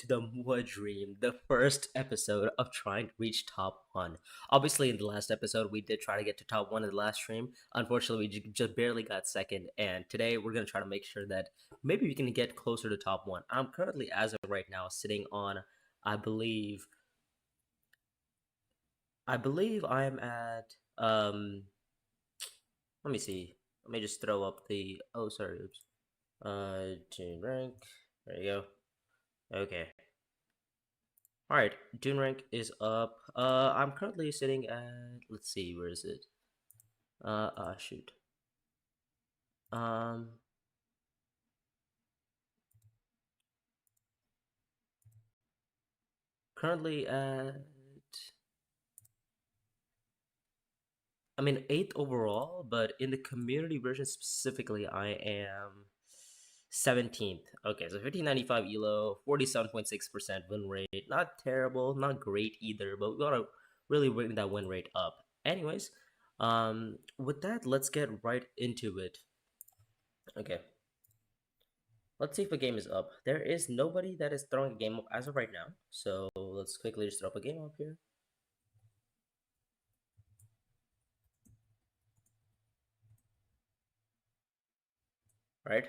the Mua Dream, the first episode of trying to reach top one. Obviously, in the last episode, we did try to get to top one in the last stream. Unfortunately, we just barely got second, and today we're gonna try to make sure that maybe we can get closer to top one. I'm currently, as of right now, sitting on, I believe, I'm at Let me see. Let me just throw up the. Oh, sorry. Oops. Dune rank. There you go. Okay. All right. Dune rank is up. I'm currently sitting at. Let's see. Where is it? Shoot. Um. Currently at. I mean, eighth overall, but in the community version specifically, I am 17th. Okay, so 1595 elo, 47.6% win rate. Not terrible, not great either, but we gotta really bring that win rate up. Anyways, with that, let's get right into it. Okay, let's see if a game is up. There is nobody that is throwing a game up as of right now, so let's quickly just throw up a game up here. All right,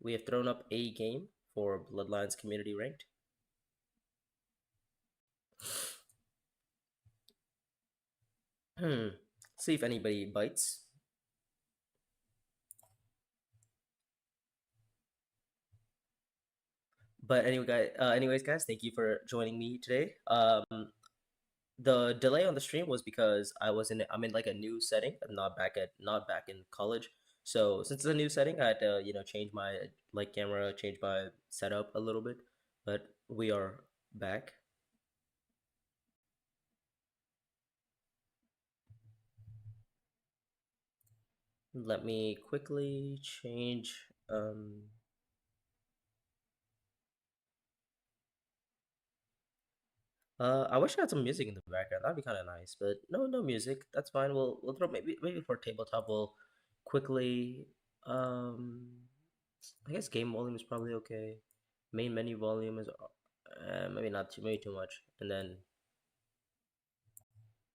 we have thrown up a game for Bloodlines community ranked. See if anybody bites. But anyways, guys, thank you for joining me today. The delay on the stream was because I'm in like a new setting. I'm not back in college. So since it's a new setting, I had to change my like camera, change my setup a little bit. But we are back. Let me quickly change. I wish I had some music in the background. That'd be kind of nice, but no music. That's fine. We'll throw maybe for tabletop. We'll quickly. I guess game volume is probably okay. Main menu volume is maybe not too maybe too much, and then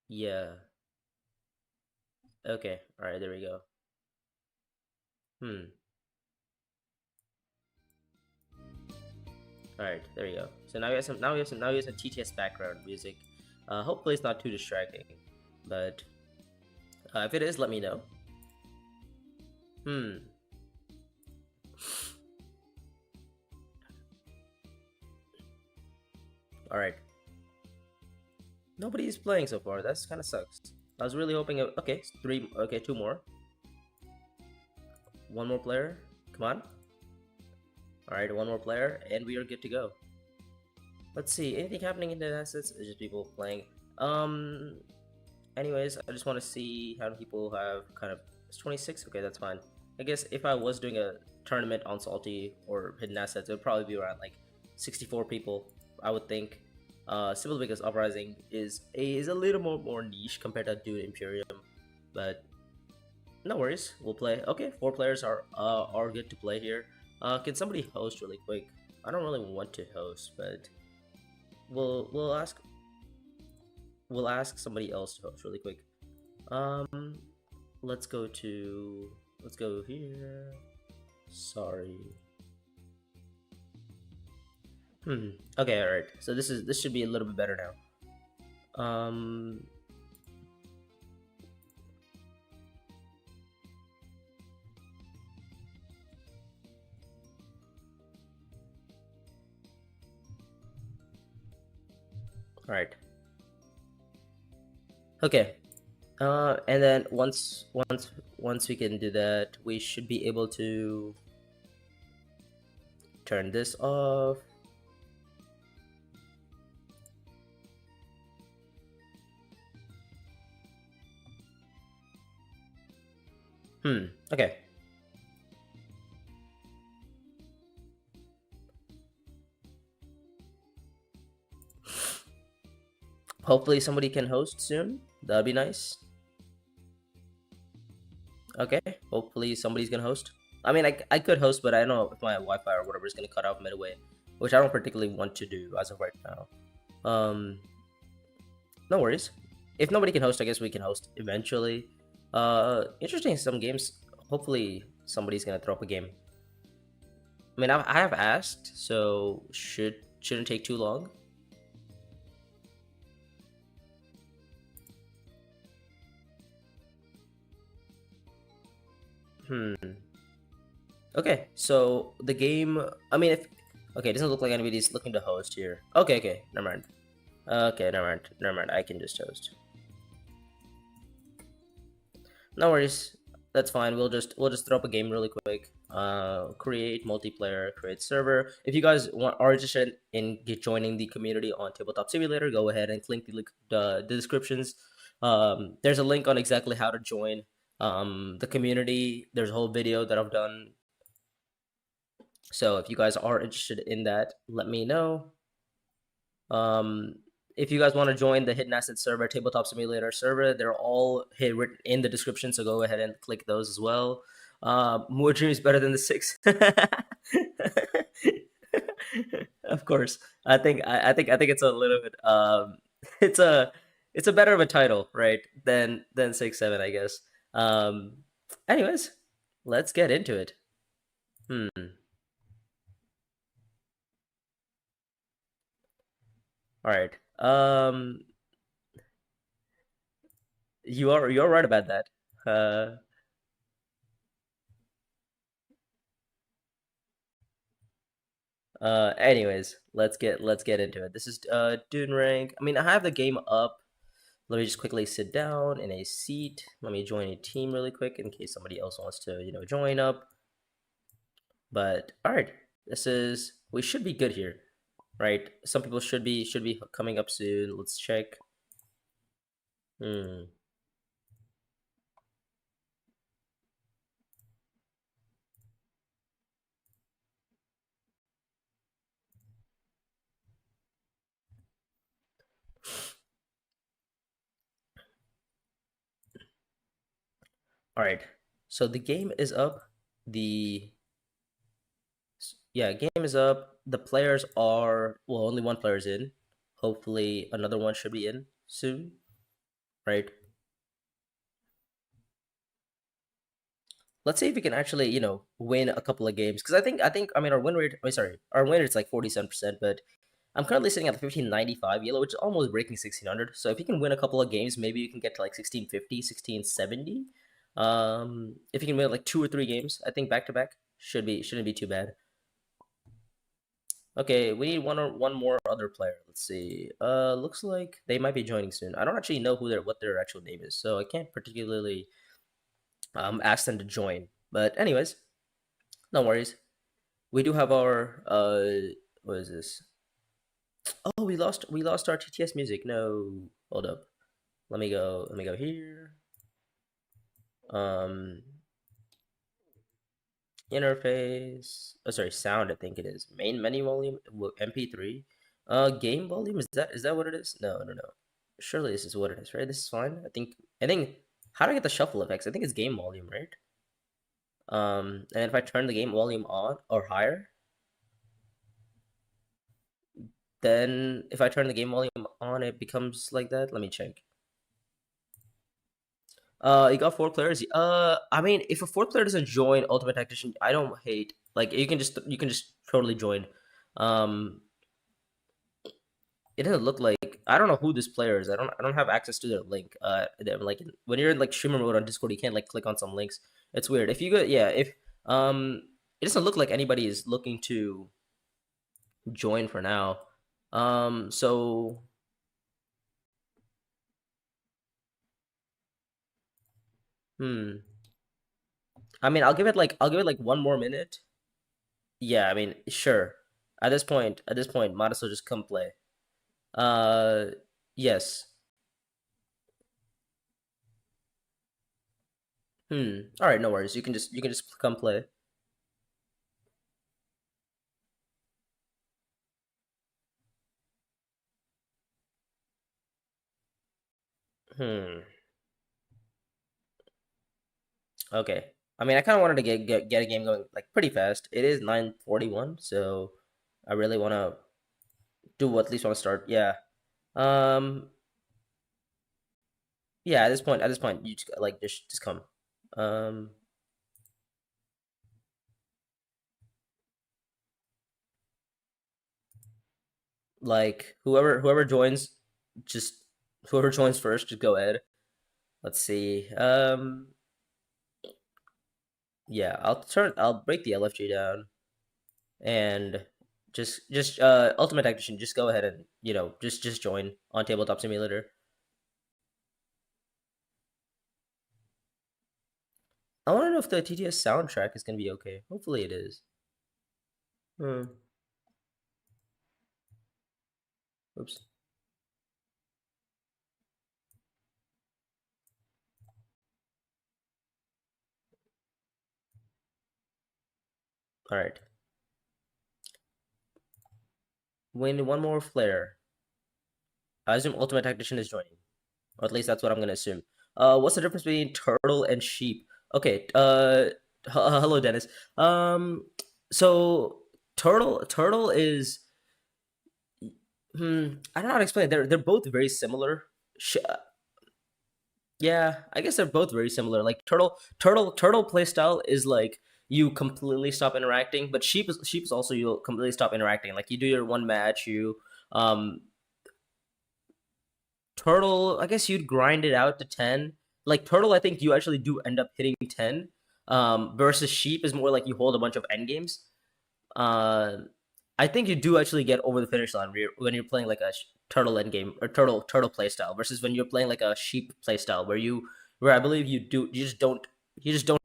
yeah. Okay, all right, there we go. Hmm. All right, there we go. So now we have some TTS background music. Hopefully it's not too distracting, but if it is, let me know. Hmm. All right. Nobody's playing so far. That's kind of sucks. I was really hoping. Okay, three. Okay, two more. One more player. Come on. All right, one more player, and we are good to go. Let's see. Anything happening in the assets? It's just people playing. Anyways, I just want to see how many people have kind of. It's 26. Okay, that's fine. I guess if I was doing a tournament on Salty or Hidden Assets, it would probably be around like 64 people. I would think. Simply because Uprising is a little more niche compared to DUNE Imperium, but no worries, we'll play. Okay, 4 players are good to play here. Can somebody host really quick? I don't really want to host, but we'll ask somebody else to host really quick. Let's go here. Sorry. Okay, alright. So this should be a little bit better now. Alright. Okay. And then once we can do that, we should be able to turn this off. Okay. Hopefully somebody can host soon. That'd be nice. Okay, hopefully somebody's gonna host. I mean, I could host, but I don't know if my Wi-Fi or whatever is gonna cut off midway. which I don't particularly want to do as of right now. No worries. If nobody can host, I guess we can host eventually. Interesting. Some games. Hopefully, somebody's gonna throw up a game. I mean, I have asked, so shouldn't take too long. Okay, so the game. I mean, if okay, it doesn't look like anybody's looking to host here. Okay, never mind. Okay, never mind. I can just host. No worries. That's fine. We'll just throw up a game really quick. Create multiplayer, create server. If you guys are interested in joining the community on Tabletop Simulator, go ahead and click the descriptions. There's a link on exactly how to join the community. There's a whole video that I've done. So if you guys are interested in that, let me know. If you guys want to join the Hidden Asset server, Tabletop Simulator server, they're all written in the description. So go ahead and click those as well. More dreams better than the six. Of course, I think it's a little bit it's a it's a better of a title, right? Than 6-7, I guess. Anyways, let's get into it. All right. You're right about that. Uh, anyways, let's get into it. This is Dune rank. I mean, I have the game up. Let me just quickly sit down in a seat. Let me join a team really quick in case somebody else wants to, join up. But all right, we should be good here, right? Some people should be coming up soon. Let's check. Hmm. All right. So the game is up. The Yeah, game is up. The players are only one player's in. Hopefully, another one should be in soon, right? Let's see if we can actually, win a couple of games. Because I mean, our win rate. Oh, sorry, our win rate's like 47%, but I'm currently sitting at 1595 yellow, which is almost breaking 1600. So if you can win a couple of games, maybe you can get to like 1650, 1670. If you can win like 2 or 3 games, I think back to back shouldn't be too bad. Okay, we need one more other player. Let's see. Looks like they might be joining soon. I don't actually know what their actual name is, so I can't particularly ask them to join. But anyways, no worries. We do have our what is this? Oh, we lost our TTS music. No, hold up. Let me go here. Um, interface. Oh, sorry, sound. I think it is main menu volume. MP3. Game volume. Is that what it is? No. Surely this is what it is, right? This is fine. I think. How do I get the shuffle effects? I think it's game volume, right? And if I turn the game volume on or higher, then if I turn the game volume on, it becomes like that. Let me check. You got 4 players. I mean, if a fourth player doesn't join Ultimate Tactician, I don't hate. Like you can just totally join. Um, it doesn't look like I don't know who this player is. I don't have access to their link. Like when you're in like streamer mode on Discord, you can't like click on some links. It's weird. If you go, yeah, if it doesn't look like anybody is looking to join for now. So hmm. I mean, I'll give it like 1 more minute. Yeah, I mean, sure. At this point, might as well just come play. Uh, yes. All right, no worries. You can just come play. Hmm. Okay. I mean, I kind of wanted to get a game going like pretty fast. It is 9:41, so I really want to do at least want to start. Yeah. Um. Yeah. At this point, you just like just come. Um. Like whoever joins, just whoever joins first, just go ahead. Let's see. Yeah. I'll break the LFG down and ultimate tactician. Just go ahead and just join on tabletop simulator. I want to know if the TTS soundtrack is gonna be okay. Hopefully it is. Hmm. Oops. All right. Win one more flare. I assume ultimate tactician is joining, or at least that's what I'm gonna assume. What's the difference between turtle and sheep? Okay. Hello, Dennis. So turtle is I don't know how to explain it. They're both very similar. Yeah, I guess they're both very similar. Like turtle playstyle is like you completely stop interacting, but sheep is also you completely stop interacting. Like you do your one match, you um turtle, I guess you'd grind it out to 10. Like turtle, I think you actually do end up hitting 10. Versus sheep is more like you hold a bunch of end games. uh, I think you do actually get over the finish line when you're playing like a turtle end game or turtle play style versus when you're playing like a sheep play style where I believe you just don't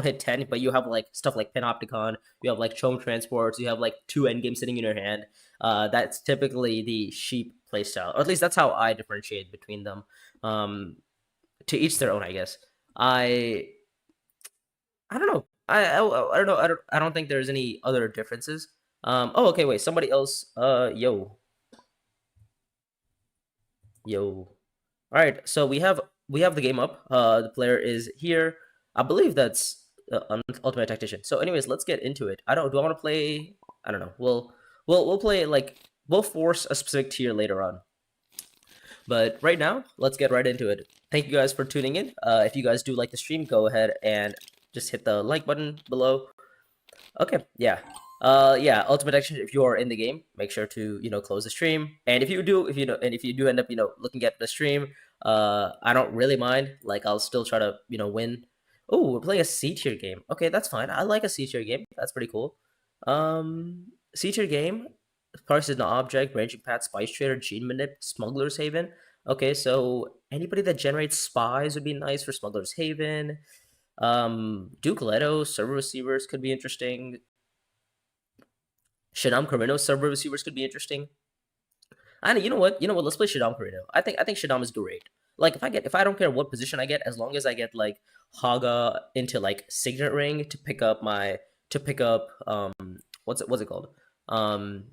hit 10, but you have like stuff like Panopticon, you have like Chome Transports, you have like two end games sitting in your hand. That's typically the sheep play style, or at least that's how I differentiate between them. Um, to each their own, I guess. I I don't know. I don't know. I don't think there's any other differences. Oh, okay. Wait. Somebody else. Yo. All right. So we have the game up. The player is here. I believe that's Ultimate Tactician. So, anyways, let's get into it. I don't. Do I want to play? I don't know. We'll play like we'll force a specific tier later on. But right now, let's get right into it. Thank you guys for tuning in. If you guys do like the stream, go ahead and just hit the like button below. Okay, yeah. Yeah, Ultimate Action, if you are in the game, make sure to, close the stream. And if you do end up, looking at the stream, I don't really mind. Like, I'll still try to, win. Oh, we're playing a C tier game. Okay, that's fine. I like a C tier game. That's pretty cool. C tier game, Parks is an object, ranging path, spice trader, gene manip, smuggler's haven. Okay, so anybody that generates spies would be nice for smuggler's haven. Duke Leto server receivers could be interesting. Shaddam Carino server receivers could be interesting. And you know what? You know what? Let's play Shaddam Carino. I think Shaddam is great. Like if I don't care what position I get, as long as I get like Haga into like Signet Ring to pick up what's it called? Um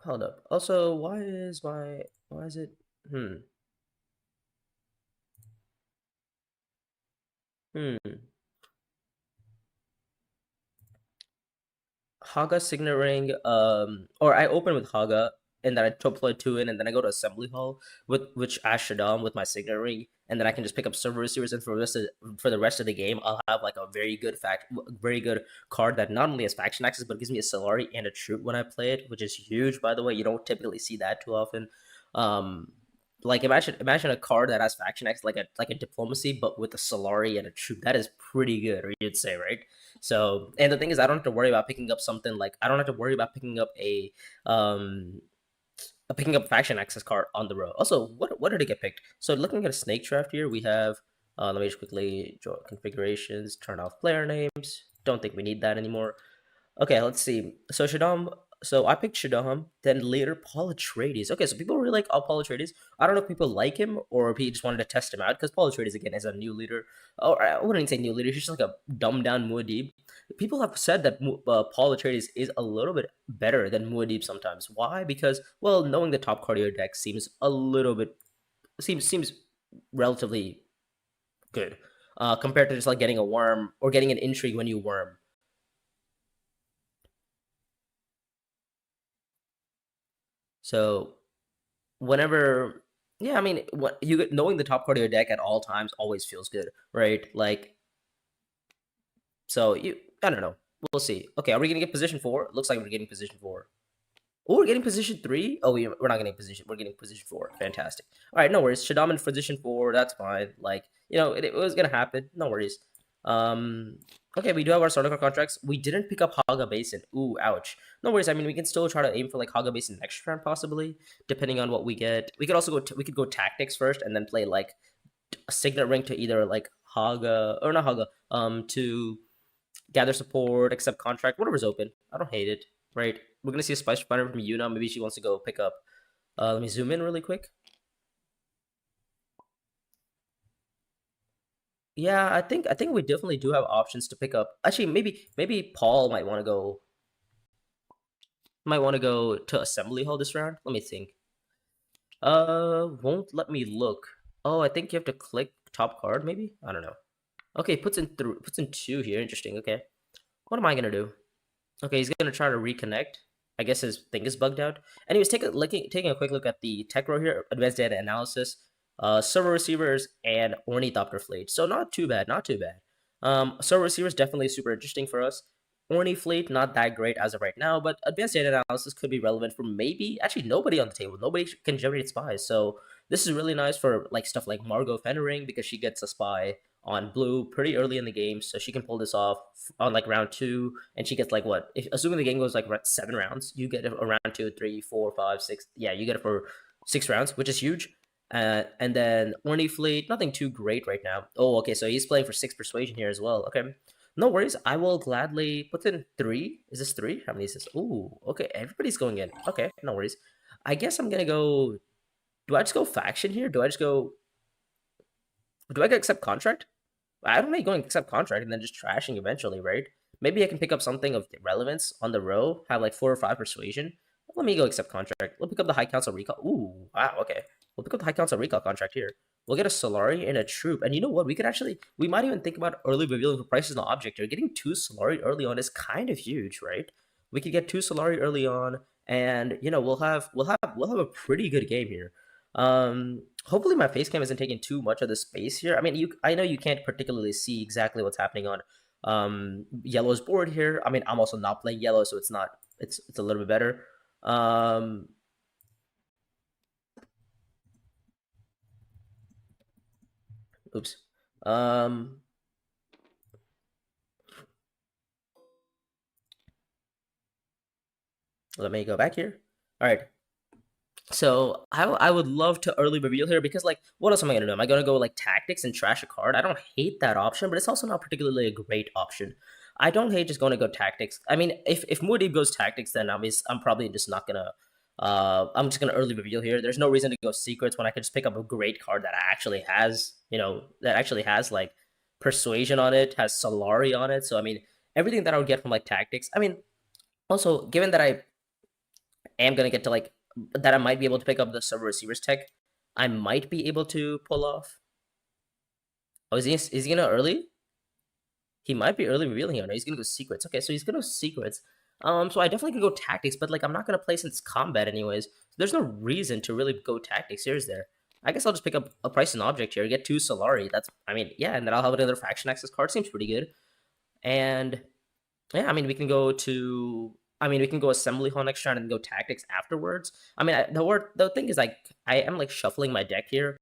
Hold up. Also, why is it hmm hmm Haga Signet Ring, or I open with Haga, and then I deploy two in, and then I go to Assembly Hall with which Ash Shaddam with my Signet Ring, and then I can just pick up server receivers, and for the rest of the game, I'll have like a very good card that not only has faction access, but gives me a Solari and a troop when I play it, which is huge, by the way. You don't typically see that too often. Um, like imagine a card that has faction access, like a diplomacy, but with a Solari and a troop. That is pretty good, or you'd say, right? So, and the thing is, I don't have to worry about picking up something like I don't have to worry about um picking up faction access card on the road. Also, what did it get picked? So, looking at a snake draft here, we have let me just quickly draw configurations, turn off player names. Don't think we need that anymore. Okay, let's see. So Shaddam. So I picked Shaddam, then later Paul Atreides. Okay, so people really like Paul Atreides. I don't know if people like him or if he just wanted to test him out because Paul Atreides again is a new leader. Or I wouldn't say new leader. He's just like a dumbed down Muad'Dib. People have said that Paul Atreides is a little bit better than Muad'Dib sometimes. Why? Because well, knowing the top card of your deck seems a little bit seems relatively good. compared to just like getting a worm or getting an intrigue when you worm. So whenever, yeah, I mean, what you knowing the top card of your deck at all times always feels good, right? Like, so you, I don't know. We'll see. Okay, are we gonna get position four? Looks like we're getting position four. Oh, we're getting position three. Oh, we're not getting position. We're getting position four. Fantastic. All right, no worries. Shaddam in position four. That's fine. Like, it was gonna happen. No worries. Um. Okay, we do have our starter card contracts. We didn't pick up Haga Basin. Ooh, ouch. No worries. I mean, we can still try to aim for like Haga Basin next round, possibly, depending on what we get. We could also go. We could go tactics first, and then play like a signet ring to either like Haga or not Haga. To gather support, accept contract, whatever's open. I don't hate it, right? We're gonna see a spice finder from Yuna. Maybe she wants to go pick up. Let me zoom in really quick. Yeah, I think we definitely do have options to pick up. Actually, maybe Paul might want to go to assembly hall this round. Let me think. Won't let me look. Oh, I think you have to click top card. Maybe I don't know. Okay, puts in two here. Interesting. Okay, what am I gonna do? Okay, he's gonna try to reconnect. I guess his thing is bugged out. Anyways, taking a quick look at the tech row here, advanced data analysis, server receivers, and ornithopter fleet. So not too bad, not too bad. Server receivers definitely super interesting for us. Orny fleet not that great as of right now, but advanced data analysis could be relevant for maybe actually nobody on the table. Nobody can generate spies, so this is really nice for like stuff like Margot Fendering because she gets a spy on blue pretty early in the game, so she can pull this off on like round two, and she gets like what? If assuming the game goes like 7 rounds, you get it around 2, 3, 4, 5, 6. Yeah, you get it for 6 rounds, which is huge. And then Orny Fleet, nothing too great right now. Oh, okay, so he's playing for 6 persuasion here as well. Okay, no worries. I will gladly put in 3. Is this 3? How many is this? Ooh, okay, everybody's going in. Okay, no worries. I guess I'm gonna go. Do I just go faction here? Do I just go? Do I accept contract? I don't like going accept contract and then just trashing eventually, right? Maybe I can pick up something of relevance on the row, have like 4 or 5 persuasion. Let me go accept contract. We'll pick up the High Council recall. Ooh, wow, okay. We'll pick up the High Council recall contract here. We'll get a Solari and a troop. And you know what? We might even think about early revealing for prices on object here. Getting 2 Solari early on is kind of huge, right? We could get 2 Solari early on, and we'll have a pretty good game here. Hopefully my face cam isn't taking too much of the space here. I mean, I know you can't particularly see exactly what's happening on yellow's board here. I mean, I'm also not playing yellow, so it's a little bit better. Um, oops. Um, let me go back here. All right. So I would love to early reveal here because like what else am I gonna do? Am I gonna go like tactics and trash a card? I don't hate that option, but it's also not particularly a great option. I don't hate just going to go tactics. I mean, if Muad'Dib goes tactics, then I'm probably just not gonna. I'm just gonna early reveal here. There's no reason to go secrets when I could just pick up a great card that actually has like persuasion on it, has Solari on it. So I mean, everything that I would get from like tactics. I mean, also given that I am gonna get to like that I might be able to pick up the server receivers tech. I might be able to pull off. Oh, is he gonna early? He might be early revealing here. No, he's gonna go secrets. Okay, so he's gonna go secrets. So I definitely could go tactics, but like I'm not gonna play since combat anyways. So there's no reason to really go tactics. Here's there. I guess I'll just pick up a price and object here. Get 2 Solari. I mean, yeah, and then I'll have another faction access card. Seems pretty good. And yeah, I mean, we can go assembly hall next round and go tactics afterwards. I mean, the thing is, like, I am like shuffling my deck here.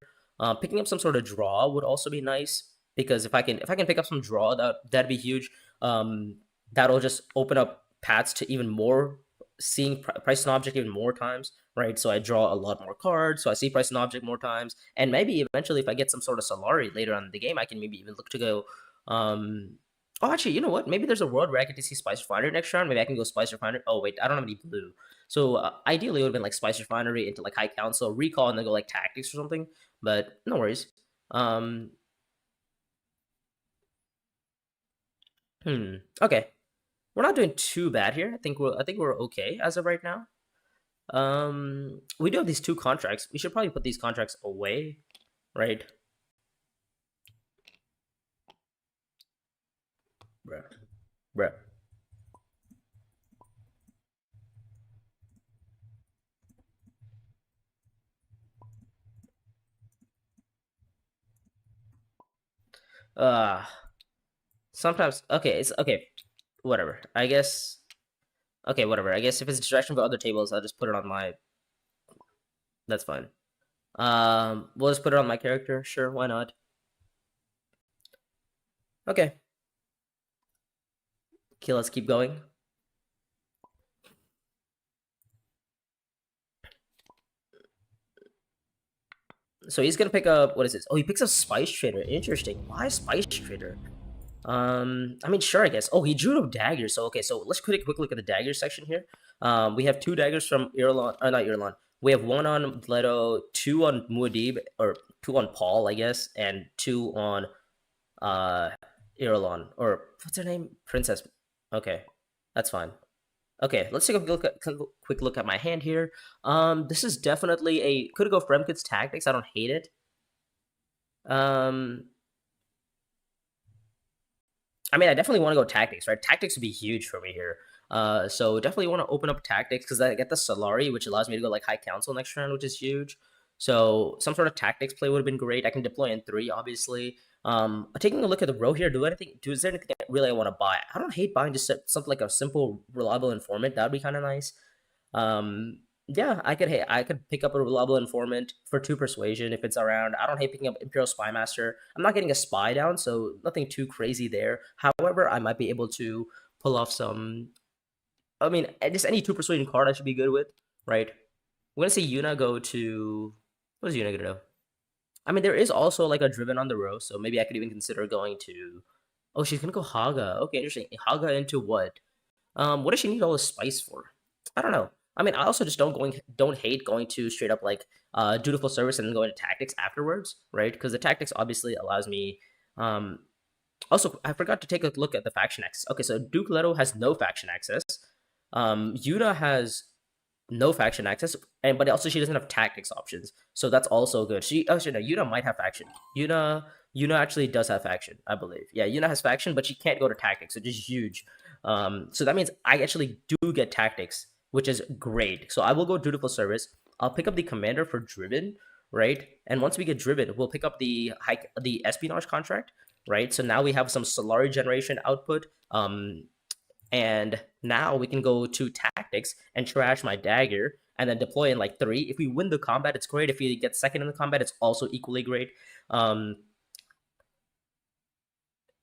Picking up some sort of draw would also be nice because if I can pick up some draw, that'd be huge. That'll just open up paths to even more seeing price and object even more times, right? So I draw a lot more cards, so I see price and object more times, and maybe eventually if I get some sort of Solari later on in the game, I can maybe even look to go um Oh, actually, you know what? Maybe there's a world where I get to see Spice Refinery next round. Maybe I can go Spice Refinery. Oh, wait, I don't have any blue. So ideally, it would have been like Spice Refinery into like High Council, Recall, and then go like Tactics or something. But no worries. Um, Okay, we're not doing too bad here. I think we're okay as of right now. We do have these 2 contracts. We should probably put these contracts away, right? Bruh. Bruh. Uh sometimes okay, it's okay. Whatever. I guess okay, whatever. I guess if it's a distraction for other tables, I'll just put it on my that's fine. We'll just put it on my character. Sure, why not? Okay. Okay, let's keep going. So he's gonna pick up what is this? Oh, he picks up Spice Trader. Interesting. Why Spice Trader? I mean, sure, I guess. Oh, he drew no daggers. So okay, so let's quick look at the dagger section here. We have two daggers from Irulan. Not Irulan. We have one on Leto, two on Muad'Dib, or two on Paul, I guess, and two on uh Irulan, or what's her name? Princess. Okay, that's fine. Okay, let's take a quick look at my hand here. This is definitely a could go Fremkit's tactics. I don't hate it. Um, I mean, I definitely want to go tactics, right? Tactics would be huge for me here. So definitely want to open up tactics because I get the Solari, which allows me to go like High Council next round, which is huge. So some sort of tactics play would have been great. I can deploy in 3, obviously. Taking a look at the row here, is there anything really I want to buy? I don't hate buying just something like a simple, reliable informant. That'd be kind of nice. Um, yeah, I could pick up a reliable informant for 2 persuasion if it's around. I don't hate picking up Imperial Spy Master. I'm not getting a spy down, so nothing too crazy there. However, I might be able to pull off some. I mean, just any 2 persuasion card I should be good with, right? We're gonna see Yuna go to. What is Yuna gonna do? I mean, there is also like a driven on the row, so maybe I could even consider going to. Oh, she's gonna go Haga. Okay, interesting. Haga into what? What does she need all this spice for? I don't know. I mean, I also just don't hate going to straight up like dutiful service and then going to tactics afterwards, right? Because the tactics obviously allows me. Um, Also, I forgot to take a look at the faction access. Okay, so Duke Leto has no faction access. Yuta has no faction access, and but also she doesn't have tactics options, so that's also good. She actually no, Yuna might have faction. Yuna actually does have faction, I believe. Yeah, Yuna has faction, but she can't go to tactics, which is huge. So that means I actually do get tactics, which is great. So I will go dutiful service. I'll pick up the commander for driven, right? And once we get driven, we'll pick up the espionage contract, right? So now we have some Solari generation output. And now we can go to tactics and trash my dagger and then deploy in like 3. If we win the combat, it's great. If we get second in the combat, it's also equally great. Um,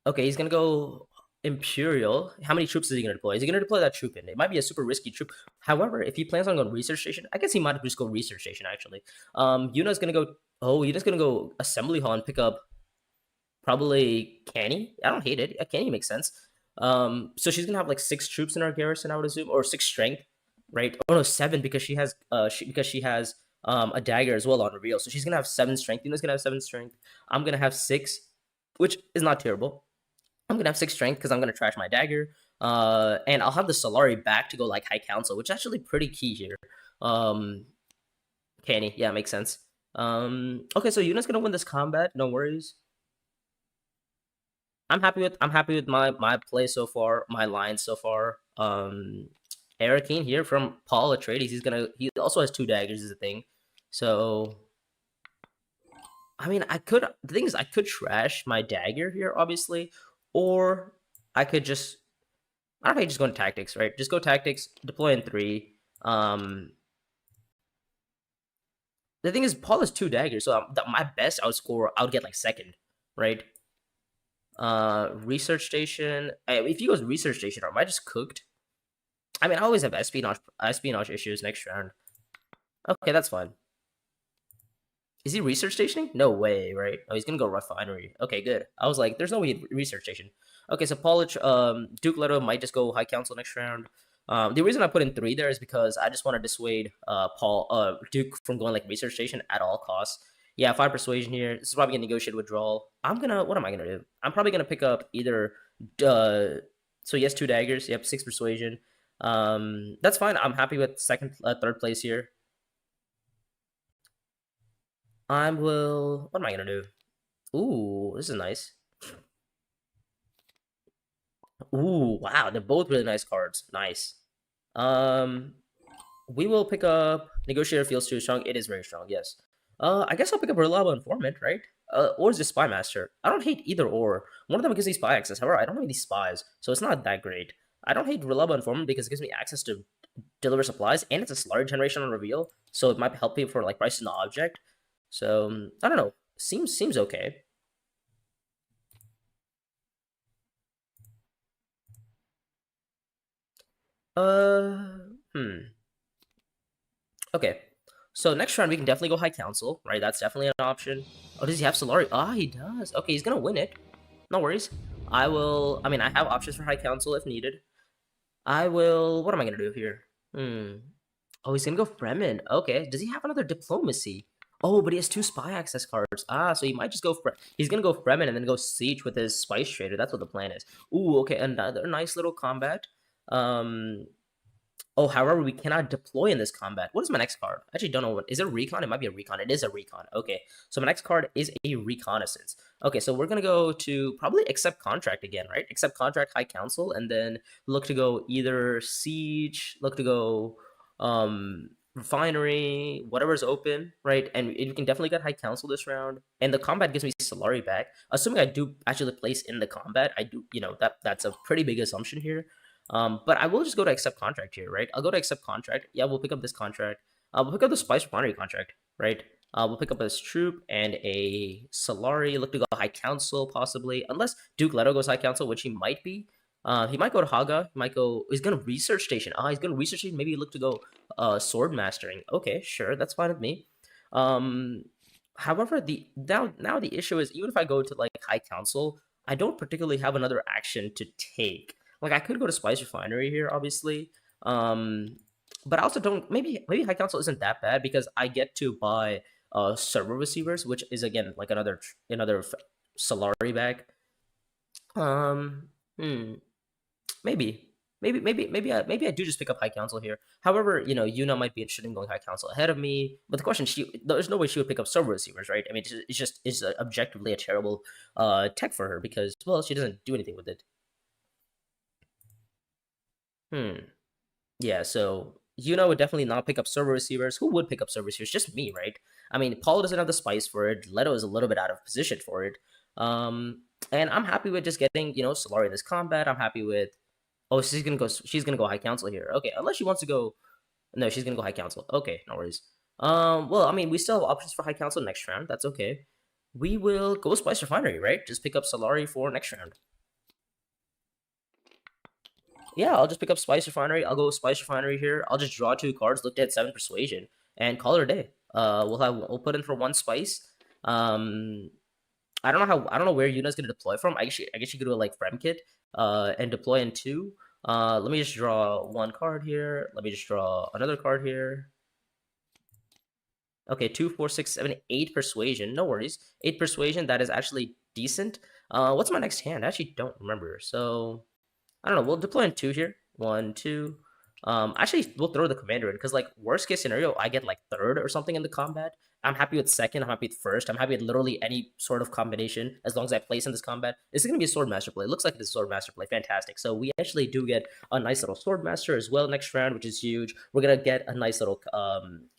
okay, he's gonna go Imperial. How many troops is he gonna deploy? Is he gonna deploy that troop in? It might be a super risky troop. However, if he plans on going research station, I guess he might just go research station actually. Yuna's gonna go. Oh, Yuna's gonna go assembly hall and pick up probably Canny. I don't hate it. Canny makes sense. So she's gonna have like 6 troops in our garrison, I would assume, or 6 strength, right? Oh no, 7 because she has a dagger as well on reveal. So she's gonna have 7 strength. Yuna's gonna have 7 strength. I'm gonna have 6, which is not terrible. I'm gonna have 6 strength because I'm gonna trash my dagger. And I'll have the Solari back to go like High Council, which is actually pretty key here. Um, Canny, yeah, makes sense. Okay, so Yuna's gonna win this combat. No worries. I'm happy with my play so far, my line so far. Arakeen here from Paul Atreides. He also has 2 daggers is a thing. So I mean the thing is I could trash my dagger here, obviously, or I could just I don't know, just go into tactics, right? Just go tactics, deploy in 3. The thing is Paul has 2 daggers, so my best I would get like second, right? Research station. If he goes research station, am I just cooked? I mean, I always have espionage issues next round. Okay, that's fine. Is he research stationing? No way, right? Oh, he's gonna go refinery. Okay, good. I was like, there's no way he'd research station. Okay, so Polish, Duke Leto might just go high council next round. The reason I put in 3 there is because I just want to dissuade Duke from going like research station at all costs. Yeah, 5 persuasion here. This is probably gonna negotiate withdrawal. What am I gonna do? I'm probably gonna pick up either so he has 2 daggers. Yep, 6 persuasion. That's fine. I'm happy with third place here. I will. What am I gonna do? Ooh, this is nice. Ooh, wow, they're both really nice cards. Nice. Um, we will pick up Negotiator feels too strong. It is very strong, yes. I guess I'll pick up Reliable Informant, right? Or is it Spy Master? I don't hate either or. One of them gives me spy access. However, I don't have any spies, so it's not that great. I don't hate Reliable Informant because it gives me access to deliver supplies, and it's a slurry generation on reveal, so it might help me for like pricing the object. So I don't know. Seems okay. Uh, hmm. Okay. So next round we can definitely go High Council, right? That's definitely an option. Oh, does he have Solari? Ah, he does. Okay, he's gonna win it. No worries. I will. I mean, I have options for High Council if needed. I will. What am I gonna do here? Hmm. Oh, he's gonna go Fremen. Okay. Does he have another Diplomacy? Oh, but he has two Spy Access cards. Ah, so he might just go. He's gonna go Fremen and then go Siege with his Spice Trader. That's what the plan is. Ooh, okay. Another nice little combat. Um, Oh, however, we cannot deploy in this combat. What is my next card? I actually don't know what. Is it a recon? It might be a recon. It is a recon. Okay. So my next card is a reconnaissance. Okay, so we're gonna go to probably accept contract again, right? Accept contract, high council, and then look to go either siege, look to go refinery, whatever's open, right? And we can definitely get high council this round. And the combat gives me Solari back. Assuming I do actually place in the combat, I do, that's a pretty big assumption here. But I will just go to accept contract here, right? I'll go to accept contract. Yeah, we'll pick up this contract. We'll pick up the Spice Refinery contract, right? We'll pick up a troop and a Solari. Look to go High Council, possibly. Unless Duke Leto goes High Council, which he might be. He might go to Haga. He might go. He's going to Research Station. He's going to Research Station. Maybe look to go Sword Mastering. Okay, sure. That's fine with me. Um, However, the now the issue is even if I go to like High Council, I don't particularly have another action to take. Like I could go to Spice Refinery here, obviously. Um, but I also don't. Maybe High Council isn't that bad because I get to buy server receivers, which is again like another Solari bag. Um, hmm, maybe. Maybe I do just pick up High Council here. However, Yuna might be interested in going High Council ahead of me. But the question, there's no way she would pick up server receivers, right? I mean, it's objectively a terrible tech for her because well, she doesn't do anything with it. Hmm. Yeah, so would definitely not pick up server receivers. Who would pick up server receivers? Just me, right? I mean, Paul doesn't have the spice for it. Leto is a little bit out of position for it. And I'm happy with just getting, Solari in this combat. I'm happy with. Oh, She's gonna go High Council here. Okay, unless she wants to go. No, she's gonna go High Council. Okay, no worries. Well, I mean, we still have options for High Council next round. That's okay. We will go Spice Refinery, right? Just pick up Solari for next round. Yeah, I'll just pick up Spice Refinery. I'll go Spice Refinery here. I'll just draw two cards, looked at 7 Persuasion, and call it a day. We'll put in for 1 spice. Um, I don't know where Yuna's gonna deploy from. I guess you could do a like Fremkit, and deploy in two. Let me just draw one card here. Let me just draw another card here. Okay, 2, 4, 6, 7, 8 Persuasion. No worries. 8 Persuasion. That is actually decent. What's my next hand? I actually don't remember. So I don't know. We'll deploy in two here. One, two. Actually, we'll throw the commander in because, like, worst case scenario, I get like third or something in the combat. I'm happy with second. I'm happy with first. I'm happy with literally any sort of combination as long as I place in this combat. It's going to be a sword master play. It looks like it's a sword master play. Fantastic. So we actually do get a nice little sword master as well next round, which is huge. We're gonna get a nice little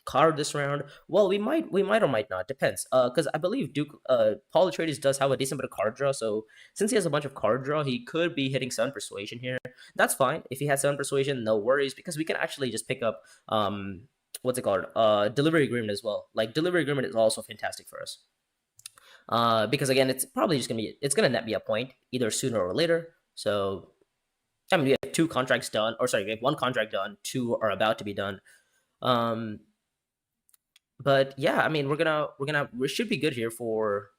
card this round. Well, we might or might not. Depends. Because I believe Duke Paul Atreides does have a decent bit of card draw. So since he has a bunch of card draw, he could be hitting 7 Persuasion here. That's fine. If he has 7 Persuasion, no worries because we can actually just pick up what's it called? Delivery Agreement as well. Like Delivery Agreement is also fantastic for us. Because again, it's probably just gonna net me a point either sooner or later. So I mean, we have 2 contracts done, or sorry, we have 1 contract done. 2 are about to be done. Um, but yeah, I mean, we should be good here for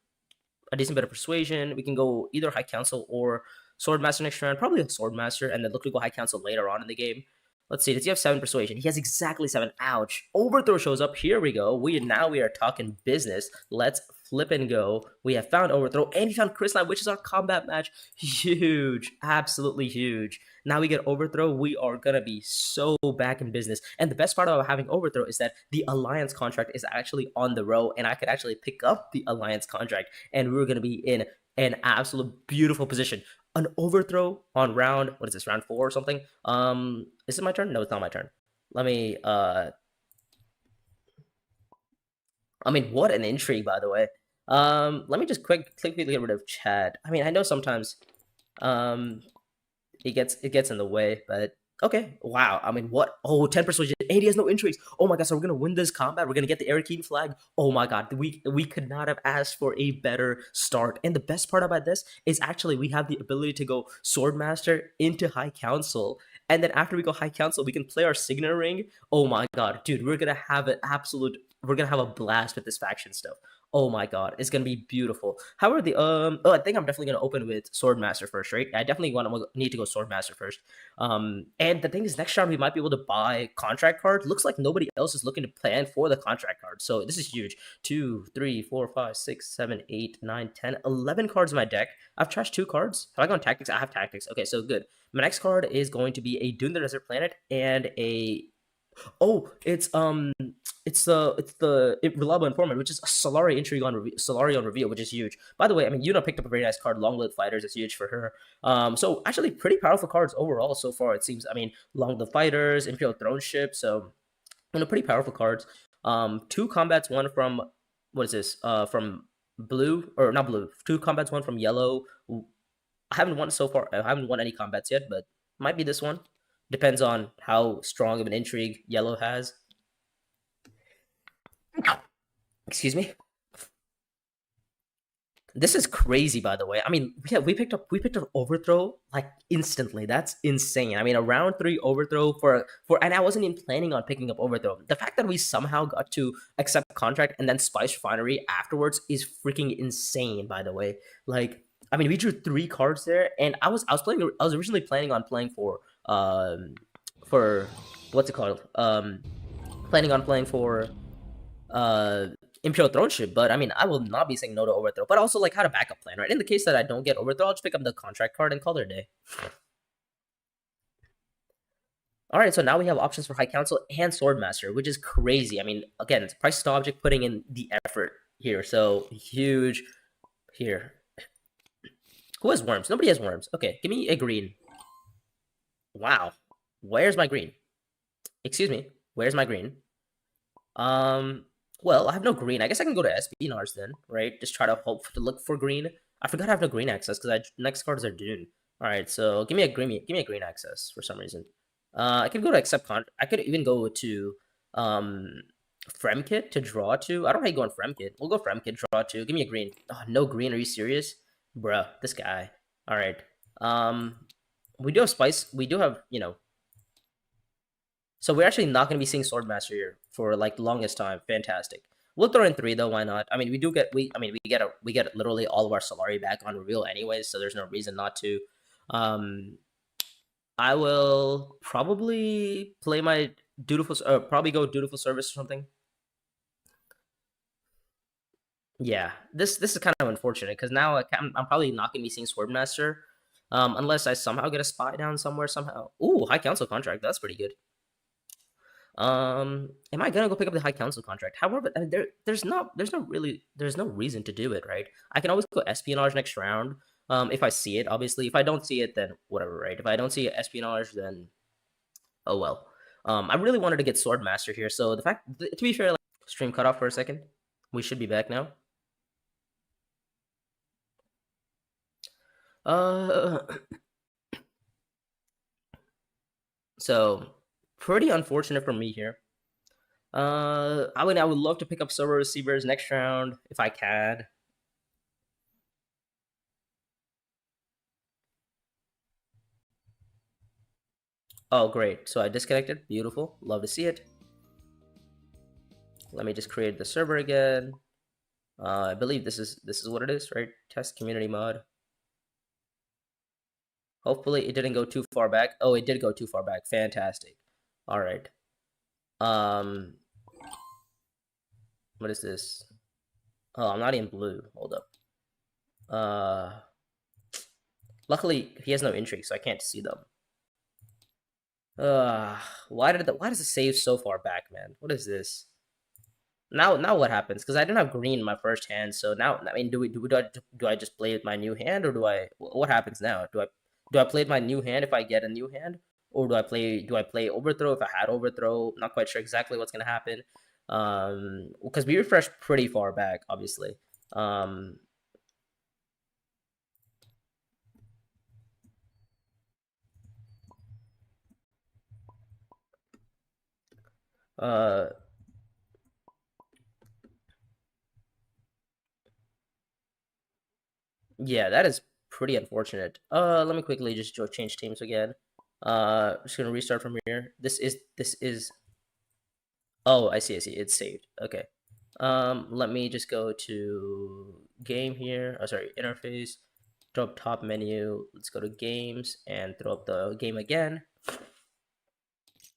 a decent bit of persuasion. We can go either High Council or Swordmaster next round. Probably a Swordmaster, and then look to go High Council later on in the game. Let's see. Does he have 7 Persuasion? He has exactly 7. Ouch. Overthrow shows up. Here we go. We are talking business. Let's flip and go. We have found Overthrow, and we found Crystalline, which is our combat match. Huge. Absolutely huge. Now we get Overthrow. We are gonna be so back in business. And the best part about having Overthrow is that the Alliance contract is actually on the row, and I could actually pick up the Alliance contract, and we were gonna be in an absolute beautiful position. an overthrow on round, what is this, round 4 or something? Is it my turn? No, it's not my turn. Let me I mean, what an intrigue, by the way. Let me just quickly get rid of chat. I mean, I know sometimes um it gets in the way, but okay. Wow. I mean, what? Oh, 10 persuasion. And he has no intrigues. Oh my god, so we're gonna win this combat. We're gonna get the Arakeen flag. Oh my god, we could not have asked for a better start. And the best part about this is actually we have the ability to go Swordmaster into High Council. And then after we go High Council, we can play our Signature Ring. Oh my god, dude, we're gonna have a blast with this faction stuff. Oh my god, it's gonna be beautiful. However, I think I'm definitely gonna open with Swordmaster first, right? I definitely need to go Swordmaster first. And the thing is, next round we might be able to buy contract cards. Looks like nobody else is looking to plan for the contract cards, so this is huge. 2, 3, 4, 5, 6, 7, 8, 9, 10, 11 cards in my deck. I've trashed 2 cards. Have I gone tactics? I have tactics. Okay, so good. My next card is going to be a Dune the Desert Planet and a it's the reliable informant, which is a Solari intrigue on Solari on reveal, which is huge. By the way, I mean Yuna picked up a very nice card, Long Lived Fighters. It's huge for her. So actually pretty powerful cards overall so far. It seems. I mean, Long Lived Fighters, Imperial Throne Ship. So pretty powerful cards. 2 combats, one from what is this? From blue or not blue? 2 combats, one from yellow. I haven't won so far. I haven't won any combats yet, but might be this one. Depends on how strong of an intrigue yellow has. Excuse me. This is crazy, by the way. I mean, yeah, we picked up overthrow like instantly. That's insane. I mean, a round 3 overthrow and I wasn't even planning on picking up overthrow. The fact that we somehow got to accept contract and then Spice Refinery afterwards is freaking insane, by the way. Like, I mean, we drew 3 cards there, and I was originally planning on playing for what's it called? Planning on playing for Imperial Throne Ship, but I mean, I will not be saying no to overthrow, but also like how to backup plan, right? In the case that I don't get overthrow, I'll just pick up the contract card and call it a day. All right, so now we have options for High Council and Swordmaster, which is crazy. I mean, again, it's price to object, putting in the effort here. So huge here. Who has worms? Nobody has worms. Okay, give me a green. Wow. Where's my green? Excuse me. Where's my green? Well, I have no green. I guess I can go to espionage then, right? Just try to hope to look for green. I forgot I have no green access because next cards are Dune. All right, so give me a green access for some reason. I could go to accept con. I could even go to Fremkit to draw 2. I don't know how you go on Fremkit. We'll go Fremkit, draw 2. Give me a green. Oh, no green. Are you serious, bruh? This guy. All right. We do have spice. We do have So we're actually not going to be seeing Swordmaster here for like the longest time. Fantastic. We'll throw in 3 though. Why not? I mean, we get literally all of our Solari back on reveal anyways, so there's no reason not to. I will probably play my probably go dutiful service or something. Yeah, this is kind of unfortunate because now I'm probably not going to be seeing Swordmaster, unless I somehow get a spy down somewhere somehow. Ooh, High Council contract. That's pretty good. Am I gonna go pick up the High Council contract? However, I mean, there's no reason to do it, right? I can always go espionage next round. If I see it, obviously. If I don't see it, then whatever, right? If I don't see espionage, then oh well. I really wanted to get Swordmaster here, so to be fair, like, stream cut off for a second. We should be back now. So pretty unfortunate for me here. I would love to pick up server receivers next round if I can. Oh, great. So I disconnected. Beautiful. Love to see it. Let me just create the server again. I believe this is what it is, right? Test community mod. Hopefully it didn't go too far back. Oh, it did go too far back. Fantastic. All right. What is this? Oh, I'm not in blue. Hold up. Luckily he has no intrigue, so I can't see them. Why does it save so far back, man? What is this? Now what happens? Because I didn't have green in my first hand, so now I mean, do I just play with my new hand, or what happens now? Do I play with my new hand if I get a new hand, or do I play overthrow if I had overthrow? Not quite sure exactly what's gonna happen. Because we refreshed pretty far back, obviously. Um, uh, yeah, that is pretty unfortunate. Let me quickly just change teams again. Just gonna restart from here. This is. Oh, I see, I see. It's saved. Okay. Let me just go to game here. Oh, sorry, interface. Throw up top menu. Let's go to games and throw up the game again.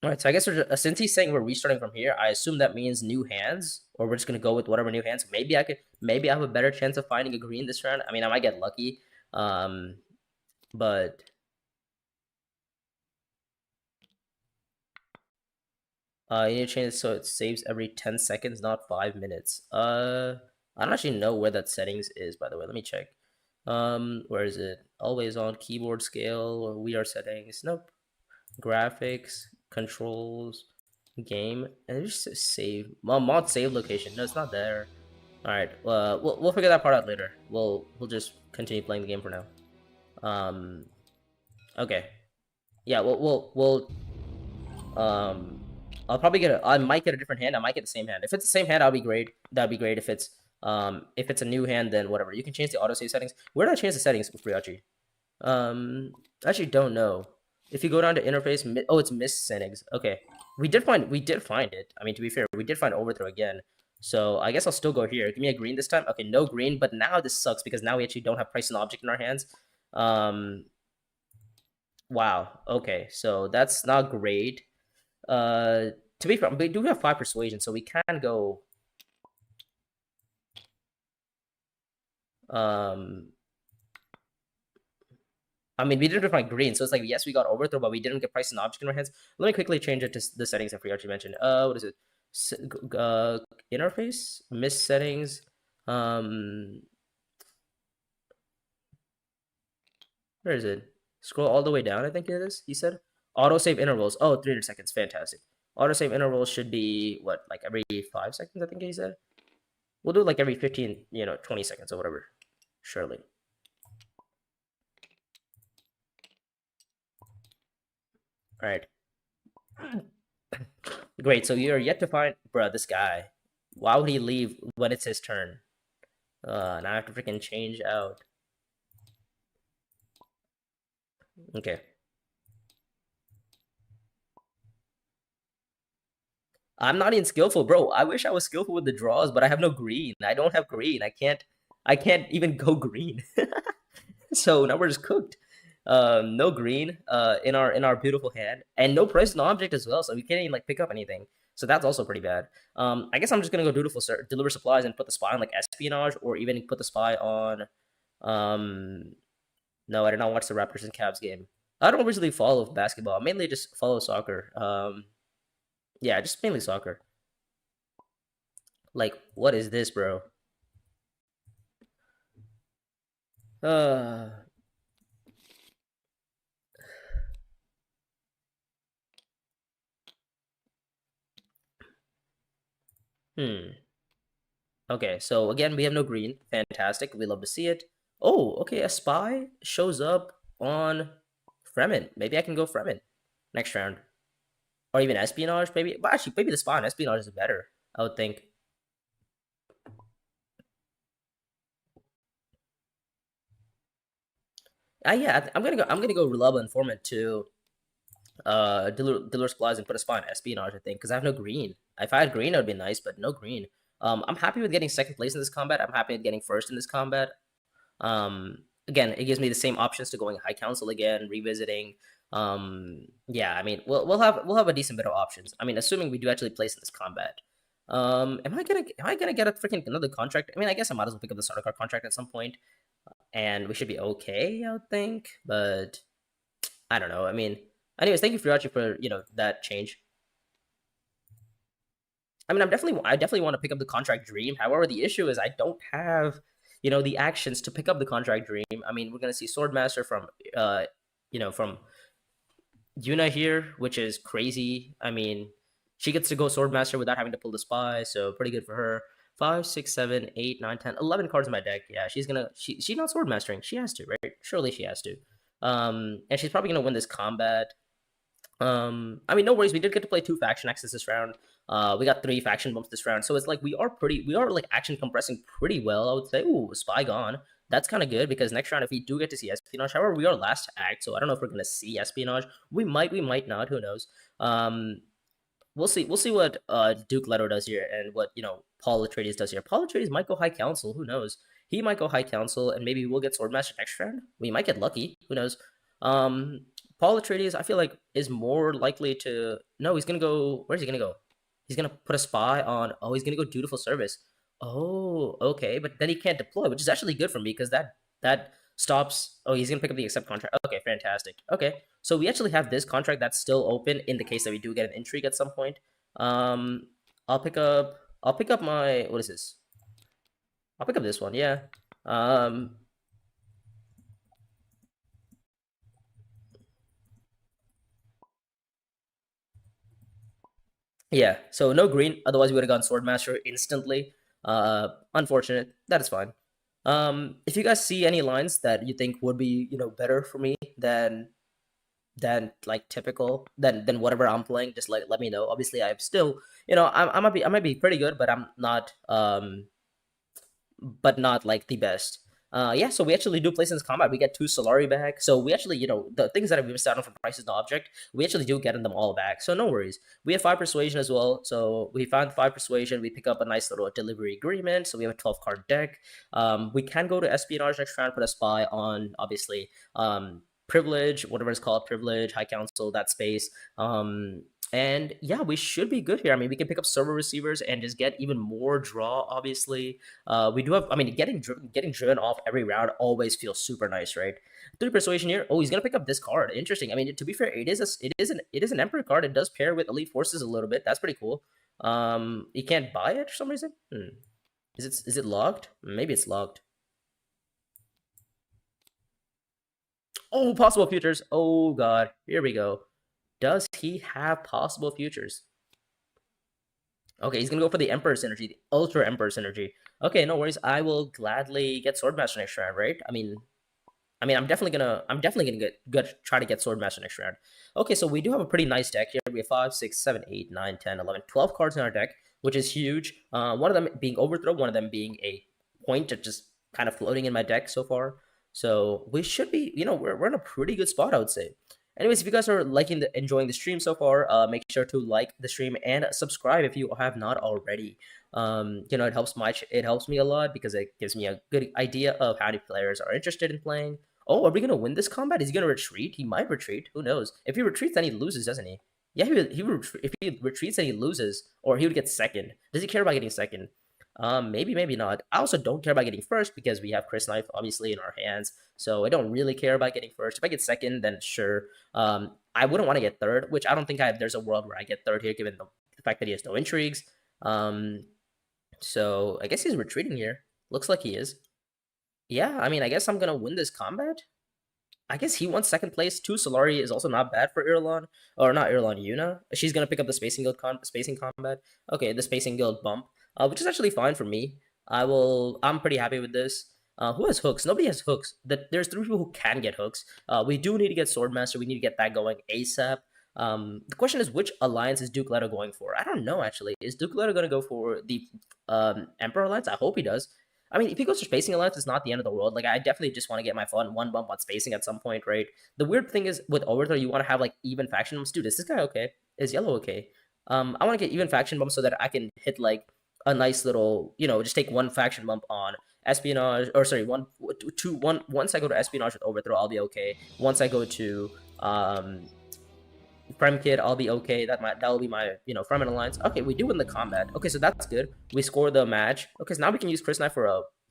All right, so I guess since he's saying we're restarting from here, I assume that means new hands, or we're just gonna go with whatever new hands. Maybe I have a better chance of finding a green this round. I mean, I might get lucky, um, but you need to change it so it saves every 10 seconds, not 5 minutes. I don't actually know where that settings is, by the way. Let me check. Where is it? Always on keyboard scale or VR settings. Nope. Graphics, controls, game, and it just says save. Mod save location. No, it's not there. All right. We'll figure that part out later. We'll just continue playing the game for now. Um. Okay. Yeah. We'll Um, I might get a different hand. I might get the same hand. If it's the same hand, I'll be great. That'd be great. If it's a new hand, then whatever. You can change the autosave settings. Where did I change the settings for Friachi? I actually don't know. If you go down to interface, oh, it's miss settings. Okay, we did find it. I mean, to be fair, we did find overthrow again. So I guess I'll still go here. Give me a green this time. Okay, no green, but now this sucks because now we actually don't have price and object in our hands. Um, wow. Okay, so that's not great. To be fair, we do have 5 persuasion, so we can go. Um, I mean, we didn't find green, so it's like yes, we got overthrow, but we didn't get price and object in our hands. Let me quickly change it to the settings that we already mentioned. What is it? Interface, miss settings. Um, where is it? Scroll all the way down. I think it is. He said autosave intervals. Oh, 300 seconds. Fantastic. Autosave intervals should be what, like every 5 seconds? I think he said. We'll do like every 15, 20 seconds or whatever. Surely. All right. Great. So you're yet to find, bruh, this guy. Why would he leave when it's his turn? Now I have to freaking change out. Okay. I'm not even skillful, bro. I wish I was skillful with the draws, but I have no green. I don't have green. I can't even go green. So now we're just cooked. No green in our beautiful hand, and no present object as well, so we can't even like pick up anything. So that's also pretty bad. I guess I'm just gonna go deliver supplies and put the spy on like espionage, or even put the spy on. Um, no, I did not watch the Raptors and Cavs game. I don't really follow basketball. I mainly just follow soccer. Yeah, just mainly soccer. Like, what is this, bro? Uh, hmm. Okay, so again, we have no green. Fantastic. We love to see it. Oh, okay, a spy shows up on Fremen. Maybe I can go Fremen next round. Or even espionage, maybe. But actually, maybe the spy on espionage is better, I would think. Yeah, I'm gonna go reliable informant to deliver supplies and put a spy on espionage, I think, because I have no green. If I had green, it would be nice, but no green. I'm happy with getting second place in this combat. I'm happy with getting first in this combat. Again, it gives me the same options to going high council again, revisiting. Yeah, I mean, we'll have a decent bit of options. I mean, assuming we do actually place in this combat. Am I gonna get a freaking another contract? I mean, I guess I might as well pick up the starter card contract at some point, and we should be okay, I would think. But I don't know. I mean, anyways, thank you for that change. I mean, I definitely want to pick up the contract dream. However, the issue is I don't have, the actions to pick up the contract dream. I mean, we're gonna see Swordmaster from, from Yuna here, which is crazy. I mean, she gets to go Swordmaster without having to pull the spy, so pretty good for her. 5, 6, 7, 8, 9, 10, 11 cards in my deck. Yeah, she's not Swordmastering. She has to, right? Surely she has to. And she's probably gonna win this combat. I mean, no worries. We did get to play 2 faction axes this round. We got 3 faction bumps this round, so it's like we are like action compressing pretty well. I would say. Ooh, spy gone. That's kind of good because next round, if we do get to see espionage, however, we are last act, so I don't know if we're gonna see espionage. We might not. Who knows? We'll see. We'll see what Duke Leto does here and what Paul Atreides does here. Paul Atreides might go High Council. Who knows? He might go High Council, and maybe we'll get Swordmaster next round. We might get lucky. Who knows? Um, Paul Atreides, I feel like, is more likely to. No, he's gonna go. Where's he gonna go? He's gonna put a spy on. Oh, he's gonna go dutiful service. Oh, okay, but then he can't deploy, which is actually good for me because that stops. Oh, he's gonna pick up the accept contract. Okay, fantastic. Okay, so we actually have this contract that's still open in the case that we do get an intrigue at some point. Um, I'll pick up my what is this? I'll pick up this one. Yeah. Um, Yeah, so no green. Otherwise, we would have gone Swordmaster instantly. Unfortunate. That is fine. If you guys see any lines that you think would be, better for me than like typical than whatever I'm playing, just let me know. Obviously, I'm still, I might be pretty good, but I'm not but not like the best. Yeah, so we actually do place in this combat. We get 2 Solari back. So we actually, the things that we missed out on from prices no object, we actually do get them all back. So no worries. We have 5 persuasion as well. So we found 5 persuasion. We pick up a nice little delivery agreement. So we have a 12 card deck. We can go to espionage next round, put a spy on obviously privilege, whatever it's called, privilege, high council, that space. And yeah, we should be good here. I mean, we can pick up server receivers and just get even more draw. Obviously, we do have. I mean, getting driven off every round always feels super nice, right? 3 persuasion here. Oh, he's gonna pick up this card. Interesting. I mean, to be fair, it is an emperor card. It does pair with elite forces a little bit. That's pretty cool. You can't buy it for some reason. Is it locked? Maybe it's locked. Oh, possible futures. Oh god, here we go. Does he have possible futures? Okay, he's gonna go for the Emperor synergy, the Ultra Emperor synergy. Okay, no worries. I will gladly get Swordmaster next round, right? I'm definitely gonna try to get Swordmaster next round. Okay, so we do have a pretty nice deck here. We have 5, 6, 7, 8, 9, 10, 11, 12 cards in our deck, which is huge. One of them being Overthrow, one of them being a point that just kind of floating in my deck so far. So we should be, we're in a pretty good spot, I would say. Anyways, if you guys are enjoying the stream so far, make sure to like the stream and subscribe if you have not already. It helps me a lot because it gives me a good idea of how many players are interested in playing. Oh, are we gonna win this combat? Is he gonna retreat? He might retreat. Who knows? If he retreats, then he loses, doesn't he? Yeah, if he retreats, then he loses, or he would get second. Does he care about getting second? Maybe not. I also don't care about getting first because we have Chris Knife obviously in our hands, so I don't really care about getting first. If I get second, then sure. I wouldn't want to get third, which I don't think there's a world where I get third here, given the fact that he has no intrigues. So I guess he's retreating here. Looks like he is. Yeah, I mean, I guess I'm gonna win this combat. I guess he wants second place. 2 Solari is also not bad for Irulan. Or not Irulan, Yuna. She's going to pick up the spacing combat. Okay, the spacing guild bump. Which is actually fine for me. I'm pretty happy with this. Who has hooks? Nobody has hooks. There's 3 people who can get hooks. We do need to get Swordmaster. We need to get that going ASAP. The question is, which alliance is Duke Leto going for? I don't know, actually. Is Duke Leto going to go for the Emperor Alliance? I hope he does. I mean, if he goes for spacing alliance, it's not the end of the world. Like, I definitely just want to get my fun one bump on spacing at some point, right? The weird thing is with Overthrow, you want to have like even faction bumps. Dude, is this guy okay? Is yellow okay? I want to get even faction bumps so that I can hit like a nice little, just take 1 faction bump on espionage, or sorry, once I go to espionage with Overthrow, I'll be okay. Once I go to Prem Kid, I'll be okay. That'll be my Fremen alliance. Okay, we do win the combat. Okay, so that's good. We score the match. Okay, so now we can use Chris Knight for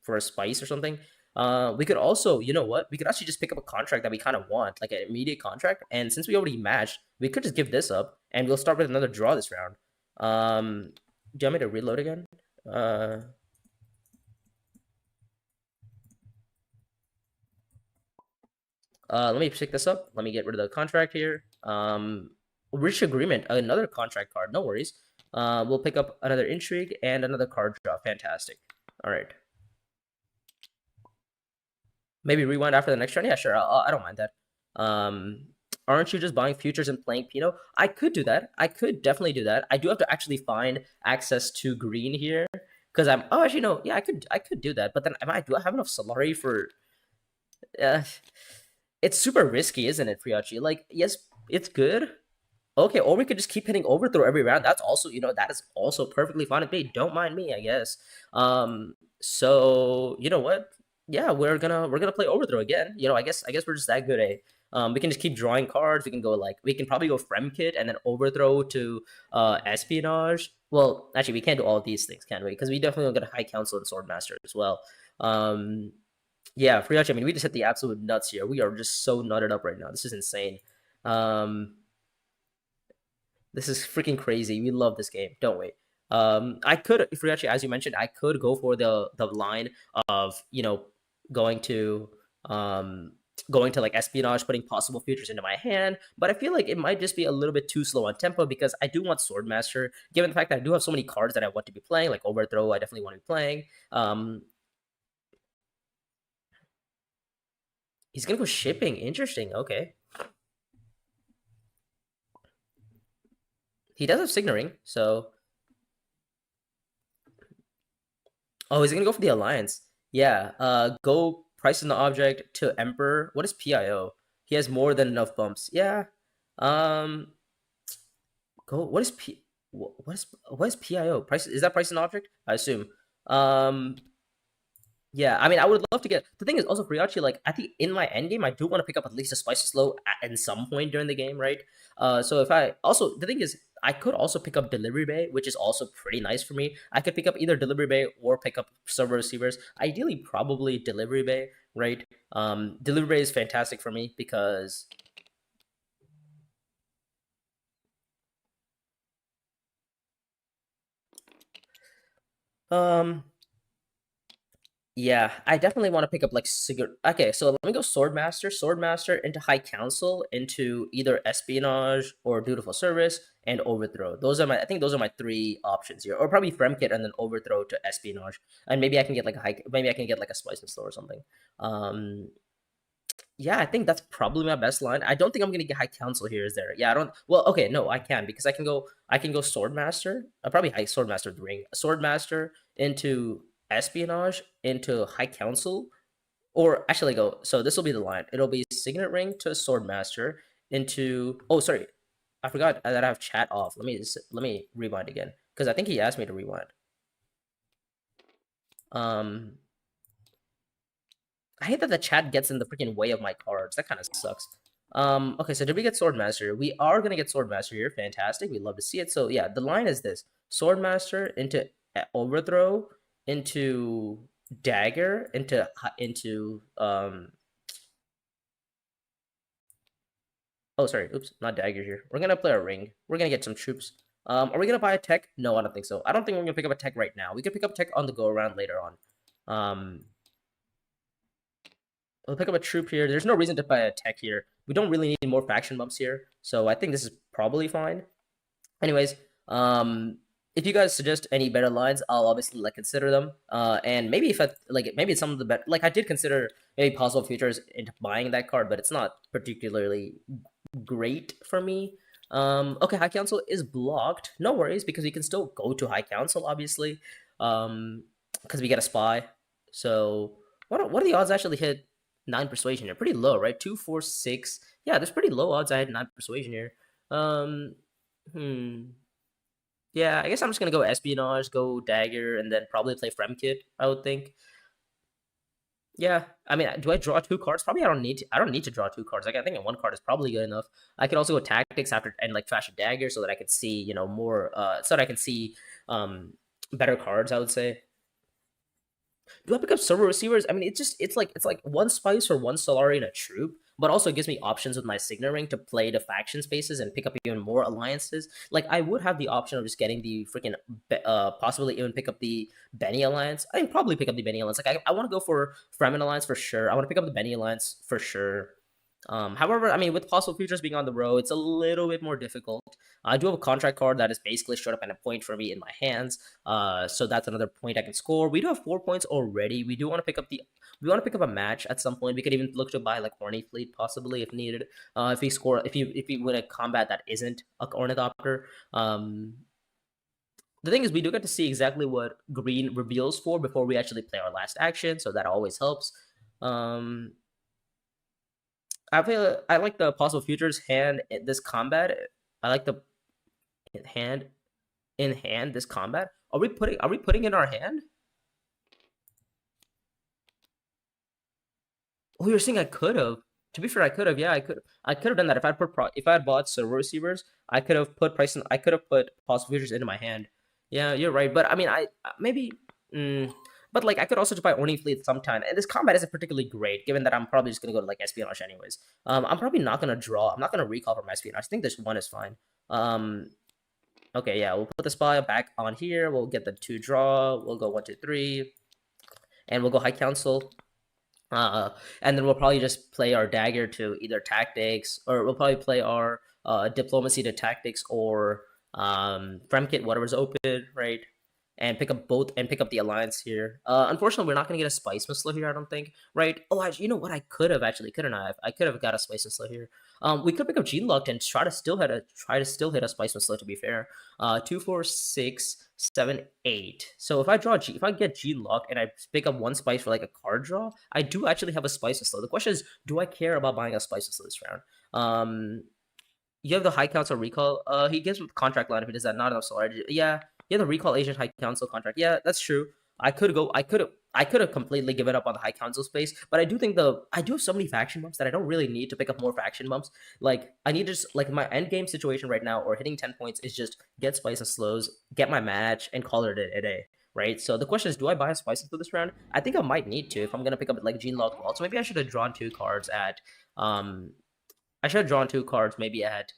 a spice or something. We could also, you know what? We could actually just pick up a contract that we kind of want, like an immediate contract. And since we already matched, we could just give this up, and we'll start with another draw this round. Do you want me to reload again? Uh, let me pick this up. Let me get rid of the contract here. Reach agreement. Another contract card. No worries. We'll pick up another intrigue and another card draw. Fantastic. All right. Maybe rewind after the next turn. Yeah, sure. I don't mind that. Aren't you just buying futures and playing Pinot? I could do that. I could definitely do that. I do have to actually find access to green here because I'm. Oh, actually no. Yeah, I could do that. But then do I have enough Solari for? Uh, it's super risky, isn't it, Friachi? Like, yes, it's good. Okay, or we could just keep hitting overthrow every round. That's also, that is also perfectly fine with me. Don't mind me, I guess. So you know what? Yeah, we're gonna play overthrow again. I guess we're just that good, eh? We can just keep drawing cards. We can probably go Fremkit and then overthrow to espionage. Well, actually, we can't do all of these things, can we? Because we definitely get a high council and swordmaster as well. Um, yeah, Friachi. I mean, we just hit the absolute nuts here. We are just so nutted up right now. This is insane. Um, this is freaking crazy. We love this game, don't we? I could, if we actually, as you mentioned, I could go for the line of going to um going to like espionage, putting possible futures into my hand, but I feel like it might just be a little bit too slow on tempo because I do want Swordmaster, given the fact that I do have so many cards that I want to be playing, like Overthrow. I definitely want to be playing. He's gonna go shipping. Interesting. Okay, he does have Signaring, so oh, he's gonna go for the alliance. Yeah. Go price in the object to Emperor. What is PIO? He has more than enough bumps. Yeah. Um. Go. What is P? What is PIO? Price is that price in object? I assume. Um. Yeah, I mean, I would love to get. The thing is also Friachi, like I think in my end game, I do want to pick up at least a spicy slow at some point during the game, right? So if I also the thing is, I could also pick up delivery bay, which is also pretty nice for me. I could pick up either delivery bay or pick up server receivers. Ideally, probably delivery bay, right? Delivery bay is fantastic for me because um yeah, I definitely want to pick up like Okay, so let me go Swordmaster, Swordmaster into High Council, into either Espionage or Dutiful Service and Overthrow. I think those are my three options here, or probably Fremkit and then Overthrow to Espionage, and maybe I can get like a Spice and Slow or something. Um, yeah, I think that's probably my best line. I don't think I'm gonna get High Council here. Is there? Yeah, I don't. Well, okay, no, I can because I can go Swordmaster. Probably High Swordmaster the ring. Swordmaster into Espionage into High Council, or actually go. So this will be the line. It'll be Signet Ring to Swordmaster into. Oh, sorry, I forgot that I have chat off. Let me rewind again because I think he asked me to rewind. Um, I hate that the chat gets in the freaking way of my cards. That kind of sucks. Okay, so did we get Swordmaster? We are gonna get Swordmaster here. Fantastic. We love to see it. So yeah, the line is this: Swordmaster into Overthrow, into Dagger, into. Oh, sorry. Oops, not Dagger here. We're gonna play a ring. We're gonna get some troops. Are we gonna buy a tech? No, I don't think so. I don't think we're gonna pick up a tech right now. We could pick up tech on the go around later on. Um, We'll pick up a troop here. There's no reason to buy a tech here. We don't really need more faction bumps here, so I think this is probably fine. Anyways, if you guys suggest any better lines, I'll obviously like consider them. And maybe if I like, maybe some of the better, like I did consider maybe possible futures into buying that card, but it's not particularly great for me. Okay, High Council is blocked. No worries, because we can still go to High Council, obviously. Because we get a spy. So what are the odds I actually hit 9 persuasion here? Pretty low, right? 2, 4, 6. Yeah, there's pretty low odds I had 9 persuasion here. Um, hmm. Yeah, I guess I'm just gonna go espionage, go dagger, and then probably play Fremkit, I would think. Yeah, I mean, do I draw two cards? Probably I don't need to. I don't need to draw two cards. Like I think one card is probably good enough. I could also go tactics after and like flash a dagger so that I could see more. So that I can see better cards. I would say. Do I pick up server receivers? I mean, it's like one spice or one Solari in a troop, but also it gives me options with my Signet Ring to play the faction spaces and pick up even more alliances. Like I would have the option of just getting the freaking possibly even pick up the Benny alliance. I would probably pick up the Benny alliance. Like I want to go for Fremen alliance for sure. I want to pick up the Benny alliance for sure. However, I mean, with possible futures being on the road, it's a little bit more difficult. I do have a contract card that is basically showed up at a point for me in my hands. So that's another point I can score. We do have 4 points already. We do want to pick up we want to pick up a match at some point. We could even look to buy like Horny Fleet possibly if needed. If we score, if we win a combat that isn't a Ornithopter. The thing is, we do get to see exactly what green reveals for before we actually play our last action, so that always helps. I like the possible futures hand in this combat. I like the hand in hand this combat. Are we putting in our hand? Oh, you're saying I could have. To be fair, I could have. Yeah, I could have done that if if I had bought server receivers. I could have put price. I could have put possible futures into my hand. Yeah, you're right. But I mean, I maybe. But like, I could also just buy Orny Fleet sometime. And this combat isn't particularly great, given that I'm probably just gonna go to like espionage anyways. I'm probably not gonna draw. I'm not gonna recall from espionage. I think this one is fine. Okay, yeah, we'll put the spy back on here. We'll get the 2 draw. We'll go 1, 2, 3, and we'll go High Council. And then we'll probably just play our dagger to either tactics, or we'll probably play our diplomacy to tactics, or Fremkit, whatever's open, right? And pick up both and pick up the alliance here. Unfortunately, we're not gonna get a spice missile here, I don't think, right? Oh, you know what? I could have actually, couldn't I? I could have got a spice missile here. We could pick up Gene Locked and try to still hit a spice missile. To be fair, 2, 4, 6, 7, 8. So if I get Gene Locked and I pick up one spice for like a card draw, I do actually have a spice missile. The question is, do I care about buying a spice missile this round? You have the High Council recall. He gives with contract line if he does that. Not enough solar. Yeah, you have the recall agent High Council contract. Yeah, that's true. I could go. I could have completely given up on the High Council space, but I do think I do have so many faction bumps that I don't really need to pick up more faction bumps. Like I need to just like my end game situation right now, or hitting 10 points is just get spice and slows, get my match, and call it a day. Right. So the question is, do I buy a spice into this round? I think I might need to if I'm gonna pick up like Gene Log Vault. So maybe I should have drawn 2 cards at I should have drawn 2 cards maybe at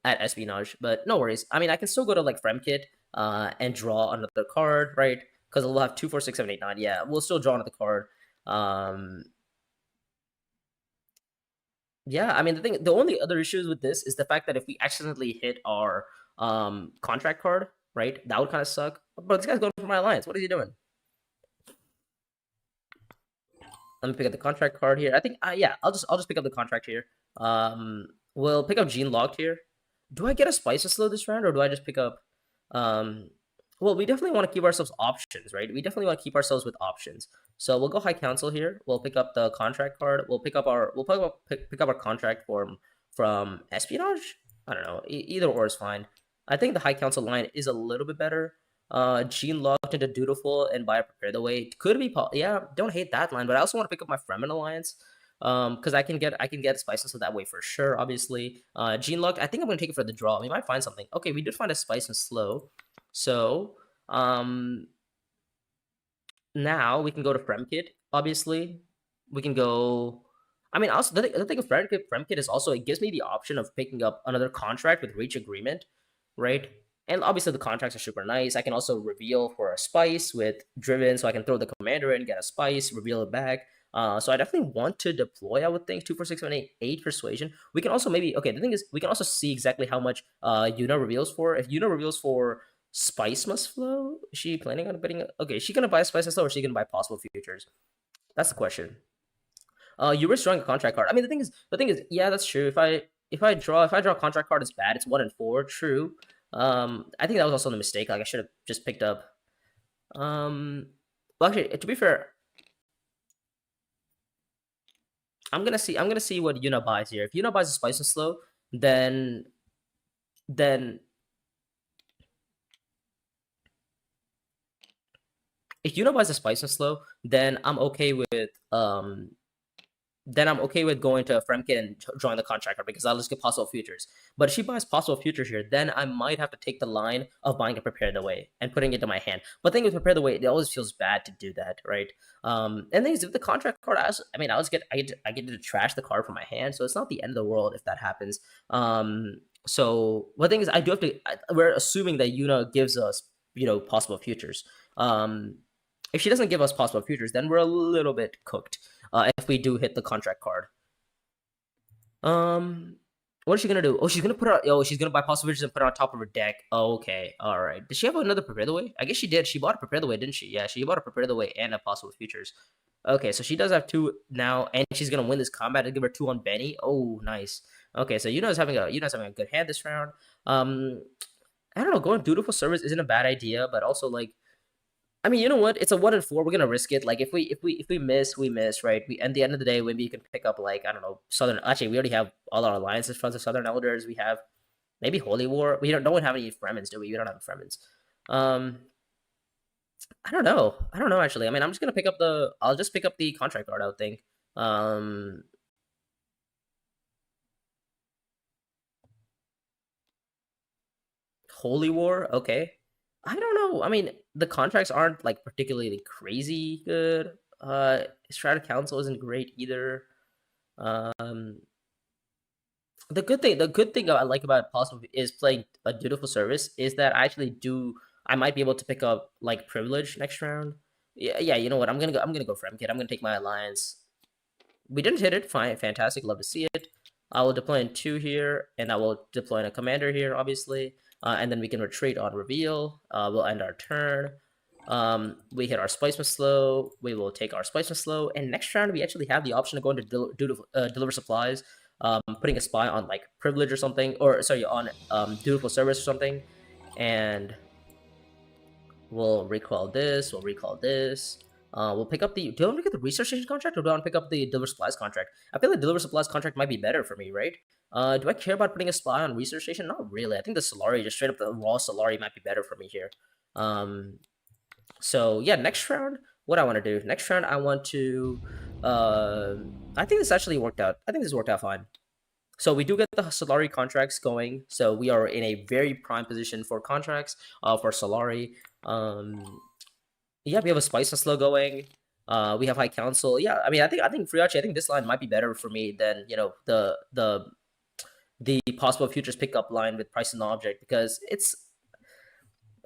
espionage, but no worries. I mean, I can still go to like Fremkit and draw another card, right? Because we'll have 2, 4, 6, 7, 8, 9. Yeah, we'll still draw another card. Yeah, I mean the only other issues with this is the fact that if we accidentally hit our contract card, right, that would kind of suck. But this guy's going for my alliance. What is he doing? Let me pick up the contract card here. I think yeah, I'll just pick up the contract here. We'll pick up Gene Locked here. Do I get a Spice to slow this round, or do I just pick up well, we definitely want to keep ourselves options, right? We definitely want to keep ourselves with options. So we'll go High Council here. We'll pick up the contract card. We'll pick up our contract from espionage. I don't know. Either or is fine. I think the High Council line is a little bit better. Gene Locked into Dutiful and Buy Prepare the Way could be yeah. Don't hate that line, but I also want to pick up my Fremen alliance. Because I can get spices so that way for sure. Obviously, Gene Locked. I think I'm gonna take it for the draw. We might find something. Okay, we did find a spice and slow. So now we can go to Fremkit. Obviously, we can go. I mean, also the thing of Fremkit is also it gives me the option of picking up another contract with Reach Agreement, right? And obviously the contracts are super nice. I can also reveal for a spice with Driven, so I can throw the commander in, get a spice, reveal it back. So I definitely want to deploy, I would think, 2, 4, 6, 7, 8, 8 persuasion. We can also maybe the thing is we can also see exactly how much Yuna reveals for. If Yuna reveals for Spice Must Flow, is she planning on bidding? Okay, is she gonna buy Spice Must Flow, or is she gonna buy possible futures? That's the question. You were drawing a contract card. I mean, the thing is, yeah, that's true. If I draw a contract card, it's bad. It's 1 and 4. True. I think that was also a mistake. Like I should have just picked up. Well, actually, to be fair, I'm gonna see what Yuna buys here. If Yuna buys a Spice and Slow, then if Yuna buys a Spice and Slow, then I'm okay with then I'm okay with going to Fremkit and drawing the contract card because I'll just get possible futures. But if she buys possible futures here, then I might have to take the line of buying a Prepare the Way and putting it in my hand. But the thing with Prepare the Way, it always feels bad to do that, right? And things with the contract card, I always I get to trash the card from my hand, so it's not the end of the world if that happens. So one thing is, I do have to. We're assuming that Yuna gives us, possible futures. If she doesn't give us possible futures, then we're a little bit cooked. If we do hit the contract card. What is she gonna do? Oh, she's gonna put her. Oh, she's gonna buy possible futures and put it on top of her deck. Oh, okay, all right. Did she have another Prepare the Way? I guess she did. She bought a Prepare the Way, didn't she? Yeah, she bought a Prepare the Way and a possible futures. Okay, so she does have two now, and she's gonna win this combat and give her two on Benny. Oh, nice. Okay, so Yuna's having a good hand this round. I don't know. Going dutiful service isn't a bad idea, but also like, I mean, you know what? It's a 1-4. We're gonna risk it. Like, if we miss, we miss, right? We at the end of the day, maybe you can pick up, like, I don't know, Southern. Actually, we already have all our alliances from the Southern Elders. We have maybe Holy War. We don't have any Fremens, do we? We don't have Fremens. I don't know. I don't know actually. I mean, I'm just gonna pick up the. I'll just pick up the contract card, I would think. Holy War. Okay. I don't know. I mean, the contracts aren't like particularly crazy good. Strata Council isn't great either. Um, the good thing I like about possible is playing a dutiful service is that I might be able to pick up like privilege next round. Yeah. You know what? I'm gonna go Fremkit. I'm gonna take my alliance. We didn't hit it. Fine, fantastic. Love to see it. I will deploy in 2 here, and I will deploy in a commander here, obviously. And then we can retreat on reveal. We'll end our turn. We hit our Spiceman Slow. We will take our Spiceman Slow. And next round, we actually have the option to go into deliver supplies, putting a spy on like privilege or something, or sorry, on dutiful service or something. And we'll recall this. We'll recall this. We'll pick up the. Do I want to pick up the research station contract, or do I want to pick up the deliver supplies contract? I feel like deliver supplies contract might be better for me, right? Do I care about putting a spy on research station? Not really. I think the Solari, just straight up the raw Solari, might be better for me here. So yeah, next round, what I want to do? Next round, I want to. I think this actually worked out. I think this worked out fine. So we do get the Solari contracts going. So we are in a very prime position for contracts for Solari. Yeah, we have a Spice and Slow going. We have High Council. Yeah, I mean, I think Friachi, I think this line might be better for me than the possible futures pickup line with price and object, because it's,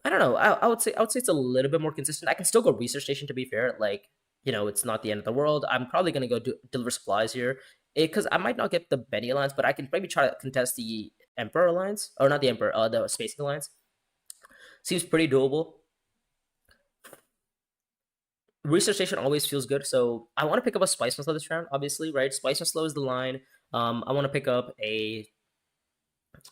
I don't know. I would say it's a little bit more consistent. I can still go research station, to be fair. Like, it's not the end of the world. I'm probably gonna go deliver supplies here, because I might not get the Benny Alliance, but I can maybe try to contest the Emperor Alliance, or not the Emperor, the Spacing Alliance. Seems pretty doable. Research station always feels good, so I want to pick up a Spice and Slow this round, obviously, right? Spice and Slow is the line. I want to pick up a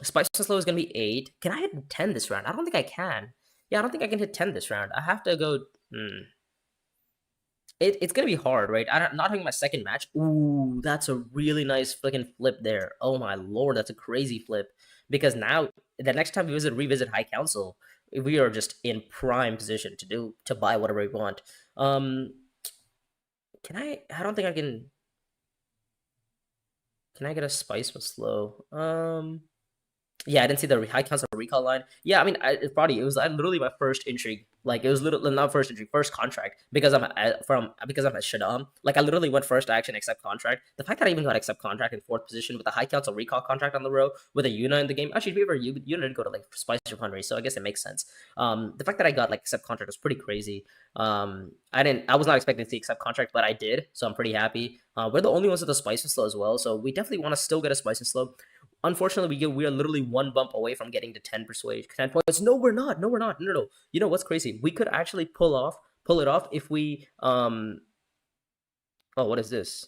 Spice and Slow is gonna be 8. Can I hit 10 this round? I don't think I can. Yeah, I don't think I can hit 10 this round. I have to go. It's gonna be hard, right? I'm not having my second match. Ooh, that's a really nice freaking flip there. Oh my lord, that's a crazy flip. Because now the next time we revisit High Council, we are just in prime position to buy whatever we want. Can I? I don't think I can. Can I get a Spice with slow? Yeah, I didn't see the High Council recall line. Yeah, I mean, it's probably it was literally my first intrigue. Like, it was literally not first intrigue, first contract, because I'm at Shaddam. Like, I literally went first action accept contract. The fact that I even got accept contract in 4th position with the High Council recall contract on the row with a Yuna in the game. Actually, if you Yuna did go to like Spice Refinery, so I guess it makes sense. The fact that I got like accept contract was pretty crazy. I was not expecting to see accept contract, but I did, so I'm pretty happy. We're the only ones with the Spice and Slow as well, so we definitely want to still get a Spice and Slow. Unfortunately, we are literally one bump away from getting to 10 persuade 10 points. No, we're not. No, we're not. No. You know what's crazy? We could actually pull it off if we Oh, what is this?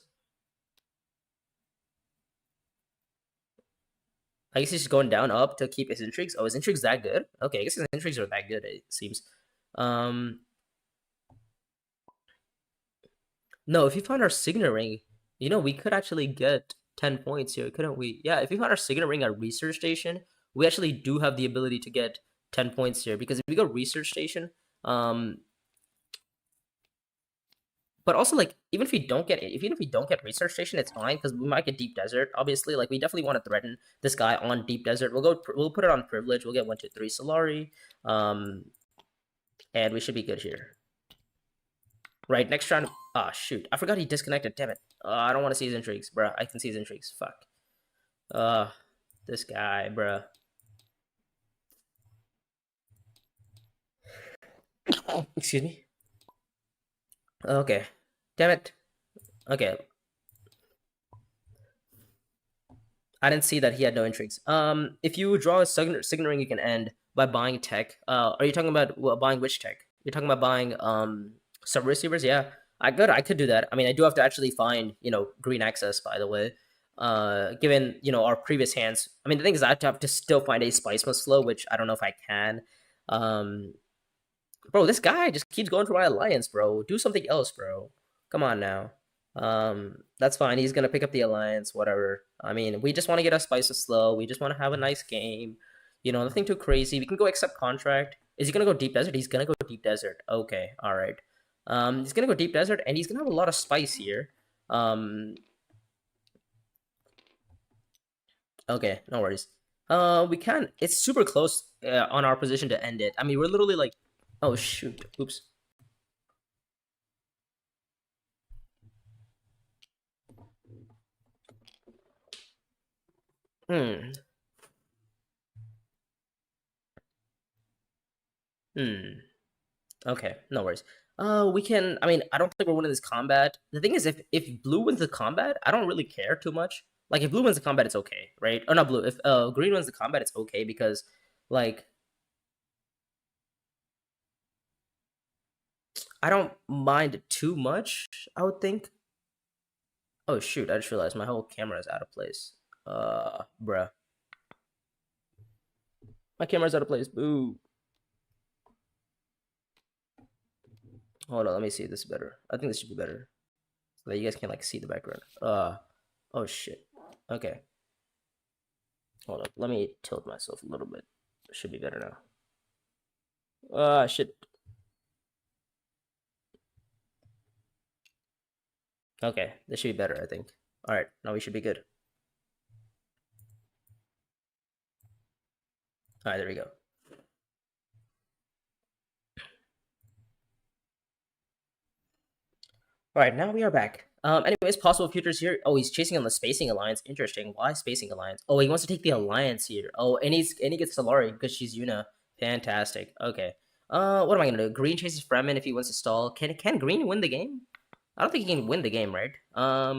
I guess he's going down up to keep his intrigues. Oh, his intrigues that good? Okay, I guess his intrigues are that good, it seems. No, if you find our signet ring, we could actually get 10 points here, couldn't we? Yeah, if we found our signet ring at research station, we actually do have the ability to get 10 points here, because if we go research station, But also, like, even if we don't get research station, it's fine because we might get deep desert. Obviously, like, we definitely want to threaten this guy on deep desert. We'll put it on privilege. We'll get 1, 2, 3 Solari, and we should be good here. Right, next round. Ah, shoot, I forgot he disconnected. Damn it. I don't want to see his intrigues, bruh. I can see his intrigues. Fuck. This guy, bruh. Excuse me. Okay. Damn it. Okay. I didn't see that he had no intrigues. If you draw a signet ring, you can end by buying tech. Are you talking about buying which tech? You're talking about buying sub receivers? Yeah, I could do that. I mean, I do have to actually find green access, by the way. Given our previous hands, I mean, the thing is, I have to still find a spice must flow, which I don't know if I can. Bro, this guy just keeps going for my alliance, bro. Do something else, bro. Come on now. That's fine. He's gonna pick up the alliance, whatever. I mean, we just want to get our spices slow. We just want to have a nice game. Nothing too crazy. We can go accept contract. Is he gonna go deep desert? He's gonna go deep desert. Okay, all right. He's gonna go deep desert, and he's gonna have a lot of spice here. Okay, no worries. We can. It's super close on our position to end it. I mean, we're literally like, oh shoot, oops. Hmm. Hmm. Okay, no worries. We can. I mean, I don't think we're winning this combat. The thing is, if blue wins the combat, I don't really care too much. Like, if blue wins the combat, it's okay, right? Or not blue. If green wins the combat, it's okay because, like, I don't mind too much. I would think. Oh shoot! I just realized my whole camera is out of place. Bruh, my camera's out of place. Boo. Hold on, let me see this better. I think this should be better, so that you guys can like see the background. Oh shit. Okay. Hold up. Let me tilt myself a little bit. It should be better now. Shit. Okay, this should be better, I think. All right, now we should be good. All right, there we go. All right, now we are back. Anyways, possible futures here. Oh, he's chasing on the Spacing Alliance. Interesting. Why Spacing Alliance? Oh, he wants to take the Alliance here. Oh, and he gets Solari because she's Yuna. Fantastic. Okay. What am I gonna do? Green chases Fremen if he wants to stall. Can Green win the game? I don't think he can win the game, right? I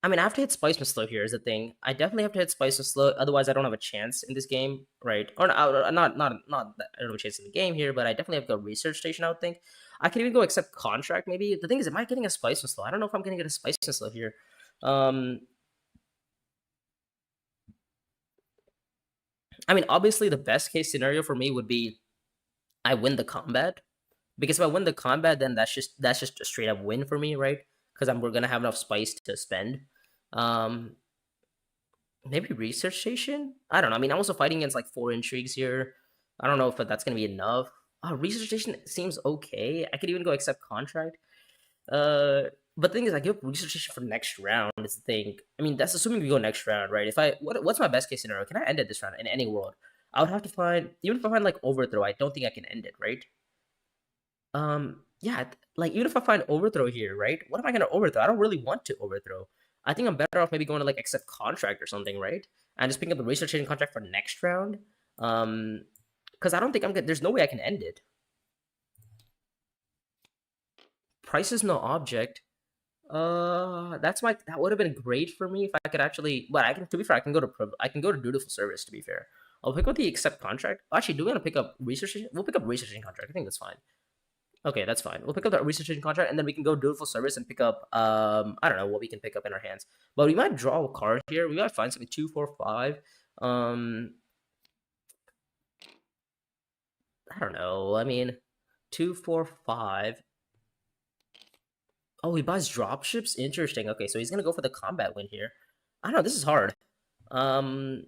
mean, I have to hit Spice and Slow here is the thing. I definitely have to hit Spice and Slow, otherwise I don't have a chance in this game, right? Or not that I don't have a chance in the game here, but I definitely have to go Research Station, I would think. I can even go accept Contract, maybe. The thing is, am I getting a Spice and Slow? I don't know if I'm gonna get a Spice and Slow here. I mean, obviously the best case scenario for me would be I win the combat. Because if I win the combat, then that's just a straight up win for me, right? Because we're gonna have enough spice to spend. Um, Maybe research station. I don't know. I mean, I'm also fighting against like 4 intrigues here. I don't know if that's gonna be enough. Research station seems okay. I could even go accept contract. But the thing is, I give research station for next round. Is the thing. I mean, that's assuming we go next round, right? If what's my best case scenario? Can I end it this round in any world? I would have to find even if I find like overthrow. I don't think I can end it, right? Yeah, like even if I find overthrow here, right? What am I gonna overthrow? I don't really want to overthrow. I think I'm better off maybe going to like accept contract or something, right? And just picking up the research agent contract for next round. Because I don't think I'm good. There's no way I can end it. Price is no object. That would have been great for me if I could actually. But I can. To be fair, I can go to dutiful service. To be fair, I'll pick up the accept contract. Actually, do we want to pick up research? We'll pick up research agent contract. I think that's fine. Okay, that's fine. We'll pick up that research agent contract, and then we can go dutiful service and pick up. I don't know what we can pick up in our hands, but we might draw a card here. We might find something 2, 4, 5. I don't know. I mean, 2, 4, 5. Oh, he buys dropships. Interesting. Okay, so he's gonna go for the combat win here. I don't know. This is hard. Um,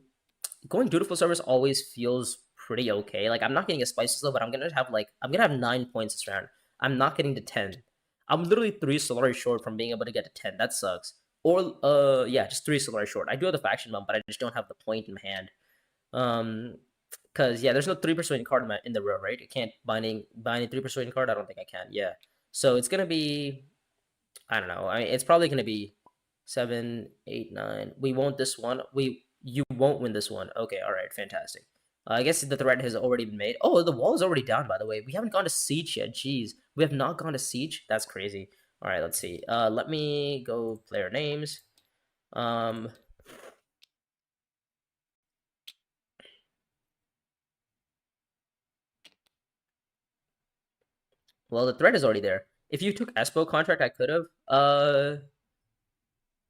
Going dutiful service always feels pretty okay. Like I'm not getting a spices though, but I'm gonna have 9 points this round. I'm not getting to 10. I'm literally 3 Solari short from being able to get to 10. That sucks. Or yeah, just 3 Solari short. I do have the faction bump, but I just don't have the point in hand. Because yeah, there's no 3 persuasion card in the row, right? It can't binding 3 persuasion card. I don't think I can. Yeah, so it's gonna be, I don't know. I mean, it's probably gonna be 7, 8, 9. We won't this one. You won't win this one. Okay, all right, fantastic. I guess the threat has already been made. Oh, the wall is already down. By the way, we haven't gone to siege yet. Jeez, we have not gone to siege. That's crazy. All right, let's see. Let me go player names. Um, well, the threat is already there. If you took Espo contract, I could have.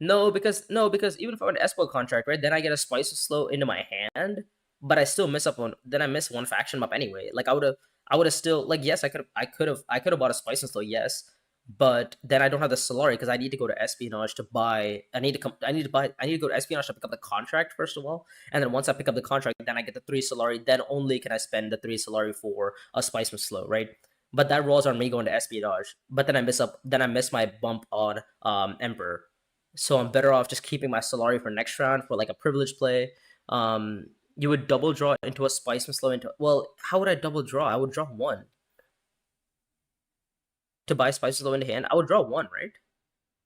No, because even if I went Espo contract, right, then I get a Spice of Slow into my hand, but I still miss up on. Then I miss one faction map anyway. Like I would have still like yes, I could have bought a Spice of Slow, yes, but then I don't have the Solari because I need to go to Espionage to buy. I need to go to Espionage to pick up the contract first of all, and then once I pick up the contract, then I get the 3 Solari. Then only can I spend the 3 Solari for a Spice of Slow, right? But that rolls on me going to Espionage. But then I miss up. Then I miss my bump on Emperor, so I'm better off just keeping my Solari for next round for like a privilege play. You would double draw into a Spice and slow into. Well, how would I double draw? I would draw one to buy Spice and slow into hand. I would draw one, right?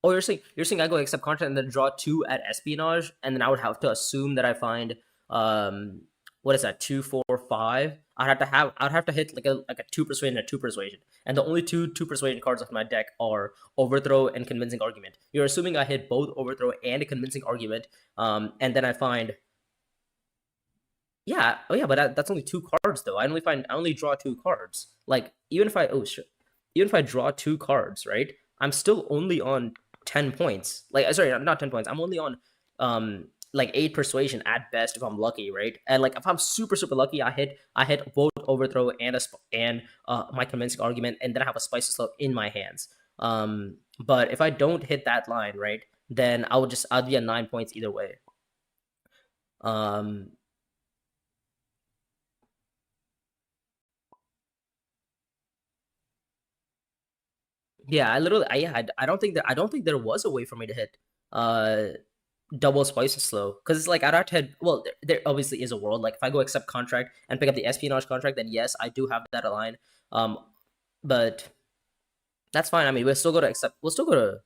Oh, you're saying I go accept contract and then draw two at Espionage, and then I would have to assume that I find what is that 2, 4, 5. I'd have to hit like a 2 persuasion and a 2 persuasion, and the only two persuasion cards of my deck are overthrow and convincing argument. You're assuming I hit both overthrow and a convincing argument, and then I find yeah, oh yeah, but that's only two cards though. I only draw two cards. Like even if I draw two cards, right? I'm still only on 10 points. Like sorry, not 10 points. I'm only on like 8 persuasion at best if I'm lucky, right? And like if I'm super lucky, I hit both overthrow and my convincing argument, and then I have a spice of slow in my hands. But if I don't hit that line, right, then I'd be at 9 points either way. Um, Yeah, I don't think there was a way for me to hit uh double spice and slow because it's like I'd have to hit. Well, there obviously is a world like if I go accept contract and pick up the espionage contract, then yes, I do have that align. Um, but that's fine. I mean, we'll still go to accept. We'll still go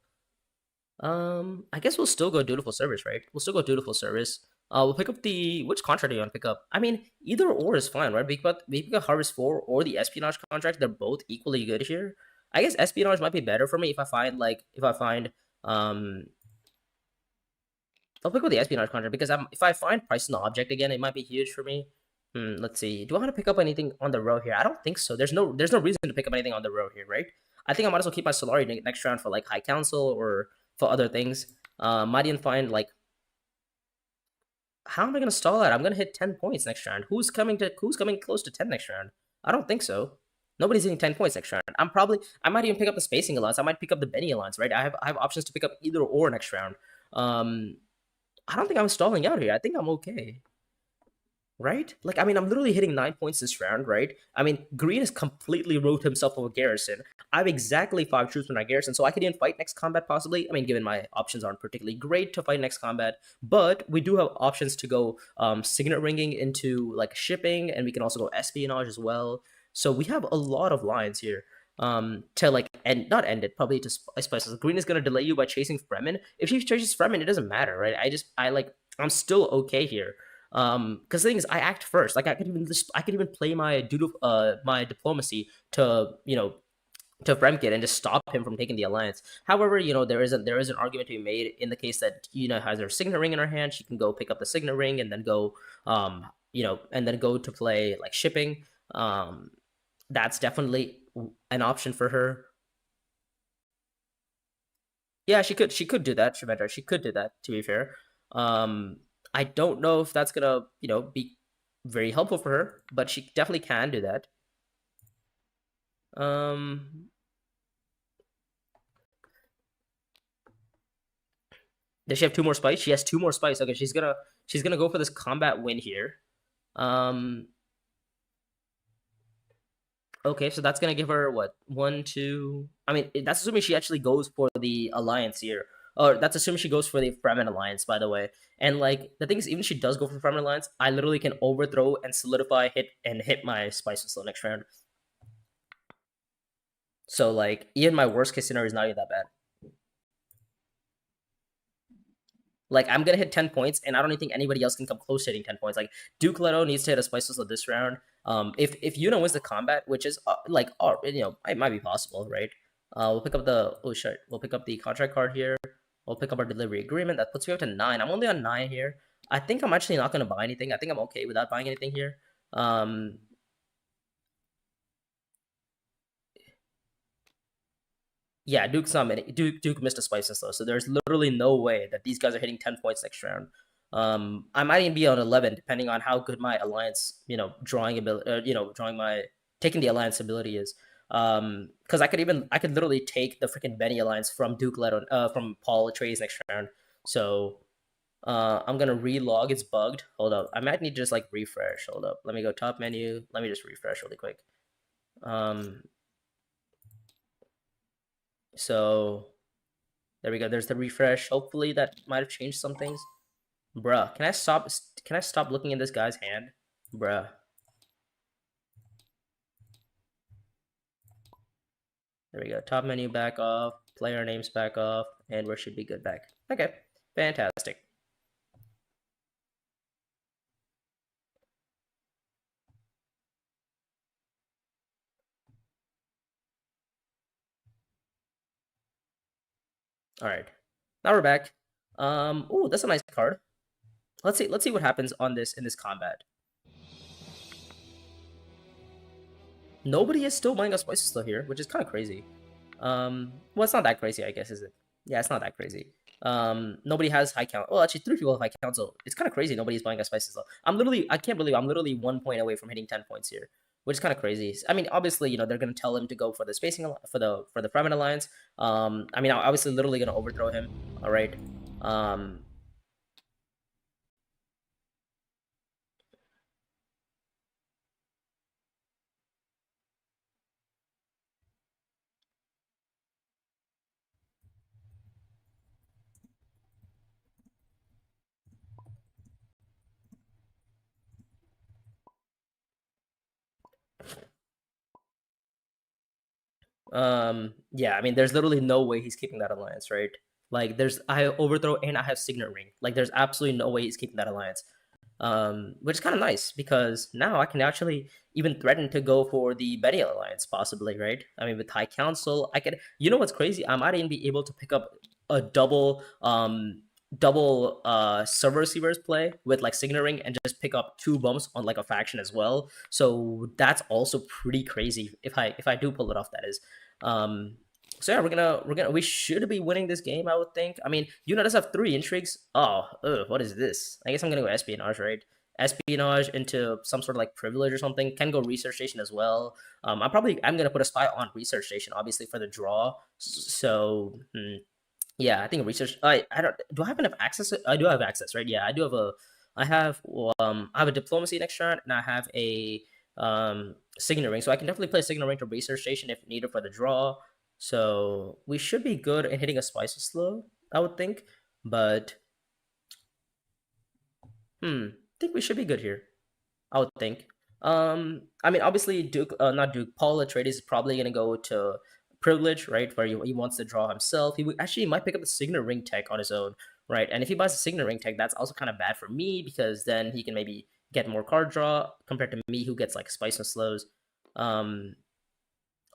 to. I guess we'll still go dutiful service, right? We'll still go dutiful service. We'll pick up the which contract do you want to pick up? I mean, either or is fine, right? We pick up Harvest 4 or the espionage contract. They're both equally good here. I guess espionage might be better for me if I find I'll pick up the espionage contract because if I find price in the object again, it might be huge for me. Let's see. Do I want to pick up anything on the row here? I don't think so. There's no reason to pick up anything on the row here, right? I think I might as well keep my Solari next round for like High Council or for other things. Might even find like how am I gonna stall that? I'm gonna hit 10 points next round. Who's coming close to 10 next round? I don't think so. Nobody's hitting 10 points next round. I might even pick up the spacing alliance. I might pick up the Benny alliance, right? I have options to pick up either or next round. I don't think I'm stalling out here. I think I'm okay. Right? Like, I mean, I'm literally hitting 9 points this round, right? I mean, Green has completely wrote himself over Garrison. I have exactly 5 troops with my Garrison, so I could even fight next combat possibly. I mean, given my options aren't particularly great to fight next combat, but we do have options to go signet ringing into like shipping, and we can also go espionage as well. So we have a lot of lines here to like not end it, probably to spice. Green is gonna delay you by chasing Fremen. If she chases Fremen, it doesn't matter, right? I'm still okay here. Because the thing is, I act first. Like I could even play my diplomacy to to Fremkit and just stop him from taking the alliance. However, there is an argument to be made in the case that has her signet ring in her hand. She can go pick up the signet ring and then go and then go to play like shipping. That's definitely an option for her. Yeah, she could do that, Shivendra. She could do that, to be fair. I don't know if that's gonna, be very helpful for her, but she definitely can do that. Um does she have 2 more spice? She has 2 more spice. Okay, she's gonna go for this combat win here. Um Okay, so that's gonna give her what, one, two. I mean, that's assuming she actually goes for the alliance here, or that's assuming she goes for the Fremen alliance, by the way. And like the thing is, even if she does go for Fremen alliance, I literally can overthrow and solidify hit my spice slow next round. So like even my worst case scenario is not even that bad. Like I'm gonna hit 10 points, and I don't even think anybody else can come close to hitting 10 points. Like Duke Leto needs to hit a spice whistle this round. If Yuna wins the combat, which is it might be possible, right? We'll pick up the we'll pick up the contract card here. We'll pick up our delivery agreement. That puts me up to 9. I'm only on 9 here. I think I'm actually not gonna buy anything. I think I'm okay without buying anything here. Yeah, Duke's not many. Duke missed a spice and slow, so there's literally no way that these guys are hitting 10 points next round. I might even be on 11, depending on how good my alliance, drawing ability, drawing my taking the alliance ability is. Because I could literally take the freaking Benny alliance from Duke Leto, from Paul Atreides next round. So, I'm gonna relog. It's bugged. Hold up, I might need to just like refresh. Hold up, let me go top menu. Let me just refresh really quick. So there we go. There's the refresh. Hopefully that might have changed some things. Bruh, can I stop? Can I stop looking at this guy's hand? Bruh. There we go. Top menu back off. Player names back off. And we should be good back. Okay. Fantastic. All right. Now we're back. Oh, that's a nice card. Let's see what happens on this in this combat. Nobody is still buying a spices still here, which is kind of crazy. Well, it's not that crazy, I guess, is it? Yeah, it's not that crazy. Nobody has high count. Well, actually, 3 people have high count, so it's kind of crazy. Nobody's buying a spices though. I can't believe I'm literally 1 point away from hitting 10 points here, which is kind of crazy. I mean, obviously, they're gonna tell him to go for the spacing for the Fremen alliance. I mean, I'm obviously literally gonna overthrow him. All right. Um, yeah, I mean, there's literally no way he's keeping that alliance, right? Like, I overthrow and I have signet ring. Like, there's absolutely no way he's keeping that alliance. Which is kind of nice because now I can actually even threaten to go for the Betty alliance, possibly, right? I mean, with High Council, I could. You know what's crazy? I might even be able to pick up a double server receivers play with like signet ring and just pick up 2 bumps on like a faction as well. So that's also pretty crazy if I do pull it off. That is. Um, so yeah, we should be winning this game, I would think. I mean, does have 3 intrigues. Oh, what is this? I guess I'm gonna go espionage, right? Espionage into some sort of like privilege or something. Can go research station as well. I'm gonna put a spy on research station, obviously for the draw. So yeah, I think research. I don't. Do I have enough access? I do have access, right? Yeah, I do have a. I have a diplomacy next round, and I have a signet ring, so I can definitely play signet ring to research station if needed for the draw. So we should be good in hitting a spice slow, I would think. But I think we should be good here. I would think. I mean, obviously, not Duke, Paul Atreides is probably gonna go to privilege, right, where he wants to draw himself. Actually might pick up the signet ring tech on his own, right? And if he buys a signet ring tech, that's also kind of bad for me because then he can maybe get more card draw compared to me who gets like spice and slows. Um,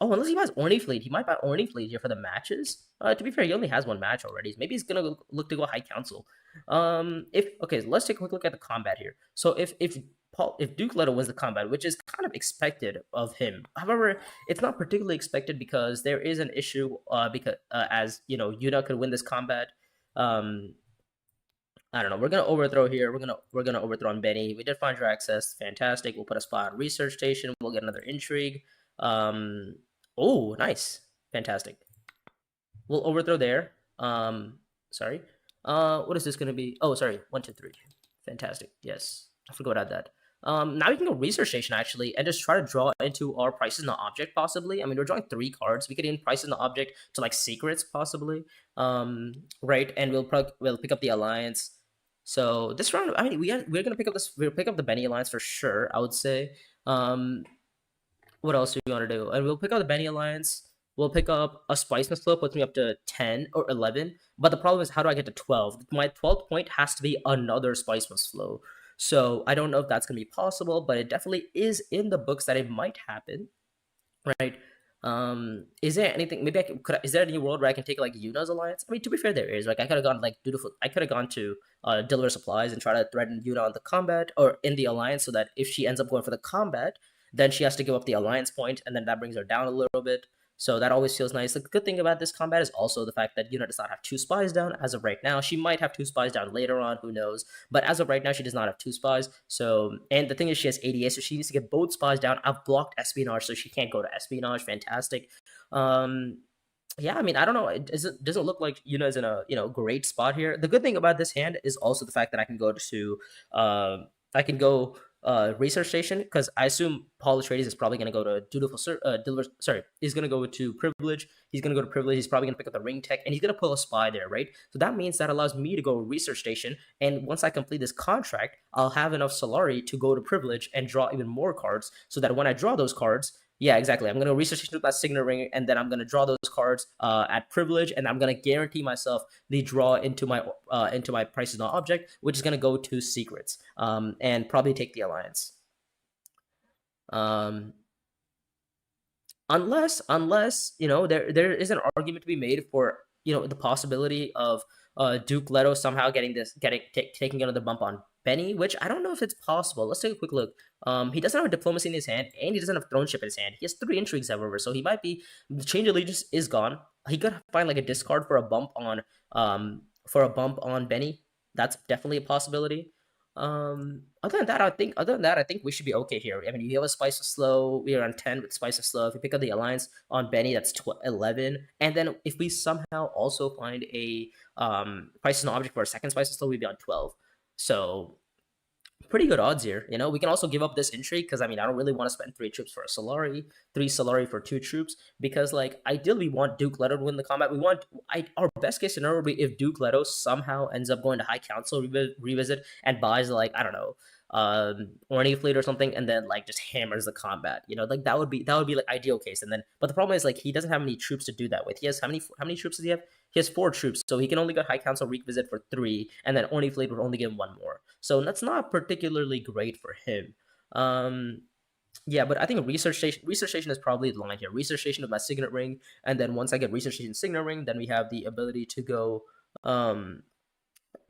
Oh, unless he buys Orny Fleet, he might buy Orny Fleet here for the matches. To be fair, he only has 1 match already. Maybe he's gonna look to go High Council. If okay, let's take a quick look at the combat here. So if Duke Leto wins the combat, which is kind of expected of him, however, it's not particularly expected because there is an issue. Because as Yuna could win this combat. Um, I don't know. We're gonna overthrow here. We're gonna overthrow on Benny. We did find your access. Fantastic. We'll put a spot on research station. We'll get another intrigue. Um, oh, nice. Fantastic. We'll overthrow there. Sorry. What is this gonna be? Oh, sorry. 1, 2, 3. Fantastic. Yes, I forgot about that. Now we can go research station actually and just try to draw into our prices in the object possibly. I mean, we're drawing 3 cards. We could even price in the object to like secrets possibly. Right, and we'll pick up the alliance. So this round, I mean, we're gonna pick up this. We'll pick up the Benny alliance for sure. I would say. What else do we want to do? And we'll pick up the Benny alliance. We'll pick up a Spicemas flow, puts me up to 10 or 11. But the problem is, how do I get to 12? My 12th point has to be another Spicemas flow. So I don't know if that's going to be possible, but it definitely is in the books that it might happen, right? Is there anything? Maybe is there any world where I can take like Yuna's alliance? I mean, to be fair, there is. Like, I could have gone like dutiful. I could have gone to deliver supplies and try to threaten Yuna on the combat or in the alliance, so that if she ends up going for the combat, then she has to give up the alliance point, and then that brings her down a little bit. So that always feels nice. The good thing about this combat is also the fact that Yuna does not have 2 spies down as of right now. She might have 2 spies down later on, who knows? But as of right now, she does not have 2 spies. So, and the thing is, she has ADA, so she needs to get both spies down. I've blocked espionage, so she can't go to espionage. Fantastic. Um, yeah, I mean, I don't know. It doesn't look like Yuna's in a great spot here. The good thing about this hand is also the fact that I can go to I can go research station, because I assume Paul Atreides is probably gonna go to he's gonna go to privilege. He's gonna go to privilege. He's probably gonna pick up the ring tech, and he's gonna pull a spy there, right? So that means that allows me to go research station, and once I complete this contract, I'll have enough Solari to go to privilege and draw even more cards, so that when I draw those cards, yeah, exactly. I'm gonna research into that signet ring, and then I'm gonna draw those cards at privilege, and I'm gonna guarantee myself the draw into my prices not object, which is gonna go to secrets, and probably take the alliance. Um, unless there is an argument to be made for the possibility of Duke Leto somehow taking another bump on Benny, which I don't know if it's possible. Let's take a quick look. He doesn't have a diplomacy in his hand, and he doesn't have throne ship in his hand. He has 3 intrigues, however, so he might be the change of allegiance is gone. He could find like a discard for a bump on Benny. That's definitely a possibility. Other than that, I think we should be okay here. I mean, you have a Spice of Slow. We are on 10 with Spice of Slow. If you pick up the Alliance on Benny, that's 11. And then if we somehow also find a Price an object for a second Spice of Slow, we'd be on 12. So pretty good odds here. We can also give up this intrigue, because I mean, I don't really want to spend 3 troops for a Solari, 3 Solari for 2 troops, because like ideally we want Duke Leto to win the combat. Our best case scenario would be if Duke Leto somehow ends up going to High Council revisit and buys like, I don't know, Orny Fleet or something, and then like just hammers the combat. Like that would be like ideal case. And then, but the problem is like he doesn't have any troops to do that with. He has how many troops does he have? He has 4 troops, so he can only go High Council revisit for 3, and then Orny Fleet would only give him 1 more. So that's not particularly great for him. Yeah, but I think research station is probably the line here. Research station with my signet ring, and then once I get research station signet ring, then we have the ability to go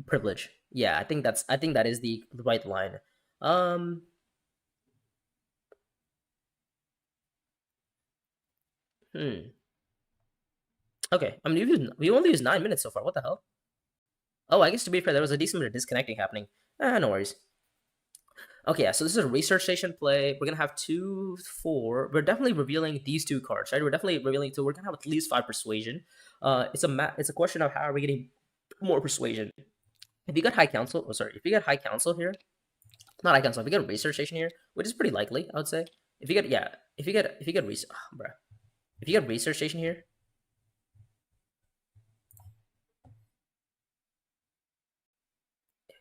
privilege. Yeah, I think that is the right line. Um, hmm. Okay, I mean we only used 9 minutes so far. What the hell? Oh, I guess to be fair, there was a decent bit of disconnecting happening. No worries. Okay, yeah, so this is a research station play. We're gonna have 2, 4. We're definitely revealing these 2 cards, right? We're definitely revealing, so we're gonna have at least 5 persuasion. It's a question of how are we getting more persuasion. If you get high council, if you get high council here, not high council, if you get a research station here, which is pretty likely, I would say. If you get research station here,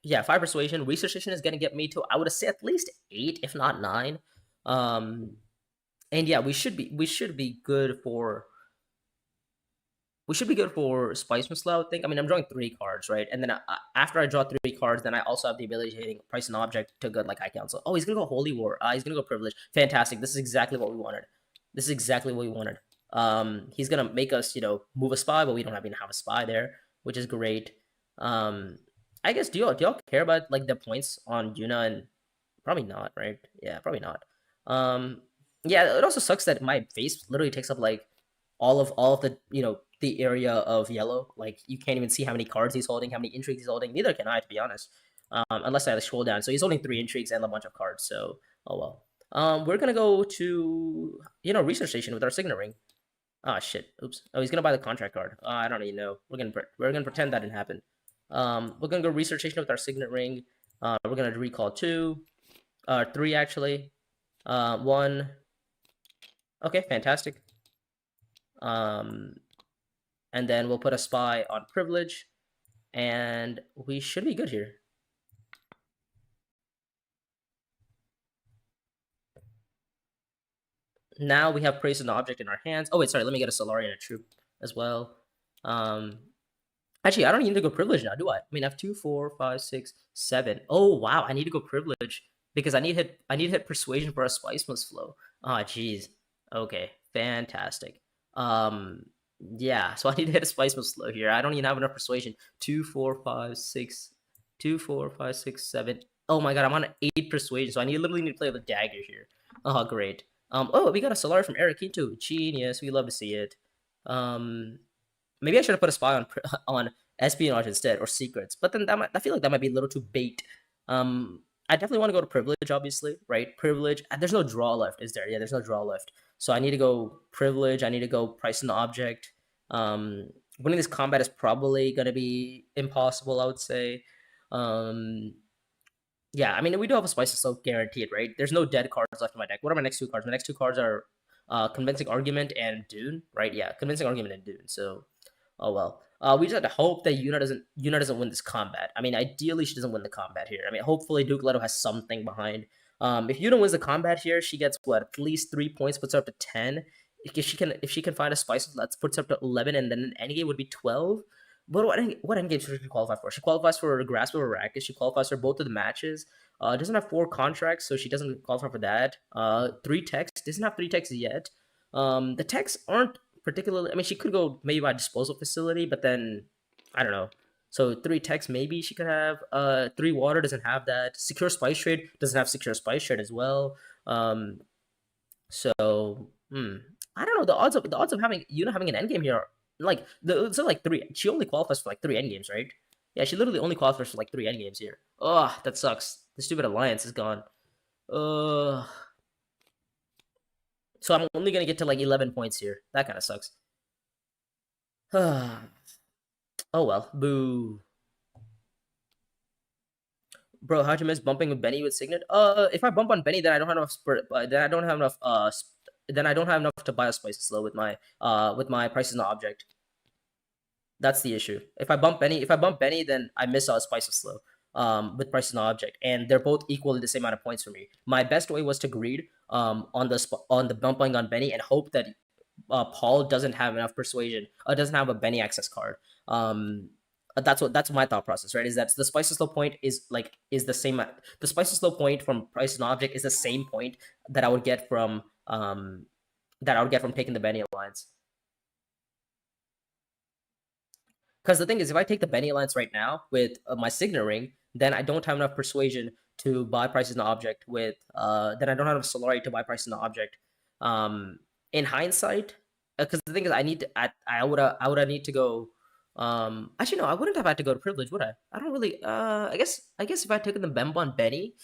yeah, 5 persuasion. Research station is gonna get me to, I would say, at least 8, if not 9. And yeah, we should be good for Spice Missile, I would think. I mean, I'm drawing 3 cards, right? And then after I draw 3 cards, then I also have the ability to hitting price an object to good like High Council. Oh, he's gonna go Holy War. He's gonna go Privilege. Fantastic. This is exactly what we wanted. He's gonna make us, move a spy, but we don't even have a spy there, which is great. I guess do y'all care about like the points on Yuna? And probably not, right? Yeah, probably not. Yeah, it also sucks that my face literally takes up like all of the the area of yellow. Like you can't even see how many cards he's holding, how many intrigues he's holding. Neither can I, to be honest. Unless I scroll down. So he's holding 3 intrigues and a bunch of cards. So oh well. We're gonna go to research station with our signet ring. Ah shit. Oops. Oh, he's gonna buy the contract card. I don't even know. We're gonna pretend that didn't happen. We're gonna go research station with our signet ring. We're gonna recall 2. Three actually. One. Okay, fantastic. Um, and then we'll put a spy on privilege, and we should be good here. Now we have praise an object in our hands. Oh wait, sorry. Let me get a Solari and a troop as well. Um, Actually, I don't need to go privilege now, do I? I mean, I have 2, 4, 5, 6, 7. Oh wow, I need to go privilege because I need to hit persuasion for a spice must flow. Ah, jeez. Okay, fantastic. Um, yeah. So I need to hit a spice must flow here. I don't even have enough persuasion. 2, 4, 5, 6, 2, 4, 5, 6, 7. Oh my god, I'm on 8 persuasion, so I literally need to play with a dagger here. Oh great. Oh, we got a Solar from Eric too. Genius. We love to see it. Um, Maybe I should have put a spy on on espionage instead or secrets. But then I feel like that might be a little too bait. I definitely want to go to privilege, obviously, right? Privilege. There's no draw left, is there? Yeah, there's no draw left. So I need to go privilege. I need to go price an object. Um, Winning this combat is probably gonna be impossible, I would say. Um, yeah, I mean, we do have a spicy slope guaranteed, right? There's no dead cards left in my deck. What are my next two cards? My next two cards are Convincing Argument and Dune, right? Yeah, Convincing Argument and Dune. So oh well. We just have to hope that Yuna doesn't win this combat. I mean, ideally she doesn't win the combat here. I mean, hopefully Duke Leto has something behind. If Yuna wins the combat here, she gets what, at least 3 points, puts her up to 10. If she can find a spice, that puts her up to 11, and then an endgame would be 12. But what endgame should she qualify for? She qualifies for Grasp of Arrakis. She qualifies for both of the matches. Doesn't have 4 contracts, so she doesn't qualify for that. 3 texts. Doesn't have 3 texts yet. The texts aren't particularly. I mean, she could go maybe by disposal facility, but then I don't know. So 3 texts maybe she could have. 3 water doesn't have that. Secure spice trade doesn't have secure spice trade as well. Um, so I don't know. The odds of having having an endgame here, like so like three. She only qualifies for like 3 endgames, right? Yeah, she literally only qualifies for like 3 endgames here. Oh, that sucks. The stupid alliance is gone. Uh, so I'm only gonna get to like 11 points here. That kind of sucks. Oh well, boo. Bro, how'd you miss bumping with Benny with Signet? If I bump on Benny, then I don't have enough. Then I don't have enough. Then I don't have enough to buy a spice slow with my prices not object. That's the issue. If I bump Benny, then I miss a spice slow. With prices not object, and they're both equally the same amount of points for me. My best way was to greed on the bumping on Benny and hope that Paul doesn't have enough persuasion, doesn't have a Benny access card. That's my thought process, right? Is that the spices slow point is the same. The spices slow point from price and object is the same point that I would get from taking the Benny alliance. Because the thing is, if I take the Benny Alliance right now with my Signet Ring, then I don't have enough persuasion to buy prices in the object with. Then I don't have enough Solari to buy prices in the object. Um, in hindsight, because the thing is, I would have need to go. Actually, no, I wouldn't have had to go to privilege, would I? I don't really. I guess if I had taken the Bembon Benny,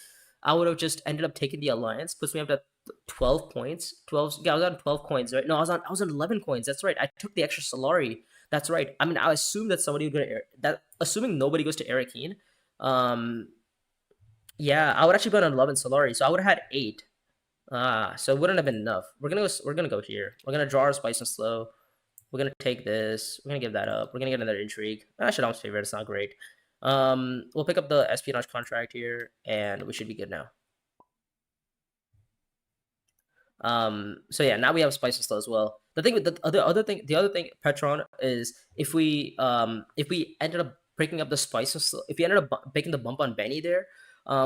I would have just ended up taking the alliance. Puts me up to 12 points. 12. Yeah, I was on 12 coins, right? No, I was on 11 coins. That's right. I took the extra Solari. That's right. I mean, I assume that somebody would go to that. Assuming nobody goes to Arakeen, um, yeah, I would actually go on 11 Solari, so I would have had 8. So it wouldn't have been enough. We're gonna go here. We're gonna draw our spice and slow. We're gonna take this. We're gonna give that up. We're gonna get another intrigue. Shaddam's favorite. It's not great. We'll pick up the espionage contract here, and we should be good now. So yeah, now we have spice and slow as well. The thing with the other thing, Petron, is if we ended up breaking up the spice and slow, if we ended up making the bump on Benny there,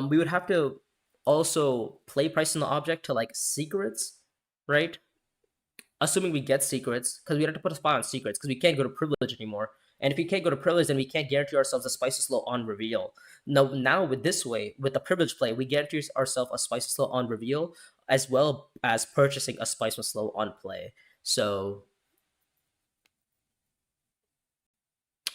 we would have to also play price in the object to like secrets, right? Assuming we get secrets, because we have to put a spy on secrets, because we can't go to privilege anymore. And if we can't go to privilege, then we can't guarantee ourselves a spicy slow on reveal. Now with this way, with the privilege play, we guarantee ourselves a spicy slow on reveal, as well as purchasing a spicy slow on play. So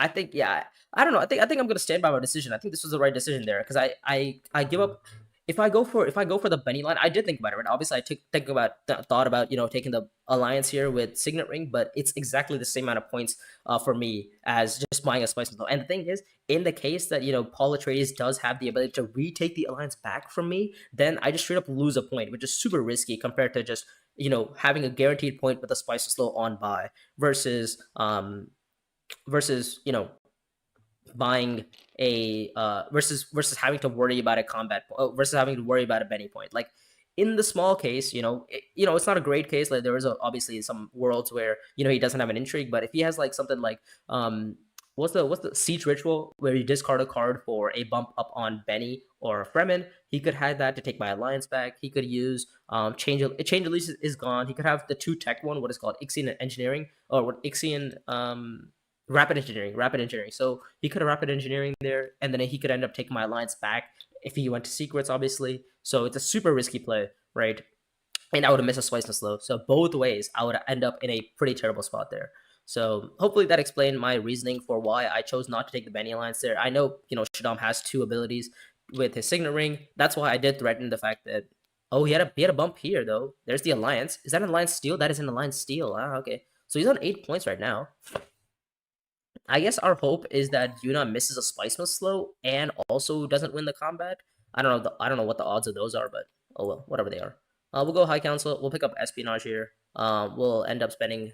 I think, yeah, I don't know. I think I'm gonna stand by my decision. I think this was the right decision there because I give up. if I go for the Benny line, I did think about it. Right? Obviously, I thought about taking the alliance here with Signet Ring, but it's exactly the same amount of points for me as just buying a Spice Missile. And the thing is, in the case that Paul Atreides does have the ability to retake the alliance back from me, then I just straight up lose a point, which is super risky compared to just having a guaranteed point with a Spice Missile on buy versus buying a versus having to worry about a versus having to worry about a Benny point. Like in the small case, it's not a great case. Like there is obviously some worlds where he doesn't have an intrigue, but if he has like something like what's the siege ritual where you discard a card for a bump up on Benny or Fremen, he could have that to take my alliance back. He could use change release is gone. He could have the two tech one, what is called Ixian engineering or what Ixian rapid engineering. So he could have rapid engineering there, and then he could end up taking my alliance back if he went to secrets, obviously. So it's a super risky play, right? And I would have missed a Spice and Slow. So both ways, I would end up in a pretty terrible spot there. So hopefully that explained my reasoning for why I chose not to take the Benny Alliance there. I know, Shaddam has two abilities with his Signet Ring. That's why I did threaten the fact that, oh, he had a bump here, though. There's the Alliance. Is that an Alliance steal? That is an Alliance steal. Ah, okay. So he's on 8 points right now. I guess our hope is that Yuna misses a Spice Mist slow and also doesn't win the combat. I don't know what the odds of those are, but oh well, whatever they are. We'll go High Council. We'll pick up Espionage here. We'll end up spending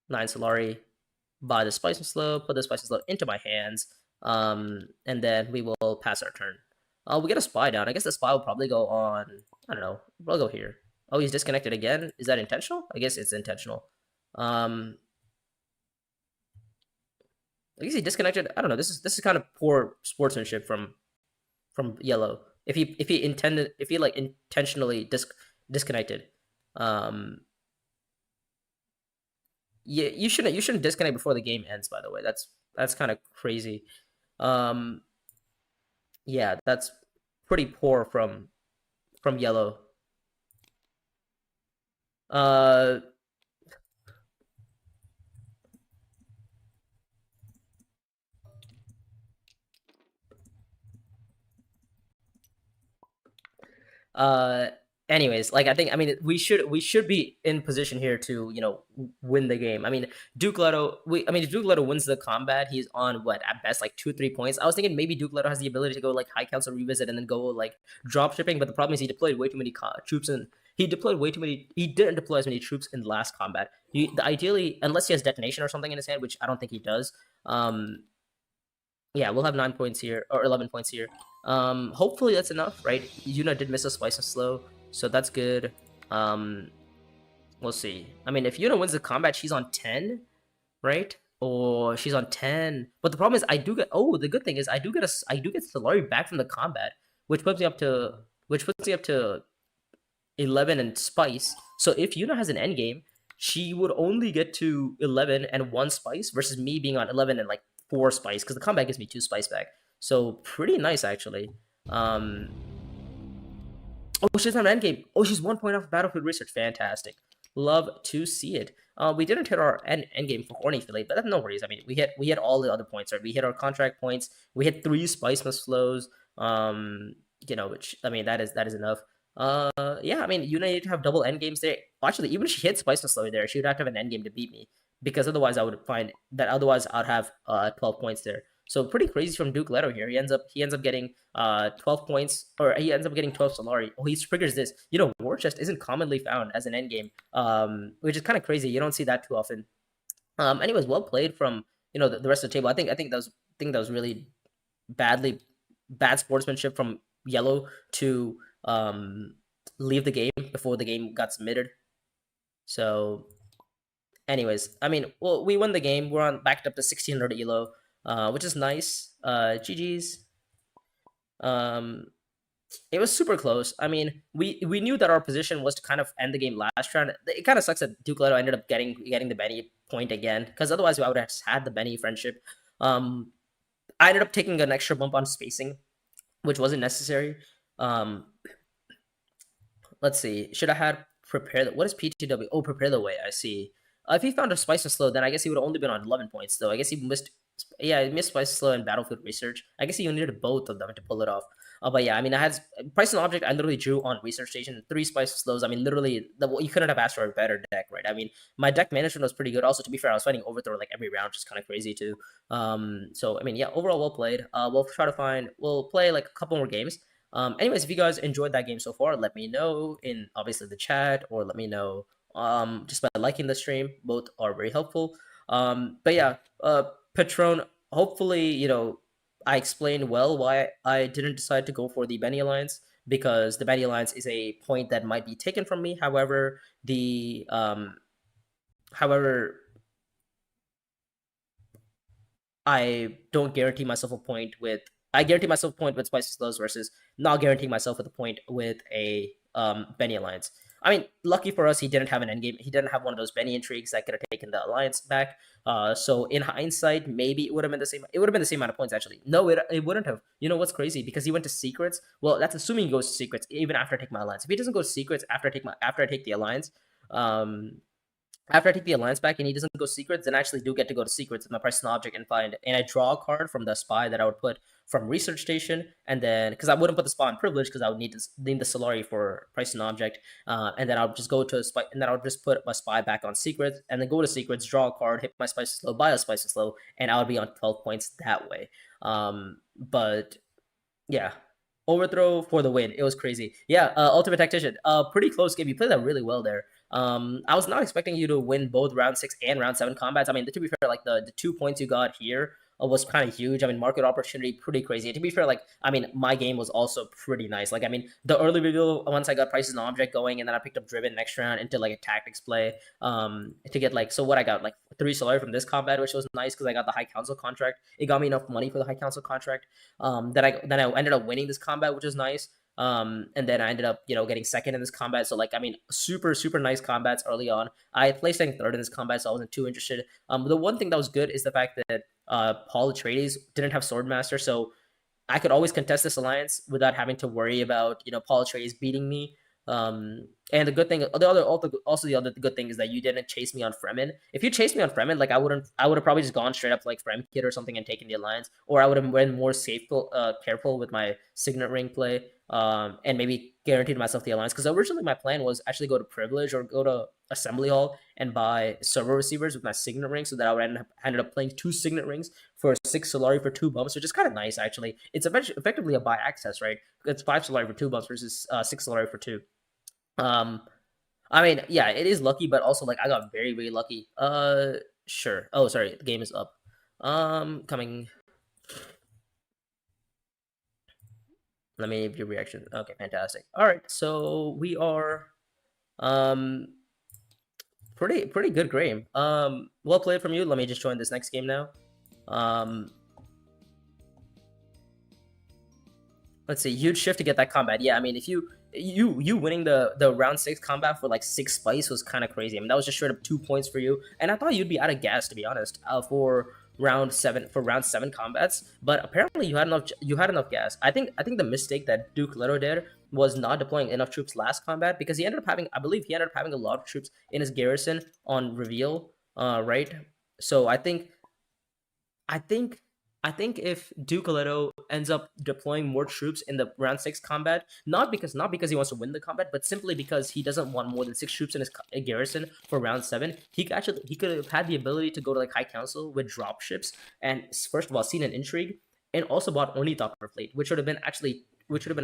9 Solari, buy the Spice Mist slow, put the Spice Mist slow into my hands, and then we will pass our turn. We get a Spy down. I guess the Spy will probably go on. I don't know. We'll go here. Oh, he's disconnected again. Is that intentional? I guess it's intentional. I guess he disconnected. I don't know. This is kind of poor sportsmanship from Yellow. If he like intentionally disconnected. Yeah, you shouldn't disconnect before the game ends. By the way, that's kind of crazy. Yeah, that's pretty poor from Yellow. Uh, anyways, like I mean, we should be in position here to win the game. I mean, Duke Leto. If Duke Leto wins the combat, he's on what at best like 2-3 points. I was thinking maybe Duke Leto has the ability to go like High Council revisit and then go like drop shipping, but the problem is he deployed way too many troops and he deployed way too many. He didn't deploy as many troops in the last combat. Ideally, unless he has detonation or something in his hand, which I don't think he does. Yeah, we'll have 9 points here or 11 points here. Hopefully that's enough, right? Yuna did miss a Spice and Slow, so that's good. We'll see. I mean, if Yuna wins the combat, she's on 10, right? Or she's on 10. But the problem is, I do get. Oh, the good thing is, I do get Solari back from the combat, which puts me up to 11 and Spice. So if Yuna has an endgame, she would only get to 11 and 1 Spice versus me being on 11 and like 4 Spice because the combat gives me 2 Spice back. So pretty nice actually. Oh, she's on an endgame. Oh, she's 1 point off Battlefield Research. Fantastic. Love to see it. We didn't hit our endgame for Horny Fillet, but that's no worries. I mean, we hit all the other points, right? We hit our contract points. We hit 3 Spice Mist flows. Which I mean that is enough. Yeah, I mean, you need to have double end games there. Actually, even if she hits Spice Slow there, she would have to have an end game to beat me because otherwise I would find that otherwise I'd have 12 points there. So pretty crazy from Duke Leto here. He ends up getting 12 points, or he ends up getting 12 Solari. Oh, he triggers this. War Chest isn't commonly found as an end game, which is kind of crazy. You don't see that too often. Anyways, well played from the rest of the table. I think that was really bad sportsmanship from Yellow to leave the game before the game got submitted. So, anyways, I mean, well, we won the game. We're on backed up to 1600 elo, which is nice. GG's. It was super close. I mean, we knew that our position was to kind of end the game last round. It kind of sucks that Duke Leto ended up getting the Benny point again, because otherwise I would have had the Benny friendship. I ended up taking an extra bump on spacing, which wasn't necessary. Let's see. Should I had prepare? What is PTW? Oh, prepare the way. I see. If he found a Spice and Slow, then I guess he would have only been on 11 points, though. I guess he missed Yeah, I missed Spice Slow and Battlefield Research. I guess you needed both of them to pull it off. But yeah, I mean, I had Price and Object. I literally drew on Research Station, three Spice Slows. I mean, literally, you couldn't have asked for a better deck, right? I mean, my deck management was pretty good. Also, to be fair, I was fighting Overthrow like every round, which is kind of crazy too. So I mean, yeah, overall, well played. We'll play like a couple more games. Anyways, if you guys enjoyed that game so far, let me know in obviously the chat, or let me know just by liking the stream. Both are very helpful. But yeah, Patron, hopefully, I explained well why I didn't decide to go for the Benny Alliance, because the Benny Alliance is a point that might be taken from me. However, I don't guarantee myself a point with. I guarantee myself a point with Spicy Slows versus not guaranteeing myself with a point with a Benny Alliance. I mean, lucky for us, he didn't have an endgame. He didn't have one of those Benny intrigues that could have taken the alliance back. So in hindsight, maybe it would have been the same. It would have been the same amount of points actually. No, it wouldn't have. You know what's crazy? Because he went to secrets. Well, that's assuming he goes to secrets even after I take my alliance. If he doesn't go to secrets after I take the alliance, um, after I take the alliance back and he doesn't go secrets, then I actually do get to go to secrets with my personal object and I draw a card from the spy that I would put from research station, and then because I wouldn't put the spy in privilege because I would need the Solari for price and object, and then I'll just go to a spy, and then I'll just put my spy back on secrets, and then go to secrets, draw a card, hit my spicy slow, buy a spicy slow, and I would be on 12 points that way. But yeah, overthrow for the win. It was crazy. Yeah, ultimate tactician. Pretty close game. You played that really well there. I was not expecting you to win both round 6 and round 7 combats. I mean, to be fair, like the 2 points you got here was kind of huge. I mean, market opportunity, pretty crazy. To be fair, like, I mean, my game was also pretty nice. Like, I mean, the early reveal, once I got prices and object going, and then I picked up driven next round into like a tactics play, to get like, so what I got, like 3 Solari from this combat, which was nice because I got the high council contract. It got me enough money for the high council contract. Then I ended up winning this combat, which was nice. And then I ended up, getting second in this combat. So like, I mean, super, super nice combats early on. I placed second, third in this combat, so I wasn't too interested. The one thing that was good is the fact that Paul Atreides didn't have Swordmaster, so I could always contest this alliance without having to worry about Paul Atreides beating me. And the good thing, also the other good thing is that you didn't chase me on Fremen. If you chased me on Fremen, like I would have probably just gone straight up like Frem Kid or something and taken the alliance, or I would have been more careful with my signet ring play, and maybe guaranteed myself the alliance. Because originally my plan was actually go to privilege or go to assembly hall and buy server receivers with my signet ring, so that I would ended up playing 2 signet rings for 6 Solari for 2 bumps, which is kind of nice actually. It's effectively a buy access, right? It's 5 Solari for 2 bumps versus 6 Solari for 2. Um, I mean, yeah, it is lucky, but also like I got very, very lucky. Sure. Oh, sorry, the game is up. Coming. Let me give your reaction. Okay, fantastic. All right, so we are um pretty good game. Well played from you. Let me just join this next game now. Um, let's see, huge shift to get that combat. Yeah, I mean, if you winning the round 6 combat for like 6 spice was kind of crazy. I mean, that was just straight up 2 points for you, and I thought you'd be out of gas, to be honest, for round 7 combats. But apparently you had enough gas. I think the mistake that Duke Leto did was not deploying enough troops last combat, because he ended up having, I believe he ended up having a lot of troops in his garrison on reveal, right? So I think I think if Duke Leto ends up deploying more troops in the round 6 combat, not because he wants to win the combat, but simply because he doesn't want more than 6 troops in his garrison for round 7, he could have had the ability to go to like High Council with drop ships and first of all seen an intrigue, and also bought Ornithopter fleet, which would have been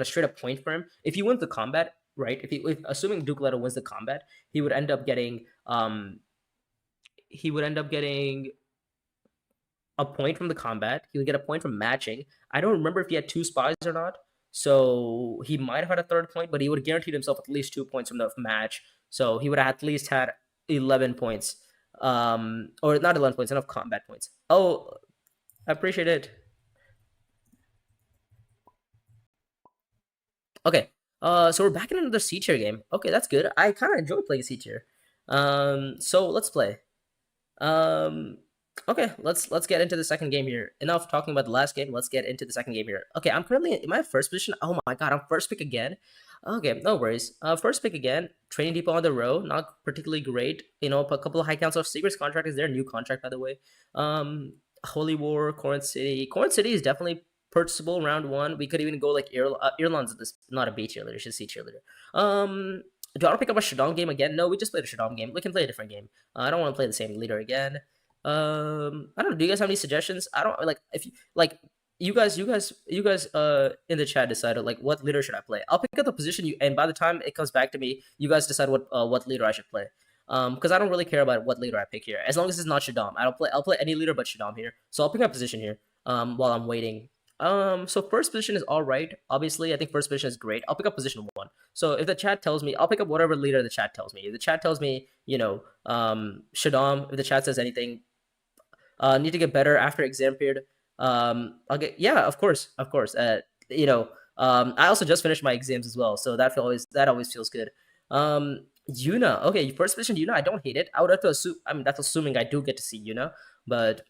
a straight up point for him if he wins the combat. Right, if assuming Duke Leto wins the combat, he would end up getting he would end up getting a point from the combat. He would get a point from matching. I don't remember if he had 2 spies or not. So he might have had a third point, but he would have guaranteed himself at least 2 points from the match. So he would have at least had 11 points. Or not 11 points, enough combat points. Oh, I appreciate it. Okay. So we're back in another C tier game. Okay, that's good. I kind of enjoy playing C tier. So let's play. Um, okay, let's get into the second game here. Enough talking about the last game. Let's get into the second game here. Okay, I'm currently in my first position. Oh my god, I'm first pick again. Okay, no worries. First pick again. Training Depot on the row. Not particularly great. A couple of High Council of Secrets contract is their new contract, by the way. Holy War, Corinth City. Corinth City is definitely purchasable round one. We could even go like Irland's this not a B cheerleader, she's a C cheerleader. Do I want to pick up a Shaddam game again? No, we just played a Shaddam game. We can play a different game. I don't want to play the same leader again. I don't know. Do you guys have any suggestions? I don't like if you like you guys in the chat decided like what leader should I play. I'll pick up the position you, and by the time it comes back to me, you guys decide what leader I should play. Because I don't really care about what leader I pick here, as long as it's not Shaddam. I'll play any leader but Shaddam here. So I'll pick my position here. While I'm waiting. So first position is all right. Obviously, I think first position is great. I'll pick up position one. So if the chat tells me, I'll pick up whatever leader the chat tells me. If the chat tells me, Shaddam. If the chat says anything, need to get better after exam period. I'll get of course, of course. I also just finished my exams as well, so that always feels good. Yuna. Okay, first position Yuna. I don't hate it. I would have to assume. I mean, that's assuming I do get to see Yuna. But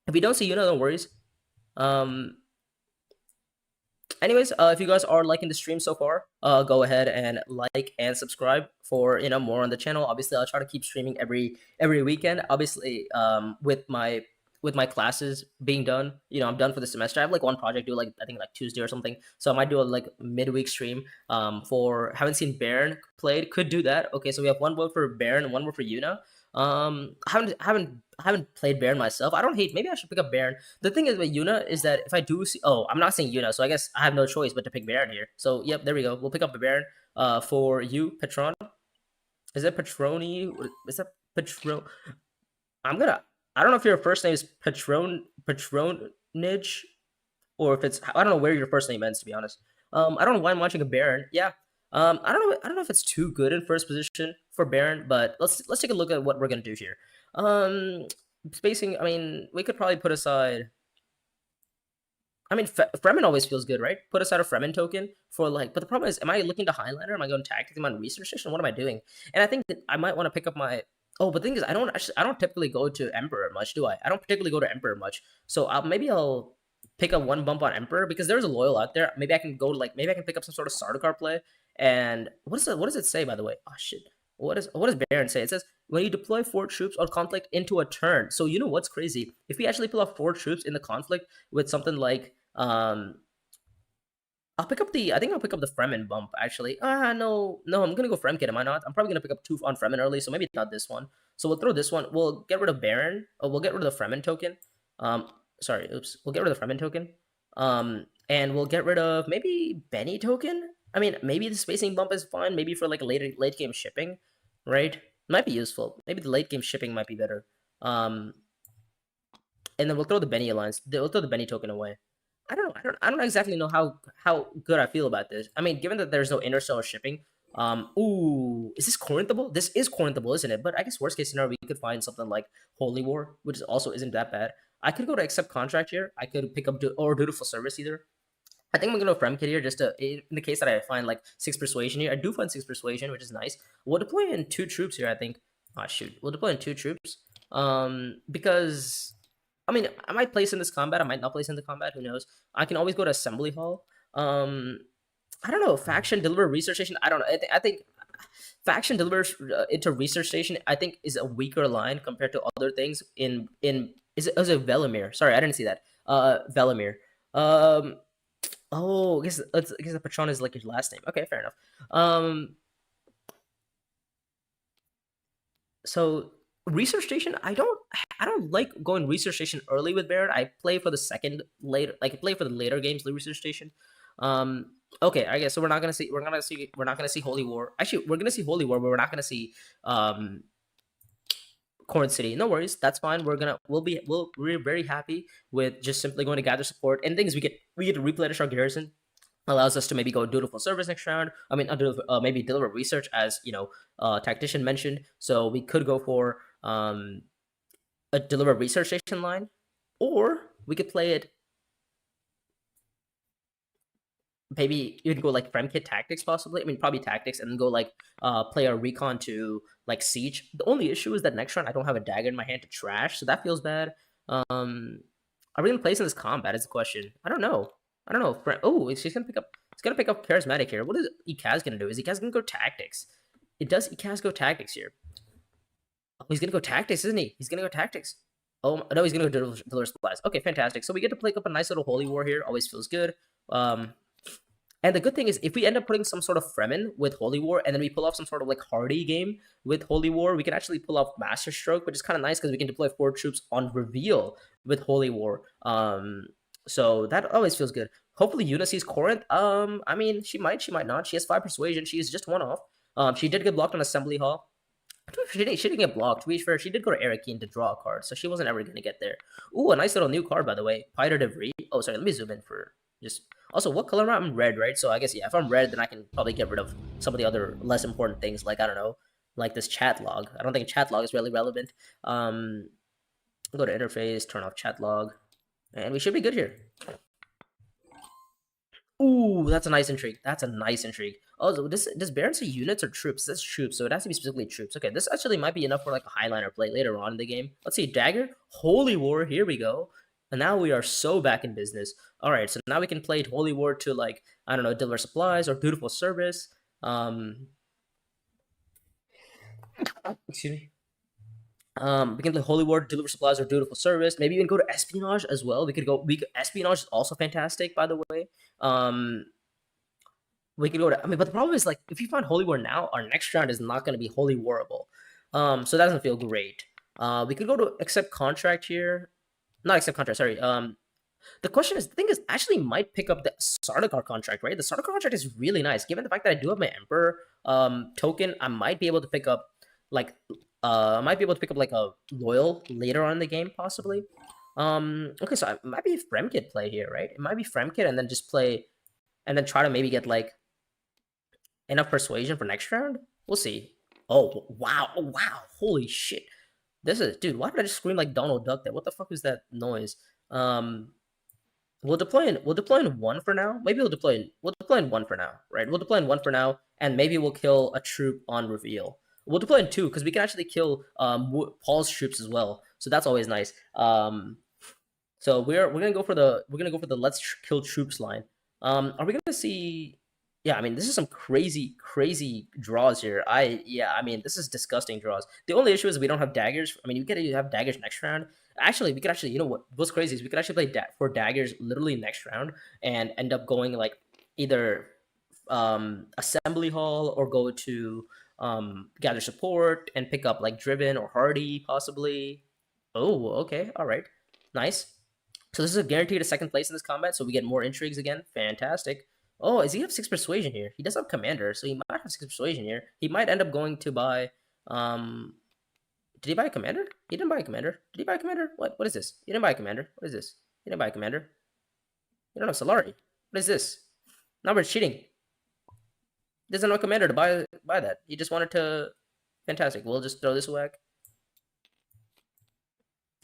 if you don't see Yuna, don't worries. Anyways, if you guys are liking the stream so far, go ahead and like and subscribe for more on the channel. Obviously, I'll try to keep streaming every weekend. Obviously, with my classes being done, I'm done for the semester. I have like one project due I think like Tuesday or something. So I might do a like midweek stream. For haven't seen Baron played, could do that. Okay, so we have one vote for Baron and one vote for Yuna. I haven't played Baron myself. I don't hate. Maybe I should pick up Baron. The thing is with Yuna is that if I do see, I'm not saying Yuna, so I guess I have no choice but to pick Baron here. So yep, there we go. We'll pick up the Baron. For you, Patron. Is that Patroni? Is that Patron? I don't know if your first name is Patronage, or if it's I don't know where your first name ends, to be honest. I don't know why I'm watching a Baron. Yeah. I don't know if it's too good in first position for Baron, but let's take a look at what we're gonna do here. Spacing. I mean, we could probably put aside. I mean, Fremen always feels good, right? Put aside a Fremen token for but the problem is, am I looking to Highlander? Am I going tactics? Am I on research station? What am I doing? And I think that I might want to pick up my. Oh, but the thing is, I don't typically go to Emperor much, do I? I don't particularly go to Emperor much, so maybe I'll pick up one bump on Emperor because there's a loyal out there. Maybe I can go to maybe I can pick up some sort of Sardaukar play. And what does it say, by the way? Oh shit. What does Baron say? It says when you deploy 4 troops or conflict into a turn. So you know what's crazy? If we actually pull off 4 troops in the conflict with something like I think I'll pick up the Fremen bump actually. No, I'm gonna go Fremkit, am I not? I'm probably gonna pick up 2 on Fremen early, so maybe not this one. So we'll throw this one. We'll get rid of Baron. We'll get rid of the Fremen token. Sorry, oops. We'll get rid of the Fremen token. And we'll get rid of maybe Benny token. I mean, maybe the spacing bump is fine. Maybe for like a late game shipping, right? Might be useful. Maybe the late game shipping might be better. And then we'll throw the Benny alliance. We'll throw the Benny token away. I don't exactly know how good I feel about this. I mean, given that there's no interstellar shipping. Ooh, is this Corinthable? This is Corinthable, isn't it? But I guess worst case scenario, we could find something like Holy War, which also isn't that bad. I could go to accept contract here. I could pick up dutiful service either. I think I'm gonna go Fremkit here just to in the case that I find like 6 persuasion here. I do find 6 persuasion, which is nice. We'll deploy in 2 troops here, I think. Oh shoot. We'll deploy in 2 troops. Because I mean I might place in this combat, I might not place in the combat, who knows. I can always go to assembly hall. I don't know, faction deliver research station. I don't know. I think faction delivers into research station, I think is a weaker line compared to other things is it Velimir? Sorry, I didn't see that. Velimir. Oh, I guess the Patron is like his last name. Okay, fair enough. So research station, I don't like going research station early with Baron. I play for the second later, like I play for the later games, the research station. Okay, I guess so. We're not gonna see Holy War. Actually, we're gonna see Holy War, but we're not gonna see Corinth City. No worries, that's fine. We're very happy with just simply going to gather support and things. We get to replenish our garrison. Allows us to maybe go dutiful service next round. I mean, maybe deliver research, as tactician mentioned. So we could go for a deliver research station line, or we could play it. Maybe you can go like Fremkit tactics, possibly. I mean, probably tactics, and then go like play a recon to like siege. The only issue is that next round I don't have a dagger in my hand to trash, so that feels bad. Are we gonna place in this combat? Is the question. I don't know. Oh, he's gonna pick up. He's gonna pick up charismatic here. What is Ikaz gonna do? Is Ikaz gonna go tactics? Does Ikaz go tactics here? Oh, he's gonna go tactics, isn't he? He's gonna go tactics. Oh no, he's gonna go deliver supplies. Okay, fantastic. So we get to play up a nice little holy war here. Always feels good. And the good thing is, if we end up putting some sort of Fremen with Holy War, and then we pull off some sort of like hardy game with Holy War, we can actually pull off Master Stroke, which is kind of nice because we can deploy 4 troops on reveal with Holy War. So that always feels good. Hopefully, Una sees Corinth. I mean, she might not. She has 5 persuasion. She is just 1 off. She did get blocked on Assembly Hall. She didn't get blocked. To be fair, she did go to Arakeen to draw a card, so she wasn't ever going to get there. Ooh, a nice little new card, by the way. Piter de Vries. Oh, sorry, let me zoom in for just... Also, what color am I? I'm red, right? So I guess, yeah, if I'm red, then I can probably get rid of some of the other less important things, like, I don't know, like this chat log. I don't think chat log is really relevant. Go to interface, turn off chat log, and we should be good here. Ooh, that's a nice intrigue. That's a nice intrigue. Oh, so does Baron say units or troops? That's troops, so it has to be specifically troops. Okay, this actually might be enough for like a highliner play later on in the game. Let's see, dagger, holy war. Here we go. And now we are so back in business. All right, so now we can play holy war to like, I don't know, deliver supplies or dutiful service. Excuse me. We can play Holy War, deliver supplies, or dutiful service. Maybe even go to espionage as well. Espionage is also fantastic, by the way. We could go to. I mean, but the problem is like if you find Holy War now, our next round is not going to be Holy Warable. So that doesn't feel great. We could go to accept contract here. Not accept contract. Sorry. The thing is, actually might pick up the Sardaukar contract, right? The Sardaukar contract is really nice. Given the fact that I do have my Emperor token, I might be able to pick up like like a loyal later on in the game, possibly. Okay, so it might be Fremkit play here, right? It might be Fremkit and then just play, and then try to maybe get like enough persuasion for next round. We'll see. Oh wow, holy shit! This is, dude. Why did I just scream like Donald Duck there? What the fuck was that noise? We'll deploy in 1 for now. Maybe we'll deploy in 1 for now, right? We'll deploy in 1 for now, and maybe we'll kill a troop on reveal. We'll deploy in 2 because we can actually kill Paul's troops as well. So that's always nice. So we're gonna go for the let's kill troops line. Are we gonna see? Yeah, I mean this is some crazy draws here. I mean this is disgusting draws. The only issue is we don't have daggers. I mean you gotta have daggers next round. Actually, we could actually, you know what's crazy is we could actually play for daggers literally next round and end up going like either assembly hall or go to gather support and pick up like driven or hardy possibly. Oh, okay, all right, nice. So this is a guaranteed second place in this combat, so we get more intrigues again. Fantastic. Oh, does he have 6 persuasion here? He does have commander, so he might have 6 persuasion here. He might end up going to buy did he buy a commander? He didn't buy a commander. Did he buy a commander? What is this? He didn't buy a commander. What is this? He didn't buy a commander. You don't have Solari. What is this? Now we're cheating. He doesn't have a commander to buy that. He just wanted to. Fantastic. We'll just throw this whack.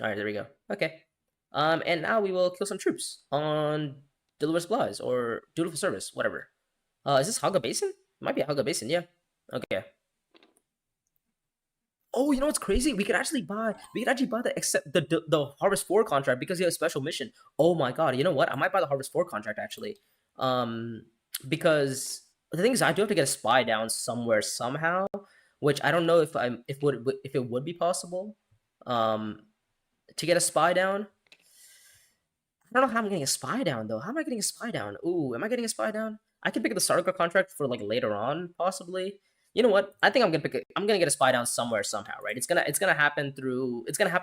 All right, there we go. Okay. And now we will kill some troops on deliver supplies or dutiful service, whatever. Is this Haga Basin? It might be a Haga Basin, yeah. Okay. Oh, you know what's crazy? We could actually buy the Harvest 4 contract because he has a special mission. Oh my god, you know what? I might buy the Harvest 4 contract actually. Because the thing is I do have to get a spy down somewhere somehow, which I don't know if it would be possible. To get a spy down. I don't know how I'm getting a spy down though. How am I getting a spy down? Ooh, am I getting a spy down? I can pick up the Sardaukar contract for like later on, possibly. You know what? I think I'm gonna get a spy down somewhere somehow, right? It's gonna happen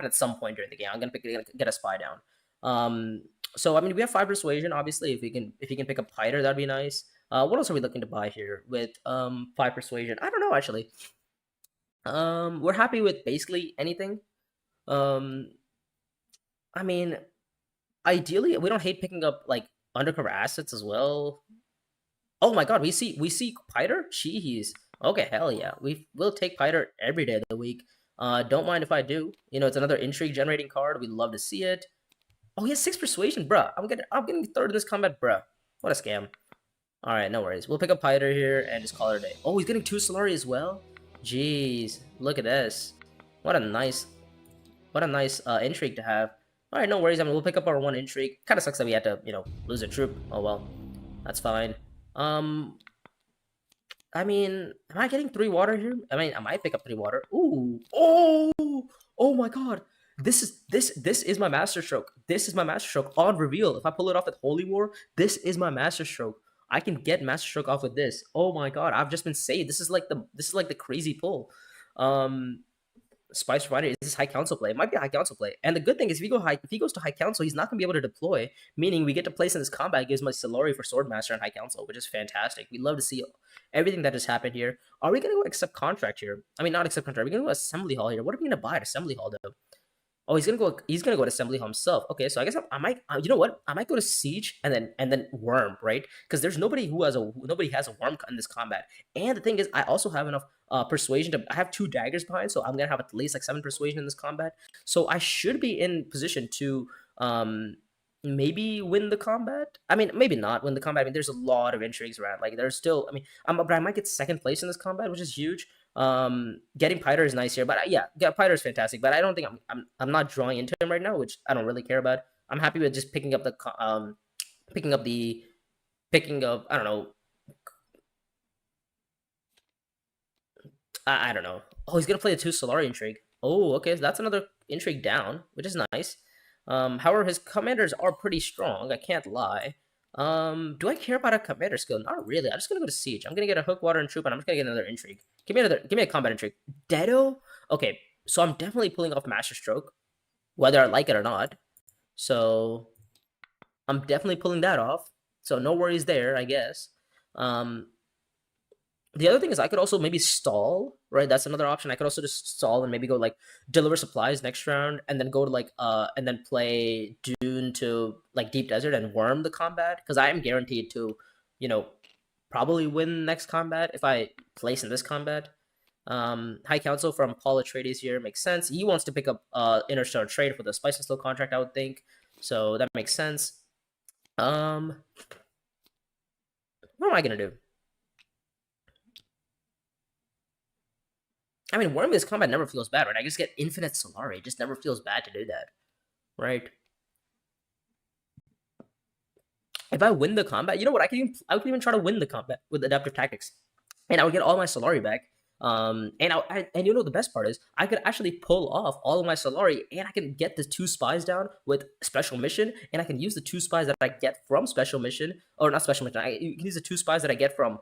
at some point during the game. I'm gonna get a spy down. So I mean we have 5 persuasion, obviously. If you can pick up Piter, that'd be nice. What else are we looking to buy here with 5 persuasion? I don't know actually. We're happy with basically anything. I mean, ideally we don't hate picking up like undercover assets as well. Oh my god, we see Piter? Jeez. Okay, hell yeah. We'll take Piter every day of the week. Don't mind if I do. You know, it's another intrigue generating card. We'd love to see it. Oh, he has 6 persuasion, bruh. I'm getting third in this combat, bruh. What a scam. Alright, no worries. We'll pick up Piter here and just call it a day. Oh, he's getting 2 Solari as well? Jeez. Look at this. What a nice intrigue to have. Alright, no worries. I mean, we'll pick up our 1 intrigue. Kinda sucks that we had to, you know, lose a troop. Oh well. That's fine. I mean, am I getting 3 water here? I mean, I might pick up 3 water. Ooh. Oh my god. This is my master stroke. This is my master stroke on reveal. If I pull it off with Holy War, this is my master stroke. I can get master stroke off with this. Oh my god, I've just been saved. This is like the crazy pull. Um, Spice Rider is high council play. It might be a high council play. And the good thing is if he goes to high council, he's not gonna be able to deploy, meaning we get to place in this combat. It gives my Solari for Swordmaster and high council, which is fantastic. We love to see everything that has happened here. Are we gonna go accept contract here? I mean, not accept contract. We're gonna go assembly hall here. What are we gonna buy at assembly hall though? Oh, he's gonna go. He's gonna go to assembly hall himself. Okay, so I guess I might. You know what? I might go to siege and then worm, right? Because there's nobody has a worm in this combat. And the thing is, I also have enough persuasion to. I have 2 daggers behind, so I'm gonna have at least like 7 persuasion in this combat. So I should be in position to maybe win the combat. I mean, maybe not win the combat. I mean, there's a lot of intrigues around. Like there's still. I mean, but I might get 2nd place in this combat, which is huge. Getting Piter is nice here, but yeah, Piter is fantastic. But I don't think I'm not drawing into him right now, which I don't really care about. I'm happy with just picking up I don't know. I don't know. Oh, he's gonna play a 2 Solari intrigue. Oh, okay, so that's another intrigue down, which is nice. However, his commanders are pretty strong. I can't lie. Do I care about a commander skill? Not really. I'm just gonna go to siege. I'm gonna get a hook, water, and troop, and I'm just gonna get another intrigue. Give me a combat intrigue. Deado? Okay, so I'm definitely pulling off master stroke, whether I like it or not. So I'm definitely pulling that off. So no worries there, I guess. The other thing is I could also maybe stall, right? That's another option. I could also just stall and maybe go like deliver supplies next round and then go to like and then play Dune to like Deep Desert and worm the combat because I am guaranteed to, you know, probably win next combat if I place in this combat. High Council from Paul Atreides here makes sense. He wants to pick up Interstellar Trade for the Spice and Steel contract, I would think. So that makes sense. What am I gonna do? I mean, worming this combat never feels bad, right? I just get infinite Solari. It just never feels bad to do that, right? If I win the combat, you know what? I can even try to win the combat with adaptive tactics, and I would get all my Solari back. And you know the best part is I could actually pull off all of my Solari, and I can get the 2 spies down with special mission, and I can use the 2 spies that I get from special mission, or not special mission. You can use the 2 spies that I get from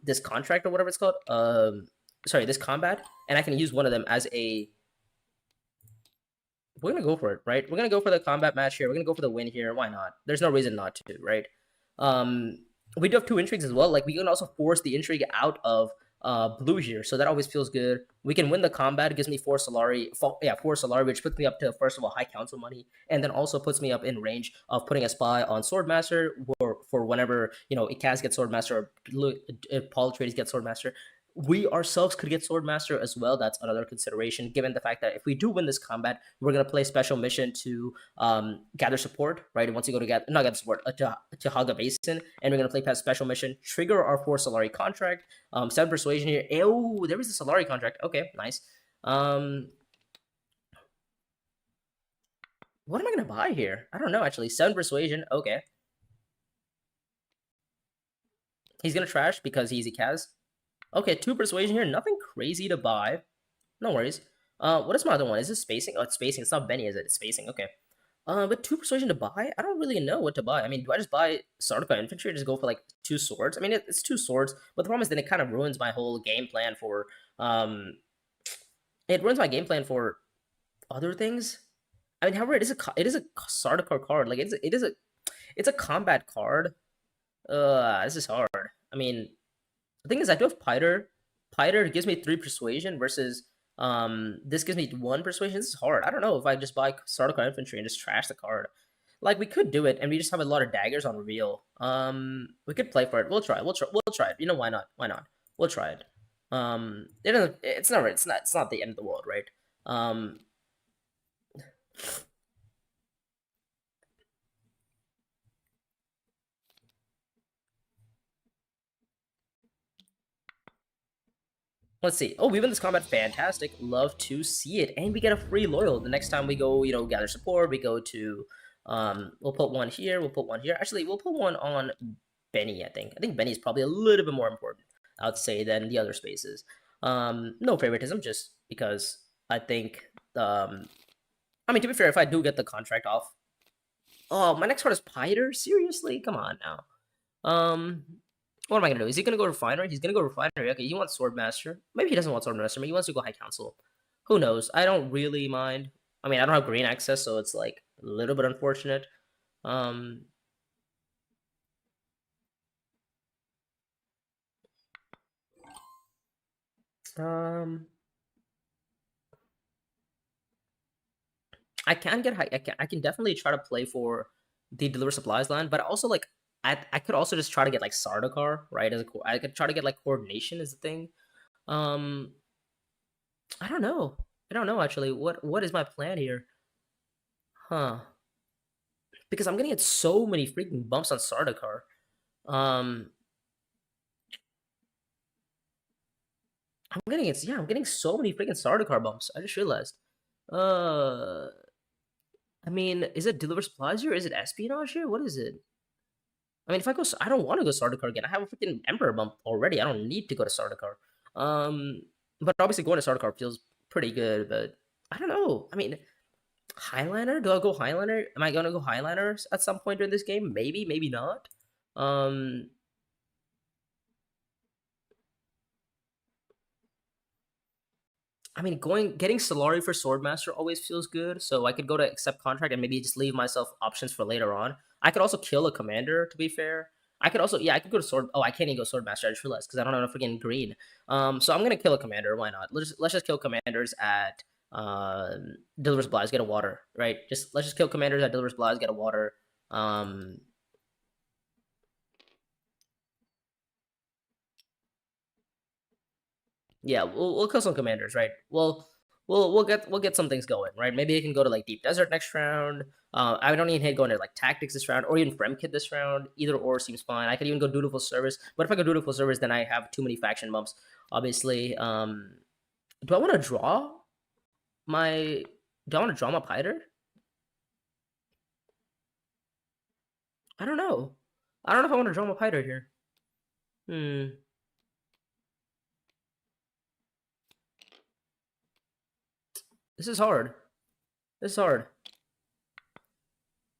this contract or whatever it's called. Sorry, this combat, and I can use one of them as a. We're gonna go for it, right? We're gonna go for the combat match here. We're gonna go for the win here. Why not? There's no reason not to, right? We do have 2 intrigues as well. Like we can also force the intrigue out of blue here, so that always feels good. We can win the combat. It gives me 4 Solari, 4 Solari, which puts me up to first of all high council money, and then also puts me up in range of putting a spy on Swordmaster for whenever Ikaz gets Swordmaster or Paul Atreides gets Swordmaster. We ourselves could get Swordmaster as well. That's another consideration, given the fact that if we do win this combat, we're going to play special mission to gather support, right? Once you go to not gather support, to Haga Basin, and we're going to play past special mission, trigger our 4 Solari contract, 7 persuasion here. Oh, there is a Solari contract. Okay, nice. What am I going to buy here? I don't know, actually. 7 persuasion. Okay. He's going to trash because he's Ikaz. Okay, 2 persuasion here. Nothing crazy to buy. No worries. What is my other one? Is this spacing? Oh, it's spacing. It's not Benny, is it? It's spacing. Okay. But 2 persuasion to buy? I don't really know what to buy. I mean, do I just buy Sardaukar Infantry or just go for like 2 swords? I mean, it's 2 swords, but the problem is then it kind of ruins my whole game plan for it ruins my game plan for other things. I mean, however, it is a Sardaukar card. Like it's a combat card. This is hard. I mean, the thing is, I do have Piter. Piter gives me 3 persuasion versus this gives me 1 persuasion. This is hard. I don't know if I just buy Sardaukar Infantry and just trash the card. Like we could do it, and we just have a lot of daggers on reveal. We could play for it. We'll try. We'll try it. You know why not? Why not? We'll try it. It doesn't. It's not the end of the world, right? Let's see. Oh, we win this combat. Fantastic. Love to see it. And we get a free loyal. The next time we go, gather support, we go to, we'll put 1 here. We'll put 1 here. Actually, we'll put 1 on Benny, I think. I think Benny's probably a little bit more important, I would say, than the other spaces. No favoritism, just because I think, I mean, to be fair, if I do get the contract off, oh, my next card is Piter. Seriously, come on now. What am I gonna do? Is he gonna go Refinery? He's gonna go Refinery. Okay, he wants Swordmaster. Maybe he doesn't want Swordmaster. Maybe he wants to go High Council. Who knows? I don't really mind. I mean, I don't have green access, so it's like a little bit unfortunate. Um, um, I can get high. I can definitely try to play for the Deliver Supplies land, but also like I could also just try to get like Sardaukar, right? I could try to get like Coordination is the thing. Um, I don't know. I don't know actually. What is my plan here? Huh? Because I'm gonna get so many freaking bumps on Sardaukar. Um, I'm getting so many freaking Sardaukar bumps. I just realized. Uh, I mean, is it Deliver Supplies here? Is it Espionage here? What is it? I mean, if I go, I don't want to go Sardaukar again. I have a freaking Emperor bump already. I don't need to go to Sardaukar. Um, but obviously going to Sardaukar feels pretty good. But I don't know. I mean, Highliner? Do I go Highliner? Am I gonna go Highliner at some point during this game? Maybe, maybe not. Um, I mean, getting Solari for Swordmaster always feels good. So I could go to accept contract and maybe just leave myself options for later on. I could also kill a commander. To be fair, I could also I could go to Sword. Oh, I can't even go Swordmaster. I just realized because I don't have enough freaking green. So I'm gonna kill a commander. Why not? Let's just kill commanders at Delivers Supplies. Get a water. Right. Let's just kill commanders at Delivers Supplies. Get a water. Um, Yeah, we'll kill some commanders, right? We'll get some things going, right? Maybe I can go to like Deep Desert next round. I don't even hate going to like Tactics this round, or even Fremkit this round. Either or seems fine. I could even go Dutiful Service, but if I go Dutiful Service, then I have too many faction bumps. Obviously, do I want to draw my? Do I want to draw my Piter? I don't know. I don't know if I want to draw my Piter here. Hmm. This is hard. This is hard.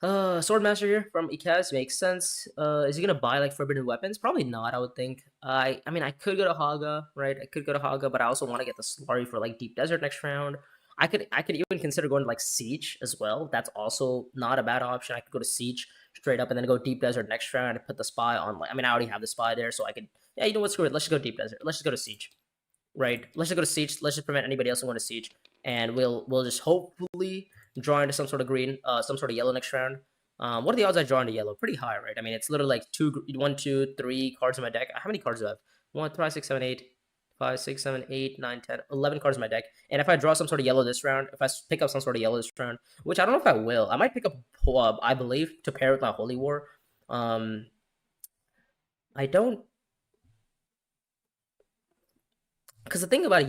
Swordmaster here from Ikaz makes sense. Is he gonna buy like forbidden weapons? Probably not. I would think. I mean, I could go to Haga, right? I could go to Haga, but I also want to get the Solari for like Deep Desert next round. I could even consider going to like Siege as well. That's also not a bad option. I could go to Siege straight up and then go Deep Desert next round and put the spy on. Like, I mean, I already have the spy there, so I could. Yeah, you know what? Screw it. Let's just go Deep Desert. Let's just go to Siege, right? Let's just go to Siege. Let's just prevent anybody else from going to Siege, and we'll just hopefully draw into some sort of green, some sort of yellow next round. What are the odds I draw into yellow? Pretty high, right? I mean, it's literally like 3 cards in my deck. How many cards do I have? 1, 5, 6, 7, 8, 5, 6, 7, 8, 9, 10, 11 cards in my deck. And if I draw some sort of yellow this round, if I pick up some sort of yellow this round, which I don't know if I will, I might pick up, I believe, to pair with my Holy War. I don't because the thing about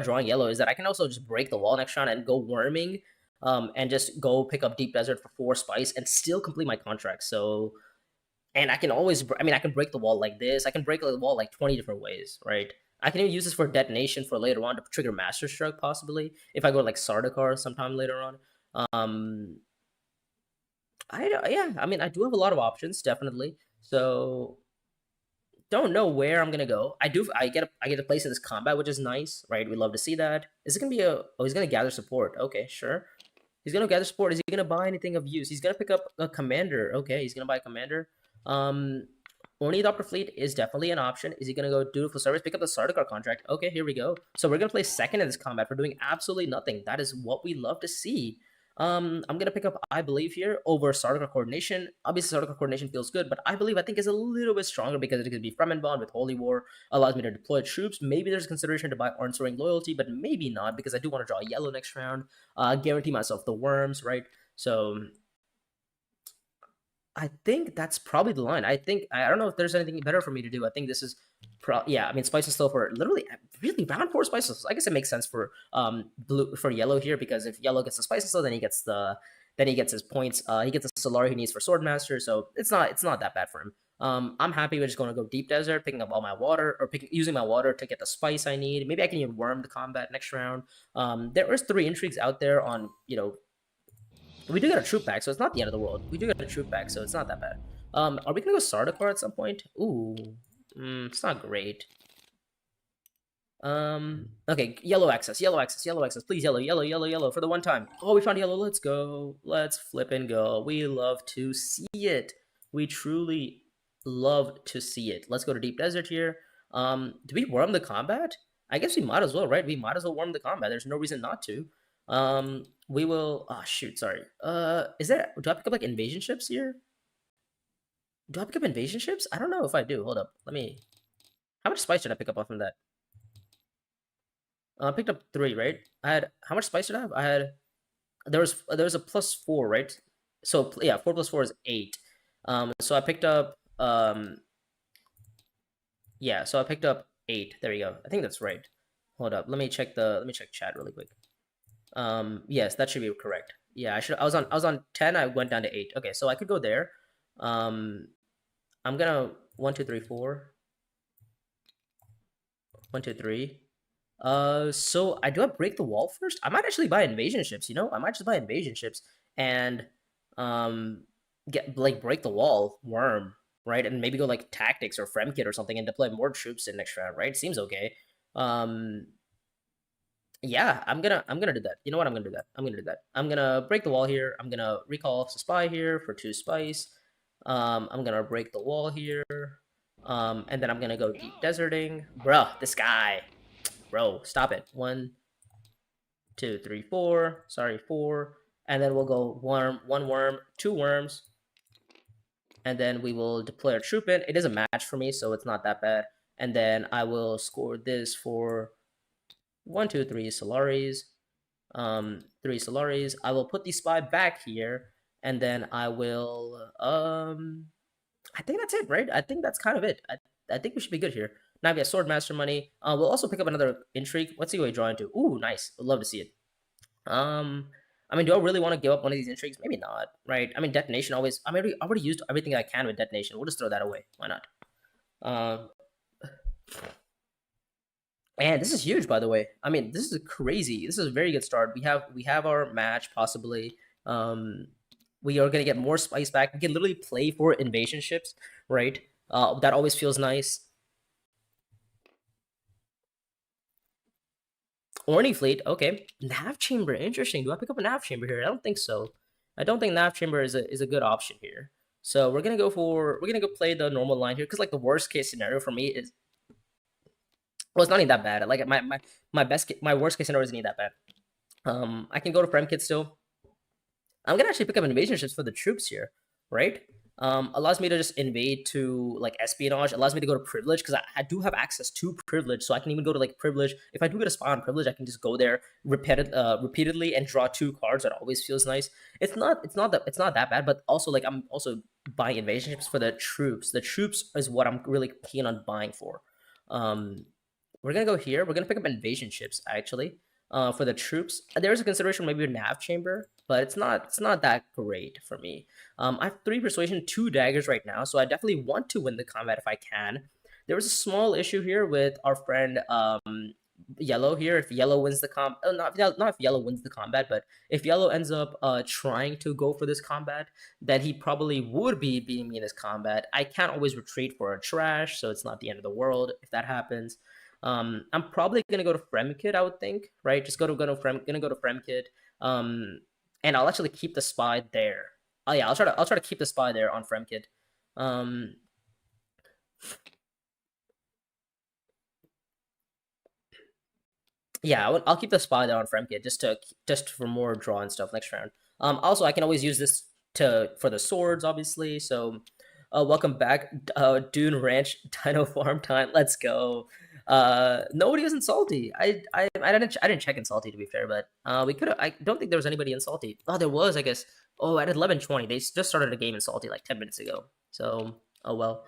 drawing yellow is that I can also just break the wall next round and go worming, and just go pick up Deep Desert for 4 spice and still complete my contract. So, and I can always, I mean, I can break the wall like this. I can break the wall like 20 different ways, right? I can even use this for detonation for later on to trigger Master Stroke possibly if I go like Sardaukar sometime later on. Um, yeah, I mean, I do have a lot of options definitely. So don't know where I'm gonna go. I get a place in this combat, which is nice, right? We love to see that. Is it gonna be a? Oh, he's gonna gather support. Okay, sure. He's gonna gather support. Is he gonna buy anything of use? He's gonna pick up a commander. Okay, he's gonna buy a commander. Um, Ornithopter Fleet is definitely an option. Is he gonna go Dutiful Service? Pick up the Sardaukar contract. Okay, here we go. So we're gonna play second in this combat for doing absolutely nothing. That is what we love to see. I'm gonna pick up I believe here over Sardaukar Coordination. Obviously, Sardaukar Coordination feels good, but I believe I think is a little bit stronger because it could be Fremenbond with Holy War, allows me to deploy troops. Maybe there's consideration to buy Answering Loyalty, but maybe not because I do want to draw yellow next round. Guarantee myself the worms, right? So I think that's probably the line. I don't know if there's anything better for me to do. I think this is yeah, I mean spices still for literally really round 4 spices. I guess it makes sense for blue for yellow here because if yellow gets the spices then he gets his points. He gets the Solari he needs for Swordmaster, so it's not that bad for him. I'm happy with just going to go deep desert, picking up all my water, or using my water to get the spice I need. Maybe I can even worm the combat next round. There is 3 intrigues out there on, we do get a troop pack, so it's not the end of the world. We do get a troop pack, so it's not that bad. Are we gonna go Sardaukar at some point? Ooh, it's not great. Okay, yellow access, yellow access, yellow access. Please, yellow, yellow, yellow, yellow for the one time. Oh, we found yellow. Let's go. Let's flip and go. We love to see it. We truly love to see it. Let's go to deep desert here. Do we worm the combat? I guess we might as well, right? We might as well worm the combat. There's no reason not to. We will. Oh shoot, sorry. Is there? Do I pick up like invasion ships here? Do I pick up invasion ships? I don't know if I do. Hold up. Let me. How much spice did I pick up off from that? I picked up 3, right? I had how much spice did I have? I had there was a +4, right? So yeah, 4 plus 4 is 8. So I picked up yeah, so I picked up 8. There we go. I think that's right. Hold up. Let me check chat really quick. Yes, that should be correct. Yeah, I was on 10, I went down to 8. Okay, so I could go there. I'm gonna 1, 2, 3, 4. 1, 2, 3. So I do I break the wall first? I might actually buy invasion ships, I might just buy invasion ships and get like break the wall, worm, right? And maybe go like tactics or Fremkit or something and deploy more troops in next round, right? Seems okay. Yeah, I'm gonna do that. You know what? I'm gonna do that. I'm gonna break the wall here. I'm gonna recall spy here for 2 spice. I'm gonna break the wall here. And then I'm gonna go deep deserting. Bruh, this guy. Bro, stop it. 1, 2, 3, 4. Sorry, 4. And then we'll go one worm, 2 worms. And then we will deploy our troop in. It is a match for me, so it's not that bad. And then I will score this for 1, 2, 3 Solaris. 3 Solaris. I will put the spy back here, and then I will I think that's it, right? I think that's kind of it. I think we should be good here. Now we have Swordmaster money. We'll also pick up another intrigue. Let's see what we draw into. Ooh, nice. Would love to see it. I mean, do I really want to give up one of these intrigues? Maybe not, right? I mean, detonation always. I already used everything I can with detonation. We'll just throw that away. Why not? And this is huge, by the way. I mean, this is crazy. This is a very good start. We have our match possibly. We are gonna get more spice back. We can literally play for invasion ships, right? That always feels nice. Orny fleet, okay. Nav chamber, interesting. Do I pick up a nav chamber here? I don't think so. I don't think nav chamber is a good option here. So we're gonna go play the normal line here because like the worst case scenario for me is well, it's not even that bad. Like my worst case scenario isn't even that bad. I can go to Fremkit still. I'm gonna actually pick up invasion ships for the troops here, right? Allows me to just invade to like espionage. Allows me to go to privilege because I do have access to privilege, so I can even go to like privilege. If I do get a spy on privilege, I can just go there repeatedly and draw 2 cards. That always feels nice. It's not that bad, but also like I'm also buying invasion ships for the troops. The troops is what I'm really keen on buying for. We're gonna go here. We're gonna pick up invasion ships actually. For the troops, there is a consideration maybe a nav chamber, but it's not that great for me. I have 3 persuasion, 2 daggers right now, so I definitely want to win the combat if I can. There was a small issue here with our friend Yellow here. If Yellow wins the not if Yellow wins the combat, but if Yellow ends up trying to go for this combat, then he probably would be beating me in this combat. I can't always retreat for a trash, so it's not the end of the world if that happens. I'm probably gonna go to Fremkit, I would think, right? Just gonna go to Fremkit. And I'll actually keep the spy there. Oh yeah, I'll try to keep the spy there on Fremkit. Yeah, I'll keep the spy there on Fremkit just for more draw and stuff next round. Also I can always use this for the swords, obviously. So, welcome back, Dune Ranch Dino Farm time. Let's go. Nobody was in salty. I didn't check in salty to be fair, but we could. I don't think there was anybody in salty. Oh, there was, I guess. Oh, at 11:20, they just started a game in salty like 10 minutes ago. So, oh well.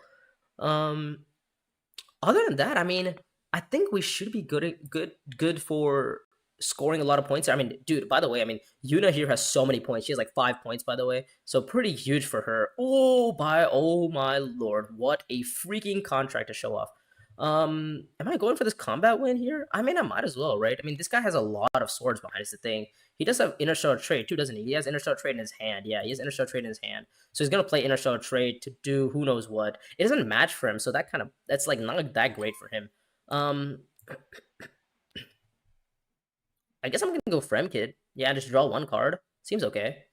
Other than that, I mean, I think we should be good for scoring a lot of points. I mean, dude, by the way, I mean, Yuna here has so many points. She has like 5 points, by the way. So pretty huge for her. Oh my lord. What a freaking contract to show off. Am I going for this combat win here? I mean, I might as well, right? I mean, this guy has a lot of swords behind us, the thing. He does have Interstellar Trade too, doesn't he? He has Interstellar Trade in his hand. Yeah, he has Interstellar Trade in his hand. So he's gonna play Interstellar Trade to do who knows what. It doesn't match for him, so that's like not that great for him. Um, I guess I'm gonna go Fremkid. Yeah, just draw one card. Seems okay.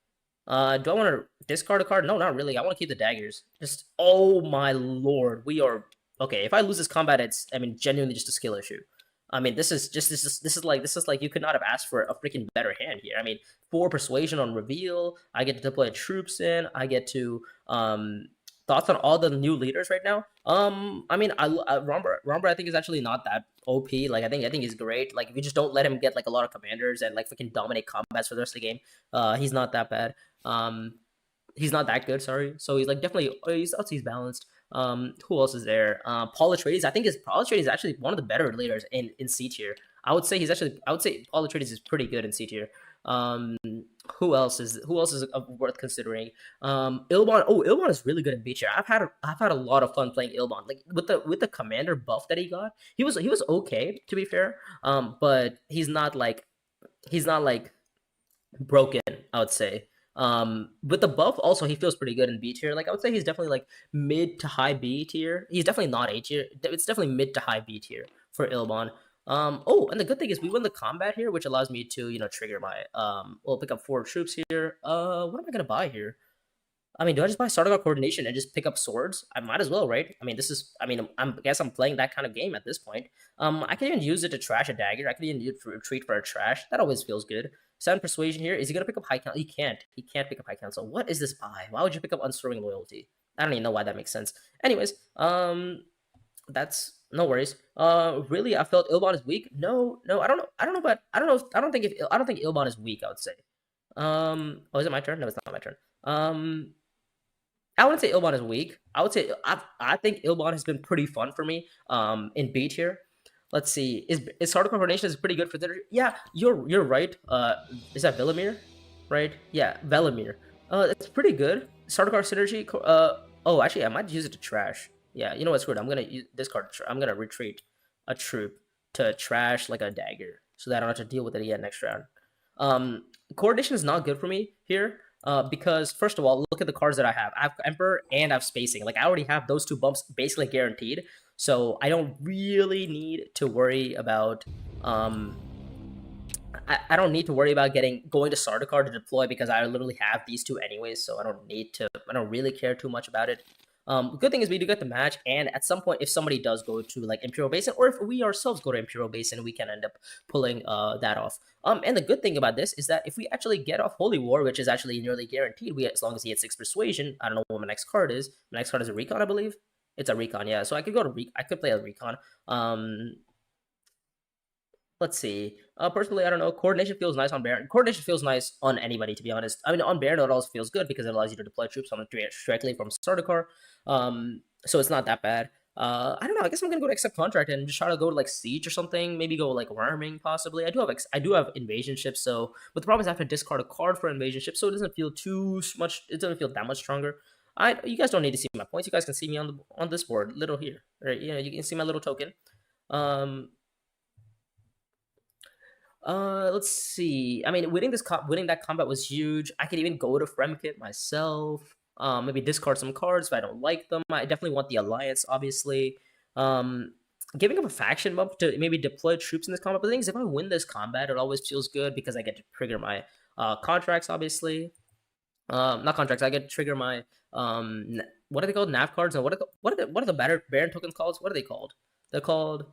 Do I want to discard a card? No, not really. I want to keep the daggers. Just, oh my lord, we are okay. If I lose this combat, it's, I mean, genuinely just a skill issue. I mean, this is like you could not have asked for a freaking better hand here. I mean, 4 persuasion on reveal. I get to deploy troops in. I get to thoughts on all the new leaders right now. I mean, Romber I think is actually not that OP. Like I think he's great. Like if you just don't let him get like a lot of commanders and like freaking dominate combats for the rest of the game, he's not that bad. Um, he's not that good. Sorry. So he's like definitely he's balanced. Who else is there? Paul Atreides. I think Paul Atreides is actually one of the better leaders in C tier. I would say Paul Atreides is pretty good in C tier. Um, who else is worth considering? Ilbon. Oh, Ilbon is really good in B tier. I've had a lot of fun playing Ilbon. Like with the commander buff that he got, he was okay to be fair. But he's not like broken, I would say. With the buff, also he feels pretty good in B tier. Like I would say he's definitely like mid to high B tier. He's definitely not A tier. It's definitely mid to high B tier for Ilbon. Oh, and the good thing is we win the combat here, which allows me to trigger my well pick up 4 troops here. What am I gonna buy here? I mean, do I just buy Sardaukar Coordination and just pick up swords? I might as well, right? I mean, I guess I'm playing that kind of game at this point. I can even use it to trash a dagger. I can even use it for retreat for a trash. That always feels good. 7 persuasion here. Is he gonna pick up high council? He can't. He can't pick up high council. What is this buy? Why would you pick up unswerving loyalty? I don't even know why that makes sense. Anyways, that's no worries. Really, I felt Ilbon is weak. No, I don't know. I don't know, but I don't know. I don't think Ilbon is weak. I would say. Oh, is it my turn? No, it's not my turn. I wouldn't say Ilbon is weak. I would say I think Ilbon has been pretty fun for me. In B tier. Let's see. Is Sardaukar Coordination is pretty good for the. Yeah, you're right. Is that Velimir? Right? Yeah, Velimir. It's pretty good. Sardaukar Synergy. Oh, actually, I might use it to trash. Yeah, you know what? Screw it. I'm gonna use discard. I'm gonna retreat a troop to trash like a dagger, so that I don't have to deal with it again next round. Coordination is not good for me here. Because first of all, look at the cards that I have. I have Emperor and I have Spacing. Like I already have those 2 bumps basically guaranteed, so I don't really need to worry about. I don't need to worry about going to Sardaukar to deploy because I literally have these two anyways. So I don't need to. I don't really care too much about it. Good thing is we do get the match, and at some point, if somebody does go to like Imperial Basin, or if we ourselves go to Imperial Basin, we can end up pulling that off. And the good thing about this is that if we actually get off Holy War, which is actually nearly guaranteed, as long as he hits 6 persuasion. I don't know what my next card is. My next card is a recon, I believe. It's a recon, yeah. So I could I could play a recon. Let's see. Personally, I don't know. Coordination feels nice on Baron. Coordination feels nice on anybody, to be honest. I mean, on Baron, it also feels good because it allows you to deploy troops on directly from Sardaukar. So it's not that bad. I don't know. I guess I'm gonna go to accept contract and just try to go to like siege or something. Maybe go like worming possibly. I do have invasion ships. So, but the problem is I have to discard a card for invasion ship, so it doesn't feel too much. It doesn't feel that much stronger. You guys don't need to see my points. You guys can see me on this board, little here. Right? You can see my little token. Um, let's see. I mean, winning that combat was huge. I could even go to Fremkit myself. Maybe discard some cards if I don't like them. I definitely want the alliance, obviously. Giving up a faction bump to maybe deploy troops in this combat. But the thing is, if I win this combat, it always feels good because I get to trigger my contracts, obviously. Not contracts. I get to trigger my what are they called? Nav cards. And what are the Baron tokens called? What are they called? They're called.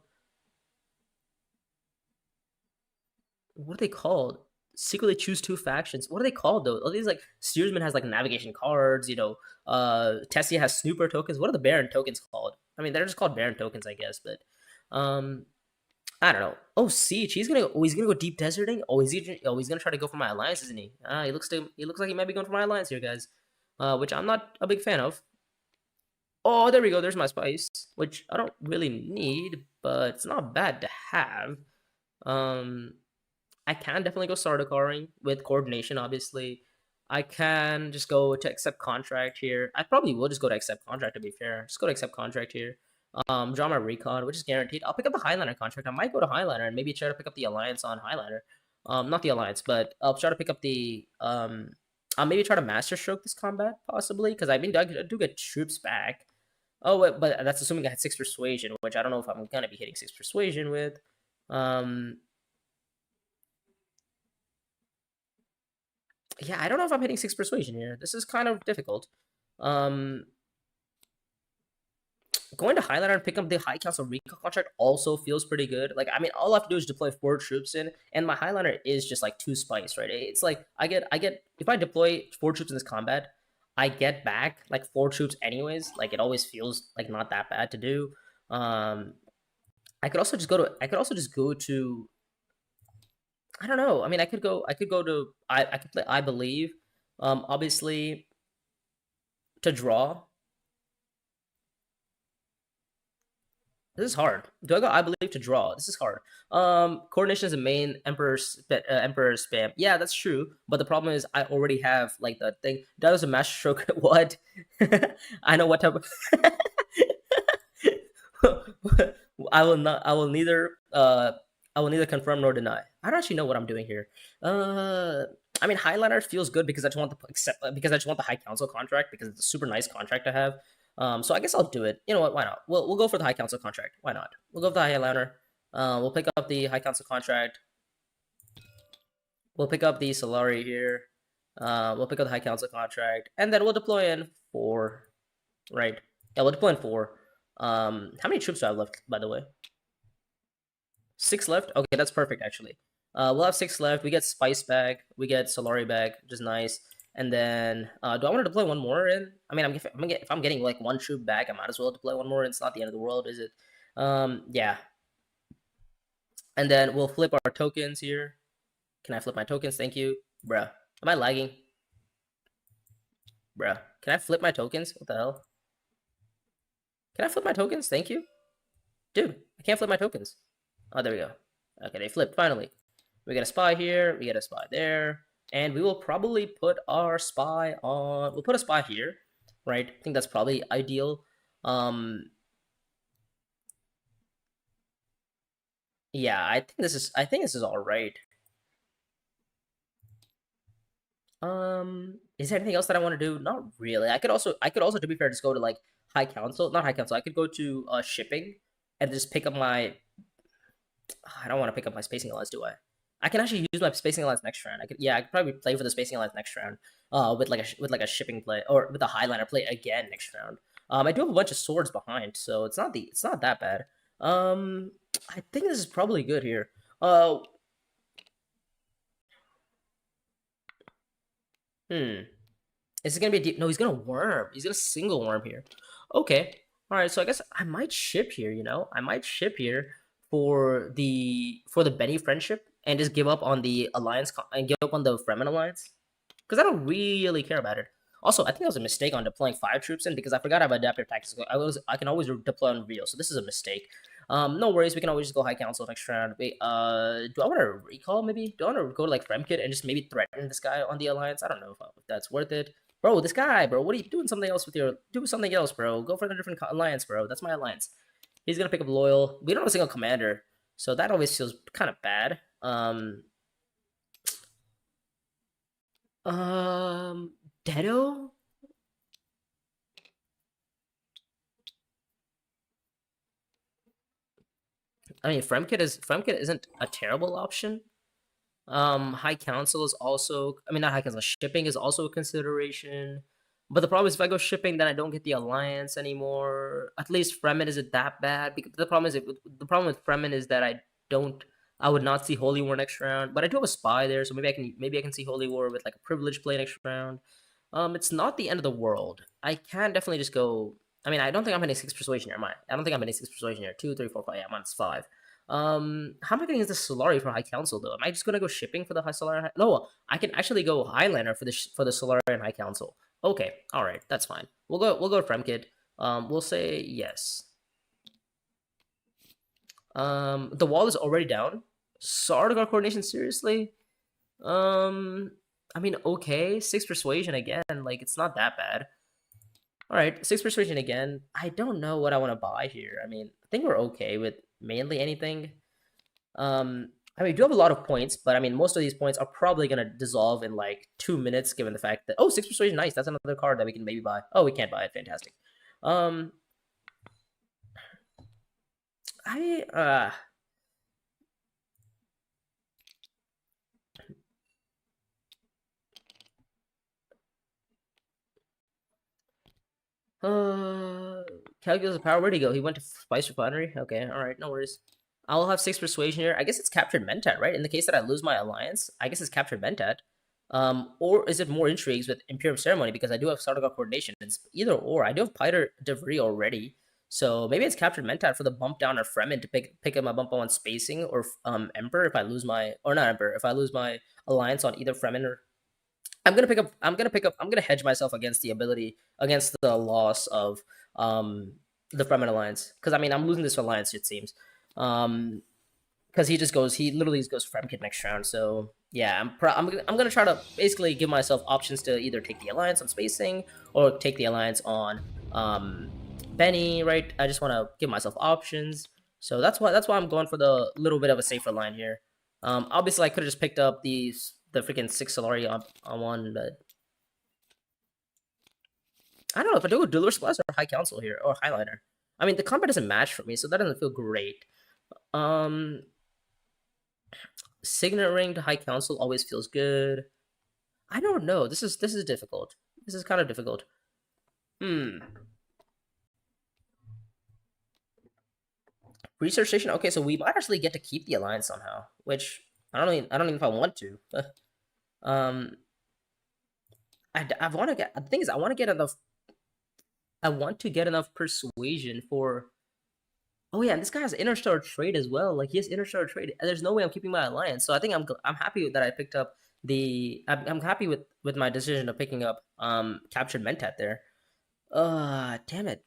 What are they called? Secretly choose 2 factions. What are they called though? All these like Steersman has like navigation cards. Tessia has snooper tokens. What are the Baron tokens called? I mean, they're just called Baron tokens, I guess. But I don't know. Oh, Siege. He's gonna go deep deserting. He's gonna try to go for my alliance, isn't he? He looks like he might be going for my alliance here, guys. Which I'm not a big fan of. Oh, there we go. There's my spice, which I don't really need, but it's not bad to have. Um, I can definitely go Sardaukar with coordination, obviously. I can just go to accept contract here. I probably will just go to accept contract, to be fair. Just go to accept contract here. Draw my recon, which is guaranteed. I'll pick up the Highliner contract. I might go to Highliner and maybe try to pick up the Alliance on Highliner. Not the Alliance, but I'll try to pick up the I'll maybe try to Master Stroke this combat, possibly, because I do get troops back. Oh, but that's assuming I had 6 Persuasion, which I don't know if I'm gonna be hitting 6 Persuasion with. Yeah, I don't know if I'm hitting 6 Persuasion here. This is kind of difficult. Going to Highlander and pick up the High Council Recon contract also feels pretty good. Like, I mean, all I have to do is deploy 4 troops in, and my Highlander is just like 2 spice, right? It's like I get if I deploy 4 troops in this combat, I get back like 4 troops anyways. Like, it always feels like not that bad to do. I could also just go to I don't know. I mean, I could go to I could play I Believe. Obviously to draw. This is hard. Do I go I Believe to draw? This is hard. Coordination is a main Emperor spam. Yeah, that's true. But the problem is I already have like the thing. That was a Master Stroke. What? I know what type of I will not I will neither confirm nor deny. I don't actually know what I'm doing here. I mean, Highliner feels good because I just want the High Council contract because it's a super nice contract to have. So I guess I'll do it. You know what? Why not? We'll go for the High Council contract. Why not? We'll go for the Highliner. We'll pick up the High Council contract. We'll pick up the Solari here. We'll pick up the High Council contract, and then we'll deploy in 4. Right? Yeah, we'll deploy in 4. How many troops do I have left, by the way? 6 left? Okay, that's perfect, actually. We'll have 6 left. We get Spice back. We get Solari back, which is nice. And then, do I want to deploy 1 more in? I mean, if I'm getting, like, 1 troop back, I might as well deploy 1 more in. It's not the end of the world, is it? Yeah. And then we'll flip our tokens here. Can I flip my tokens? Thank you. Bruh. Am I lagging? Bruh. Can I flip my tokens? What the hell? Can I flip my tokens? Thank you. Dude, I can't flip my tokens. Oh, there we go. Okay, they flipped, finally. We get a spy here, we get a spy there, and we will probably put our spy on... We'll put a spy here, right? I think that's probably ideal. Yeah, I think this is all right. Is there anything else that I want to do? Not really. I could also, to be fair, just go to like High Council. Not High Council. I could go to shipping and just pick up my... I don't want to pick up my Spacing Alliance, do I? I can actually use my Spacing Alliance next round. I could probably play for the Spacing Alliance next round. With like a shipping play, or with a Highliner play again next round. I do have a bunch of swords behind, so it's not that bad. I think this is probably good here. Is it gonna be deep? No, he's gonna worm. He's gonna single worm here. Okay. All right. So I guess I might ship here. You know, I might ship here for the Benny friendship and just give up on the alliance and give up on the Fremen alliance because I don't really care about it. Also, I think that was a mistake on deploying 5 troops in because I forgot about adaptive tactics. I can always deploy on real, so this is a mistake. No worries, we can always just go High Council next round. Wait, do I want to recall maybe? Do I want to go to like Fremkit and just maybe threaten this guy on the alliance? I don't know if that's worth it. Bro, this guy, bro, what are you doing? Something else with your... Do something else, bro. Go for a different alliance, bro. That's my alliance. He's gonna pick up Loyal. We don't have a single commander, so that always feels kind of bad. Dedo? I mean, Fremkit isn't a terrible option. High Council is also... I mean, not High Council. Shipping is also a consideration. But the problem is if I go shipping, then I don't get the alliance anymore. At least Fremen isn't that bad. Because the problem with Fremen is that I would not see Holy War next round. But I do have a spy there, so maybe I can see Holy War with like a privilege play next round. It's not the end of the world. I can definitely just go... I mean, I don't think I'm hitting 6 Persuasion here, am I? I don't think I'm hitting 6 Persuasion here. 2, 3, 4, 5. Yeah, I'm on 5. How am I getting into Solari for High Council though? Am I just gonna go shipping for the High Solari? No, I can actually go Highlander for the Solari and High Council. Okay, all right, that's fine. We'll go Fremkit. We'll say yes. The wall is already down. Sardaukar coordination, seriously? Um, I mean, okay, six persuasion again. Like, it's not that bad. All right, six persuasion again. I don't know what I want to buy here. I mean, I think we're okay with mainly anything. I mean, we do have a lot of points, but I mean, most of these points are probably gonna dissolve in like 2 minutes, given the fact that six persuasion, nice. That's another card that we can maybe buy. Oh, we can't buy it. Fantastic. Um, I calculus of power. Where'd he go? He went to Spice Refinery. Okay, all right, no worries. I'll have six persuasion here. I guess it's captured Mentat, right? In the case that I lose my alliance, I guess it's captured Mentat. Or is it more intrigues with Imperium Ceremony because I do have Sardaukar coordination? It's either or. I do have Piter Devry already, so maybe it's captured Mentat for the bump down or Fremen to pick up my bump on spacing or Emperor if I lose my or not Emperor if I lose my alliance on either Fremen or I'm gonna hedge myself against the ability against the loss of the Fremen alliance because I mean I'm losing this alliance it seems because he literally just goes Fremkit next round. So yeah, I'm gonna try to basically give myself options to either take the alliance on spacing or take the alliance on Benny. Right, I just want to give myself options. So that's why I'm going for the little bit of a safer line here. Obviously I could have just picked up the freaking six Solari on one, but I don't know if I do a Dueler Splash or High Council here or Highliner. I mean the combat doesn't match for me, so that doesn't feel great. Um, Signet Ring to High Council always feels good. I don't know. This is difficult. This is kind of difficult. Hmm. Research station. Okay, so we might actually get to keep the alliance somehow, which I don't even if I want to. um, I want to get. The thing is, I want to get enough. I want to get enough persuasion for. Oh yeah, and this guy has interstellar trade as well. Like he has interstellar trade. There's no way I'm keeping my alliance. So I think I'm happy that I picked up the. I'm happy with my decision of picking up captured Mentat there. Damn it.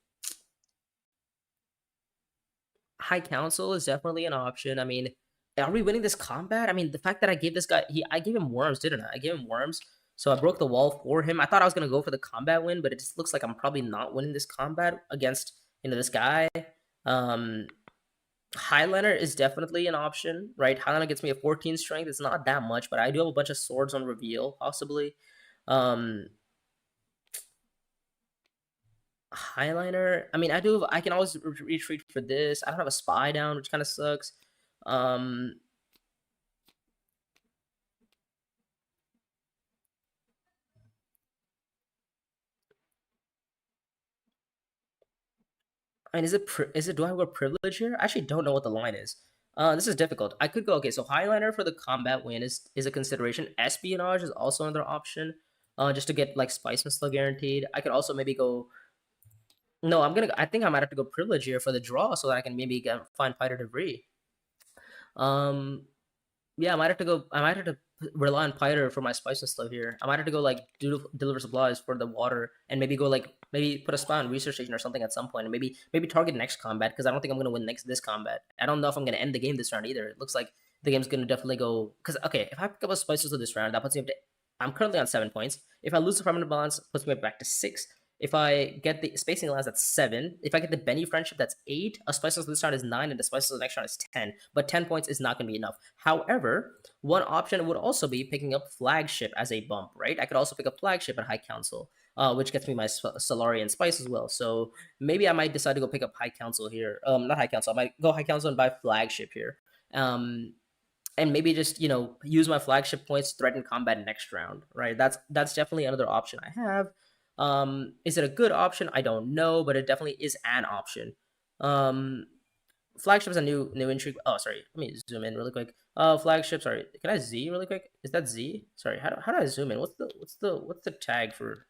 High Council is definitely an option. I mean, are we winning this combat? I mean, the fact that I gave this guy I gave him worms, didn't I? I gave him worms. So I broke the wall for him. I thought I was gonna go for the combat win, but it just looks like I'm probably not winning this combat against this guy. Um Highliner is definitely an option, right? Highliner gets me a 14 strength. It's not that much, but I do have a bunch of swords on reveal, possibly. Um Highliner. I mean, I can always retreat for this. I don't have a spy down, which kind of sucks. Um, I mean, is it? Do I have a privilege here? I actually don't know what the line is. This is difficult. I could go okay. So Highliner for the combat win is a consideration. Espionage is also another option. Just to get like Spice Missile guaranteed. I could also maybe go. No, I think I might have to go privilege here for the draw, so that I can maybe find Fighter Debris. Um, Yeah, I might have to go. I might have to rely on Pyre for my spice and stuff here. I might have to go like deliver supplies for the water, and maybe go like maybe put a spy on research station or something at some point, and maybe target next combat because I don't think I'm gonna win this combat. I don't know if I'm gonna end the game this round either. It looks like the game's gonna definitely go because okay, if I pick up a spices of this round, that puts me up to. I'm currently on 7 points. If I lose the permanent balance, it puts me back to 6. If I get the spacing alliance, that's 7. If I get the Benny friendship, that's 8. A spices this round is 9, and the spices of the next round is 10. But 10 points is not going to be enough. However, one option would also be picking up flagship as a bump, right? I could also pick up flagship at High Council, which gets me my Solarian spice as well. So maybe I might decide to go pick up High Council here. Not High Council. I might go High Council and buy flagship here. Um, and maybe just use my flagship points to threaten combat next round, right? That's definitely another option I have. Is it a good option? I don't know, but it definitely is an option. um Flagship's a new intrigue. Oh, sorry, let me zoom in really quick. Flagship, sorry, can I Z really quick? Is that Z? Sorry, how do I zoom in? What's the tag for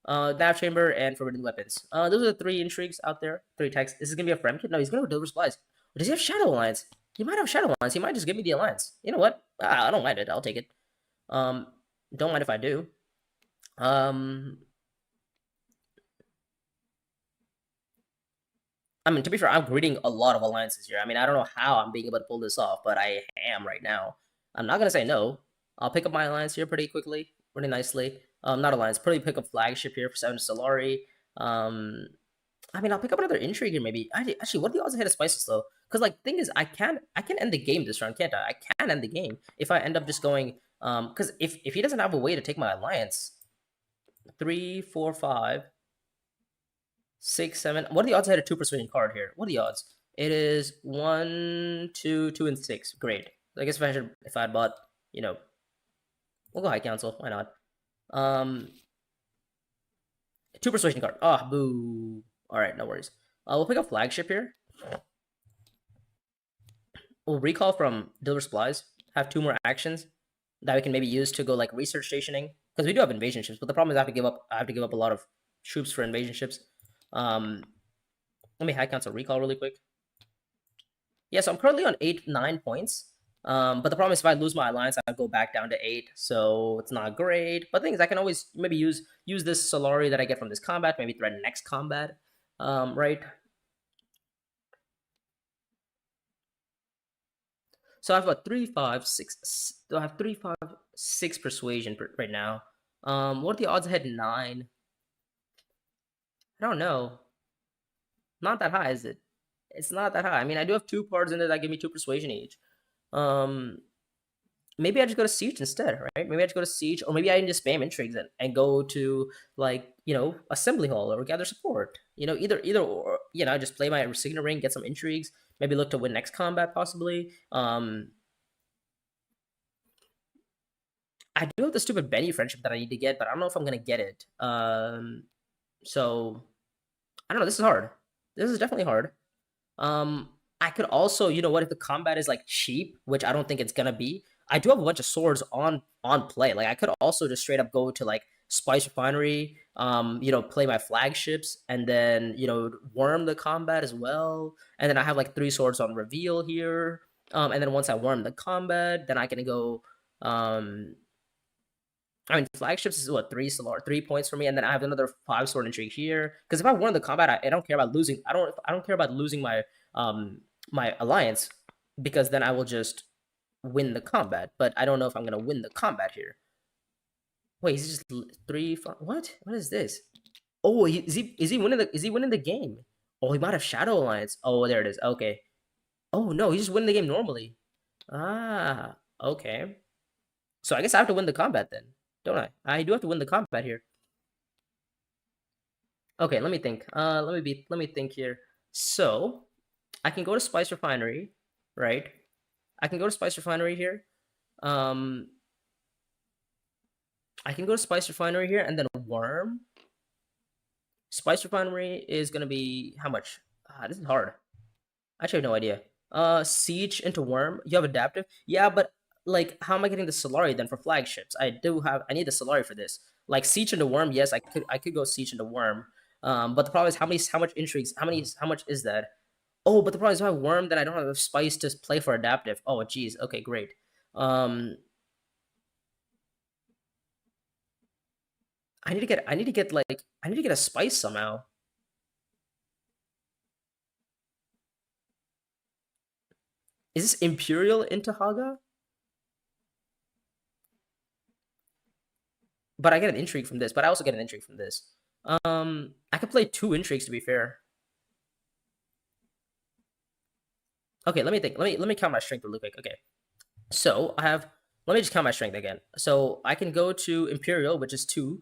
nav chamber and forbidden weapons? Those are the 3 intrigues out there, 3 tags. This is gonna be a Fremkit. No, he's gonna deliver supplies. Does he have Shadow Alliance? He might have Shadow Alliance. He might just give me the alliance. You know what? I don't mind it. I'll take it. Um, don't mind if I do. Um, I mean, to be fair, I'm greeting a lot of alliances here. I mean, I don't know how I'm being able to pull this off, but I am right now. I'm not gonna say no. I'll pick up my alliance here pretty quickly, pretty nicely. Not alliance, pretty pick up flagship here for 7 Solari. Um, I mean, I'll pick up another intrigue here maybe. Actually, what are the odds I hit a spices though? Because like, thing is, I can end the game this round, can't I? I can end the game if I end up just going. Because if he doesn't have a way to take my alliance, 3, 4, 5, 6, 7. What are the odds I hit a 2 persuasion card here? What are the odds? It is 1, 2, 2, and 6. Great. I guess if I had bought, you know, we'll go high council. Why not? 2 persuasion card. Ah, oh, boo. All right, no worries. We'll pick up flagship here. We'll recall from Dealer Supplies. Have 2 more actions that we can maybe use to go like research stationing, because we do have invasion ships. But the problem is I have to give up a lot of troops for invasion ships. Let me high council recall really quick. Yeah, so I'm currently on 8, 9 points. But the problem is if I lose my alliance, I go back down to 8, so it's not great. But the thing is, I can always maybe use this Solari that I get from this combat, maybe threaten next combat, right? So I have about 3, 5, 6. So I have 3, 5, 6 persuasion right now. What are the odds I hit 9? I don't know. Not that high, is it? It's not that high. I mean, I do have 2 cards in there that give me 2 persuasion each. Maybe I just go to siege instead, right? Maybe I just go to siege, or maybe I can just spam intrigues and go to like assembly hall or gather support. Either or. Just play my signet ring, get some intrigues, maybe look to win next combat possibly. I do have the stupid Benny friendship that I need to get, but I don't know if I'm gonna get it. So I don't know. This is hard. This is definitely hard. I could also, what if the combat is like cheap, which I don't think it's gonna be. I do have a bunch of swords on play. Like I could also just straight up go to like Spice Refinery, play my flagships, and then worm the combat as well. And then I have like 3 swords on reveal here. And then once I worm the combat, then I can go. I mean, flagships is what 3 points for me, and then I have another 5 sword intrigue here. Because if I won the combat, I don't care about losing. I don't care about losing my my alliance, because then I will just win the combat. But I don't know if I'm gonna win the combat here. Wait, is just 3, 5? What? What is this? Oh, is he winning the game? Oh, he might have Shadow Alliance. Oh, there it is. Okay. Oh no, he's just winning the game normally. Ah, okay. So I guess I have to win the combat then, don't I? I do have to win the combat here. Okay, let me think. Let me think here. So I can go to Spice Refinery, right? I can go to Spice Refinery here. I can go to Spice Refinery here and then Worm. Spice Refinery is gonna be how much? This is hard. I actually have no idea. Siege into Worm. You have adaptive. Yeah, but like, how am I getting the Solari then for flagships? I need the Solari for this. Like Siege into Worm. Yes, I could go Siege into Worm. But the problem is how much intrigues? How much is that? Oh, but the problem is if I Worm, then I don't have enough spice to play for adaptive. Oh, geez. Okay, great. I need to get a spice somehow. Is this Imperial into Haga? But I get an intrigue from this, but I also get an intrigue from this. I could play 2 intrigues to be fair. Okay, let me think. Let me count my strength really quick. Okay. So I have, let me just count my strength again. So I can go to Imperial, which is 2,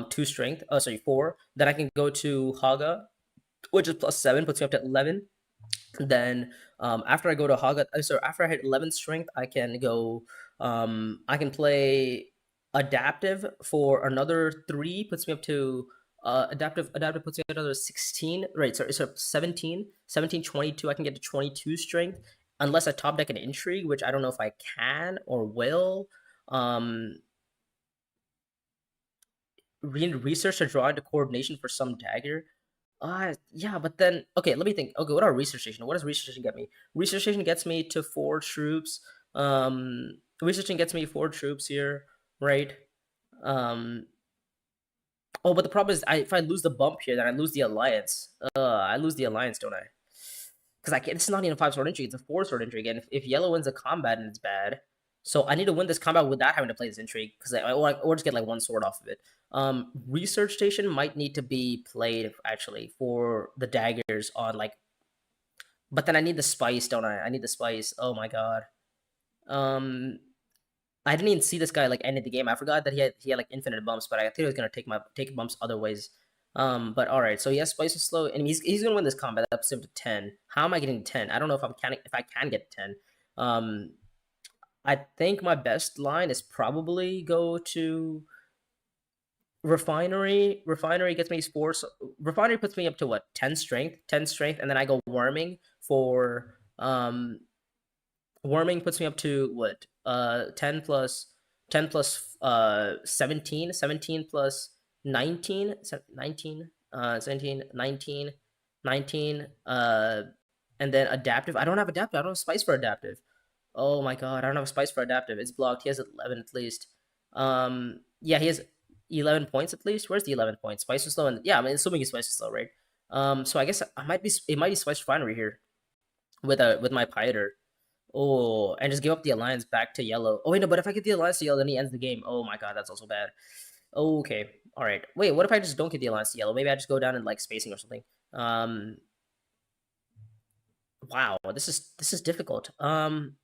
2 strength. Oh, sorry, 4. Then I can go to Haga, which is +7, puts me up to 11. Then after I go to Haga, after I hit 11 strength, I can go. I can play adaptive for another 3, puts me up to adaptive puts me up to another 16. Right, so 17, 22. I can get to 22 strength unless I top deck an intrigue, which I don't know if I can or will. Research to draw into coordination for some dagger. Yeah, but then okay, let me think. Okay, what are research station? What does research station get me? Research station gets me to 4 troops. Research station gets me 4 troops here, right? Oh, but the problem is, if I lose the bump here, then I lose the alliance. I lose the alliance, don't I? because I can't. It's not even a 5-sword intrigue; it's a 4-sword intrigue. And if yellow wins a combat and it's bad, so I need to win this combat without having to play this intrigue because or just get like 1 sword off of it. Research station might need to be played actually for the daggers on like, but then I need the spice, don't I? I need the spice. Oh my god. Um, I didn't even see this guy like ended the game. I forgot that he had like infinite bumps, but I think he was gonna take bumps other ways. But all right, so yes, Spice is slow, and he's gonna win this combat. That puts him to 10. How am I getting 10? I don't know if I can get 10. Um, I think my best line is probably go to refinery. Refinery gets me 4. So refinery puts me up to what, 10 strength, 10 strength, and then I go worming for Warming puts me up to what? 10 plus 10 plus 17, 17 plus 19, 19, 17, 19, 19, and then adaptive. I don't have adaptive. I don't have spice for adaptive. Oh my god, I don't have a spice for adaptive. It's blocked. He has 11 at least. Yeah, he has 11 points at least. Where's the 11 points? Spice is slow, and yeah, I mean, assuming his spice is slow, right? So I guess it might be spice refinery here with my Pyder. Oh, and just give up the alliance back to yellow. Oh wait, no, but if I get the alliance to yellow, then he ends the game. Oh my god, that's also bad. Okay, all right. Wait, what if I just don't get the alliance to yellow? Maybe I just go down in like spacing or something. Wow, this is difficult. Haga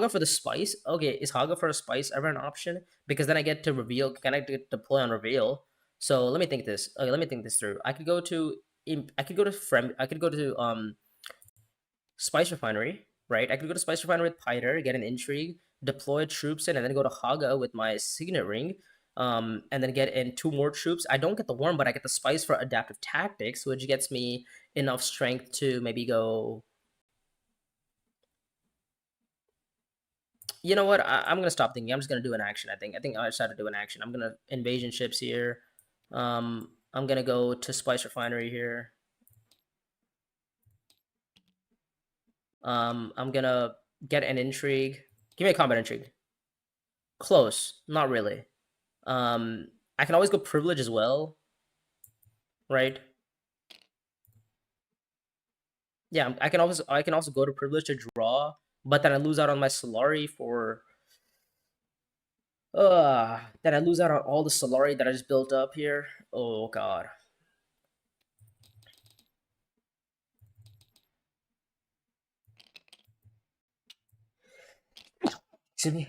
for the spice. Okay, is Haga for a spice ever an option? Because then I get to reveal. Can I get to play on reveal? So let me think this. Okay, let me think this through. I could go to. I could go to I could go to Spice Refinery, right? I could go to Spice Refinery with Pyder, get an intrigue, deploy troops in, and then go to Haga with my Signet Ring, and then get in 2 more troops. I don't get the Worm, but I get the Spice for Adaptive Tactics, which gets me enough strength to maybe go. You know what? I'm gonna stop thinking. I'm just gonna do an action. I think I just have to do an action. I'm gonna invasion ships here. I'm gonna go to Spice Refinery here. I'm gonna get an intrigue. Give me a combat intrigue. Close, not really. I can always go privilege as well, right? Yeah, I can also go to privilege to draw, but then I lose out on my Solari for. Then I lose out on all the Solari that I just built up here. Oh god. Excuse me.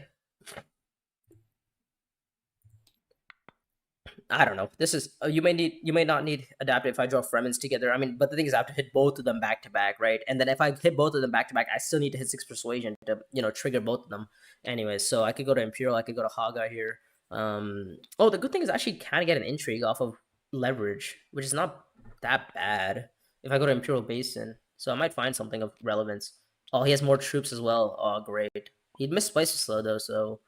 I don't know. This is you may not need adaptive if I draw Fremens together. I mean, but the thing is, I have to hit both of them back to back, right? And then if I hit both of them back to back, I still need to hit 6 Persuasion to trigger both of them. Anyways, so I could go to Imperial, I could go to Haga here. Oh, the good thing is I actually kind of get an intrigue off of leverage, which is not that bad if I go to Imperial Basin. So I might find something of relevance. Oh, he has more troops as well. Oh, great. He missed Spicy Slow though, so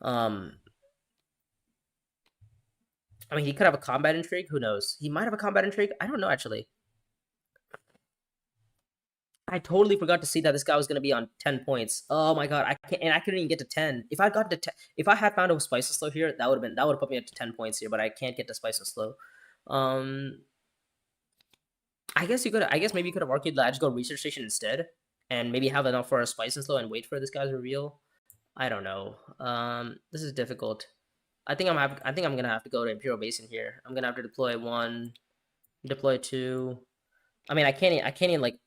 um I mean, he could have a combat intrigue. Who knows? He might have a combat intrigue. I don't know, actually. I totally forgot to see that this guy was going to be on 10 points. Oh my god, I can't, and I couldn't even get to 10. If I got to 10, if I had found a Spice Slow here, that would have put me up to 10 points here, but I can't get to Spice Slow. I guess maybe you could have argued that I just go Research Station instead, and maybe have enough for a Spice Slow and wait for this guy's reveal. I don't know. This is difficult. I think I'm gonna have to go to Imperial Basin here. I'm gonna have to deploy 1, deploy 2. I mean, I can't even like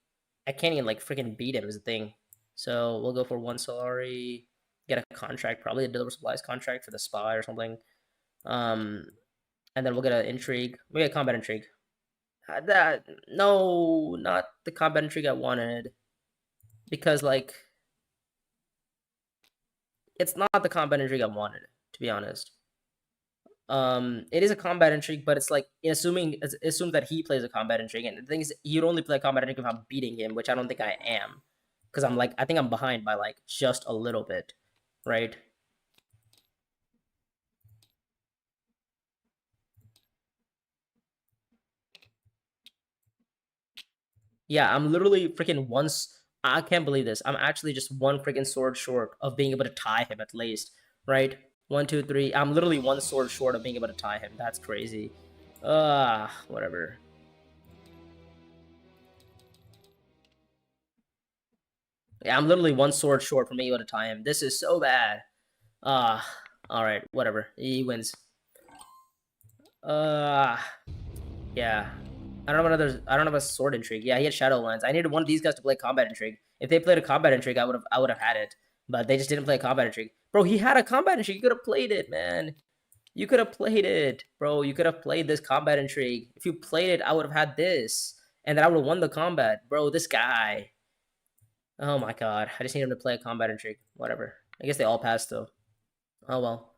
freaking beat him is the thing. So we'll go for 1 Solari, get a contract, probably a Deliver Supplies contract for the spy or something. And then we'll get an intrigue, maybe a combat intrigue. That no, not the combat intrigue I wanted, because like it's not the combat intrigue I wanted, to be honest. It is a combat intrigue, but it's like assume that he plays a combat intrigue, and the thing is, you'd only play a combat intrigue if I'm beating him, which I don't think I am, because I think I'm behind by like just a little bit, right? Yeah, I'm literally freaking once. I can't believe this. I'm actually just 1 freaking sword short of being able to tie him at least, right? 1, 2, 3. I'm literally 1 sword short of being able to tie him. That's crazy. Whatever. Yeah, I'm literally one sword short from being able to tie him. This is so bad. All right, whatever. He wins. Uh, yeah. I don't have a sword intrigue. Yeah, he had Shadowlands. I needed one of these guys to play combat intrigue. If they played a combat intrigue, I would have had it. But they just didn't play a combat intrigue. Bro, he had a combat intrigue. You could have played it, man. You could have played it, bro. You could have played this combat intrigue. If you played it, I would have had this, and then I would have won the combat, bro. This guy. Oh my god. I just need him to play a combat intrigue. Whatever. I guess they all passed though. Oh well.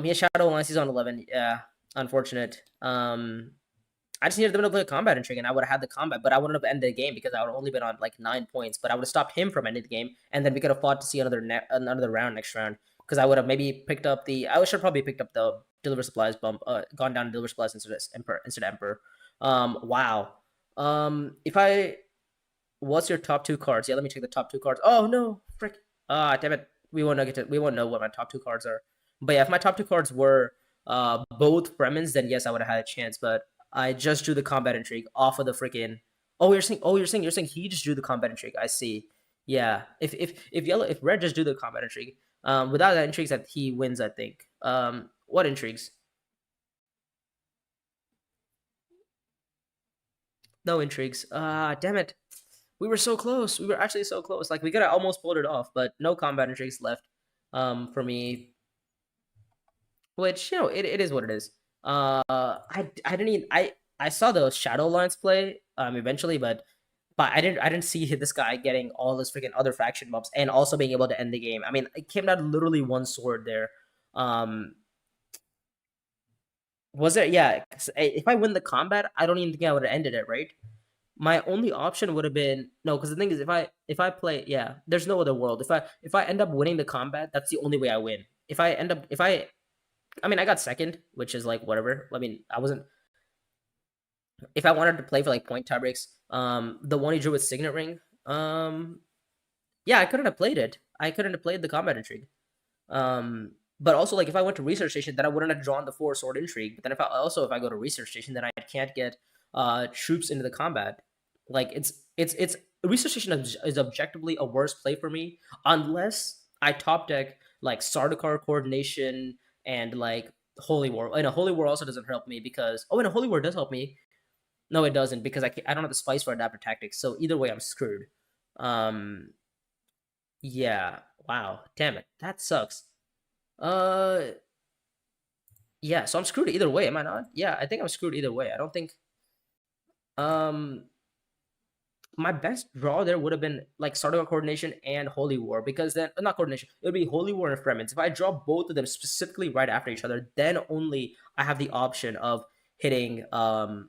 He has Shadowlands. He's on 11. Yeah, unfortunate. I just needed them to play a combat intrigue, and I would have had the combat, but I wouldn't have ended the game because I would have only been on like 9 points. But I would have stopped him from ending the game, and then we could have fought to see another round next round. Because I would have maybe picked up the. I should probably picked up the deliver supplies bump. Gone down to deliver supplies instead of Emperor. Wow. If I What's your top two cards? Yeah, let me check the top two cards. Oh no, frick! Damn it. We won't know what my top two cards are. But yeah, if my top two cards were both Fremens, then yes, I would have had a chance. But I just drew the combat intrigue off of the freaking. You're saying he just drew the combat intrigue. I see. Yeah. If red just drew the combat intrigue, without that intrigues that he wins, I think. What intrigues? No intrigues. Damn it. We were so close. We were actually so close. Like we could have almost pulled it off, but no combat intrigues left. For me, which it is what it is. I didn't even I saw the Shadowlands play eventually, but I didn't see this guy getting all this freaking other faction bumps and also being able to end the game. I mean, it came down to literally one sword there. Um, was it? Yeah. If I win the combat, I don't even think I would have ended it, right? My only option would have been no, because the thing is, if I play, yeah, there's no other world. If I end up winning the combat, that's the only way I win. I mean, I got second, which is like whatever. I mean, I wasn't. If I wanted to play for like point tiebreaks, the one he drew with Signet Ring, yeah, I couldn't have played it. I couldn't have played the combat intrigue. But also like if I went to research station, then I wouldn't have drawn the four sword intrigue. But then if I go to research station, then I can't get troops into the combat. Like it's research station is objectively a worse play for me unless I top deck like Sardaukar coordination and like Holy War. And a Holy War also doesn't help me because and a Holy War does help me. No, it doesn't because I don't have the spice for adaptive tactics. So either way, I'm screwed. Um, yeah. Wow. Damn it. That sucks. Uh, yeah. So I'm screwed either way. Am I not? Yeah, I think I'm screwed either way. I don't think. Um, my best draw there would have been like starting on coordination and Holy War because then not coordination. It would be Holy War and Fremens. If I draw both of them specifically right after each other, then only I have the option of hitting of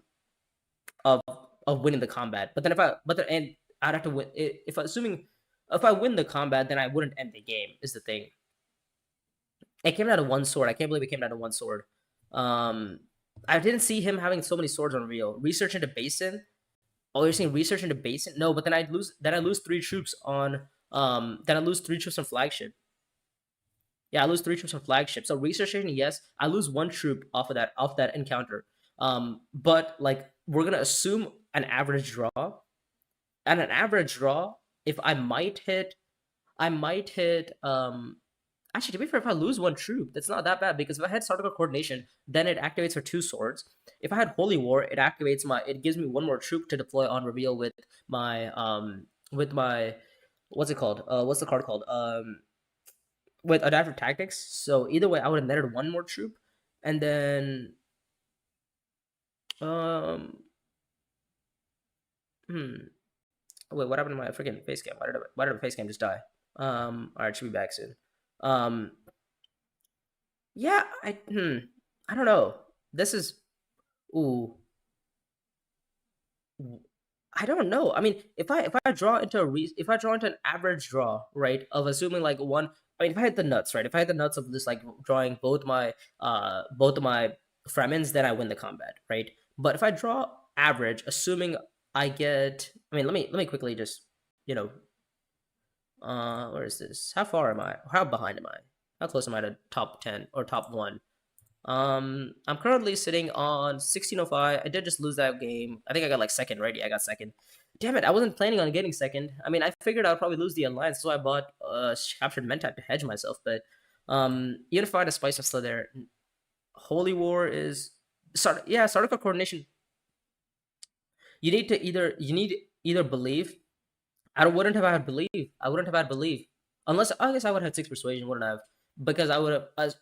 of winning the combat. But then and I'd have to win if assuming if I win the combat, then I wouldn't end the game. Is the thing. It came down to one sword. I can't believe it came down to one sword. Um, I didn't see him having so many swords on reveal. Research into basin. Oh, you're saying research into basin? No, but then I lose. Then I lose three troops on. Then I lose three troops on flagship. Yeah, I lose three troops on flagship. So research station, yes, I lose one troop off that encounter. But like we're gonna assume an average draw. At an average draw, if I might hit actually, to be fair, if I lose one troop, that's not that bad because if I had Sardaukar coordination, then it activates for two swords. If I had Holy War, it gives me one more troop to deploy on reveal with my what's it called? What's the card called? With adaptive tactics. So either way, I would have netted one more troop, and then um hmm. Wait, what happened to my freaking face cam? Why did my face cam just die? Alright, should be back soon. Um, yeah, I don't know. This is ooh, I don't know. I mean, if I draw into if I draw into an average draw, right, of assuming like one. I mean, if I had the nuts, right? If I had the nuts of this, like drawing both of my Fremens, then I win the combat, right? But if I draw average, assuming I get, I mean, let me quickly just, you know, where is this? How far am I? How behind am I? How close am I to top 10 or top 1? I'm currently sitting on 1605. I did just lose that game. I think I got like second, right? Yeah, I got second. damn it, I wasn't planning on getting second. I mean, I figured I'd probably lose the alliance, so I bought captured mentat to hedge myself. But unified and spice are still there. Holy war is Sardica coordination. You need either believe. I wouldn't have had believe. I wouldn't have had believe unless I guess I would have had six persuasion. Wouldn't I have because I would have.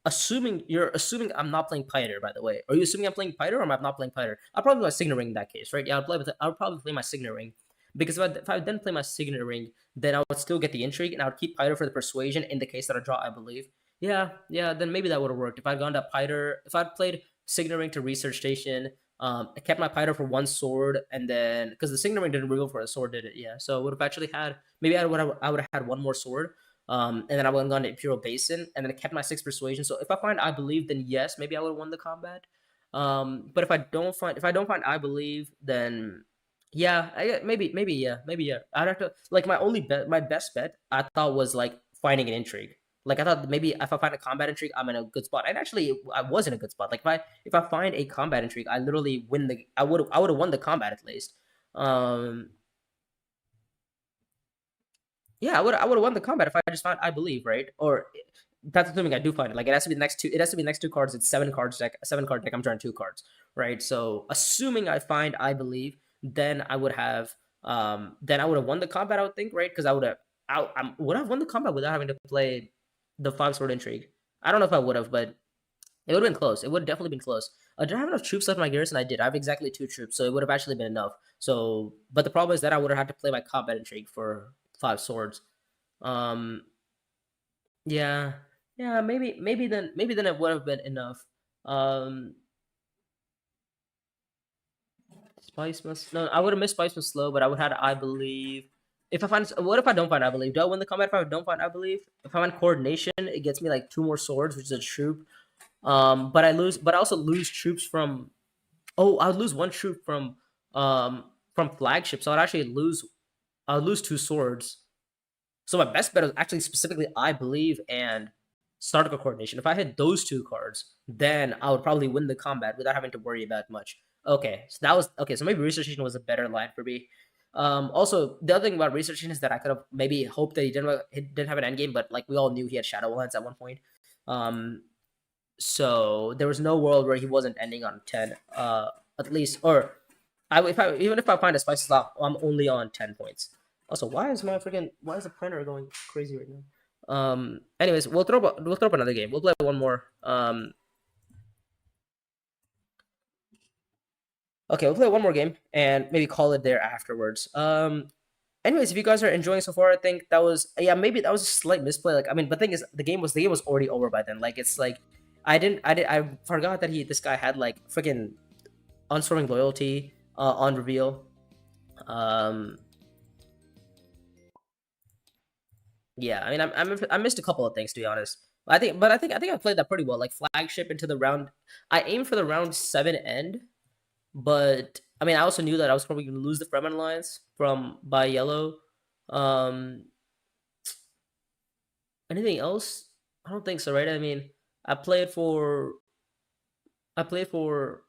Assuming you're assuming I'm not playing Piter, by the way. Are you assuming I'm playing Piter or am I not playing Piter? I'll probably play my Signet Ring in that case, right? Yeah, I'll probably play my Signet Ring. Because if I didn't play my Signet Ring, then I would still get the intrigue and I would keep Piter for the persuasion in the case that I draw, I believe. Yeah, then maybe that would have worked. If I'd gone to Piter, if I'd played Signet Ring to Research Station, I kept my Piter for one sword, and then because the Signet Ring didn't reveal for a sword, did it? Yeah, so I would have actually had maybe I would have had one more sword, and then I would have gone to Imperial Basin, and then I kept my six persuasion. So if I find I believe, then yes, maybe I would have won the combat. But if I don't find I believe, then yeah, maybe yeah. I'd have to like my best bet I thought was like finding an intrigue. Like I thought maybe if I find a combat intrigue, I'm in a good spot. And actually, I was in a good spot. Like if I find a combat intrigue, I literally win the. I would have won the combat at least. Um, yeah, I would have won the combat if I just found I believe, right? Or that's assuming I do find it. Like it has to be the next two. It has to be the next two cards. It's seven card deck. I'm drawing two cards, right? So assuming I find I believe, then I would have then I would have won the combat. I would think, right? Because I would have won the combat without having to play the five sword intrigue. I don't know if I would have, but it would have been close. It would have definitely been close. Did I have enough troops left in my garrison? I did. I have exactly two troops, so it would have actually been enough. So, but the problem is that I would have had to play my combat intrigue for five swords. Um, yeah, yeah, maybe then it would have been enough. Um, Spice must no, I would have missed Spice must slow, but I would have had I believe. If I find what if I don't find I believe? Do I win the combat if I don't find I believe? If I find coordination, it gets me like two more swords, which is a troop. But I also lose troops from. Oh, I would lose one troop from flagship, so I would lose two swords. So my best bet is actually specifically I believe and Startical coordination. If I hit those two cards, then I would probably win the combat without having to worry about much. Okay, so that was okay. So maybe Research Station was a better line for me. Also, the other thing about Research Station is that I could have maybe hoped that he didn't have an endgame, but like we all knew he had Shadow Lance at one point. Um, so there was no world where he wasn't ending on 10. At least, or even if I find a spicy slot, I'm only on 10 points. Also, why is the printer going crazy right now? Anyways, we'll throw up another game. We'll play one more. Okay, we'll play one more game and maybe call it there afterwards. Anyways, if you guys are enjoying so far, I think that was yeah maybe that was a slight misplay. Like I mean, but the thing is, the game was already over by then. Like it's like I forgot that this guy had like freaking unswerving loyalty on reveal. Um, yeah, I mean, I missed a couple of things to be honest. I think I played that pretty well. Like flagship into the round, I aimed for the round seven end, but I mean, I also knew that I was probably going to lose the Fremen Alliance from by yellow. Um, Anything else? I don't think so, right? I mean, I played for I played for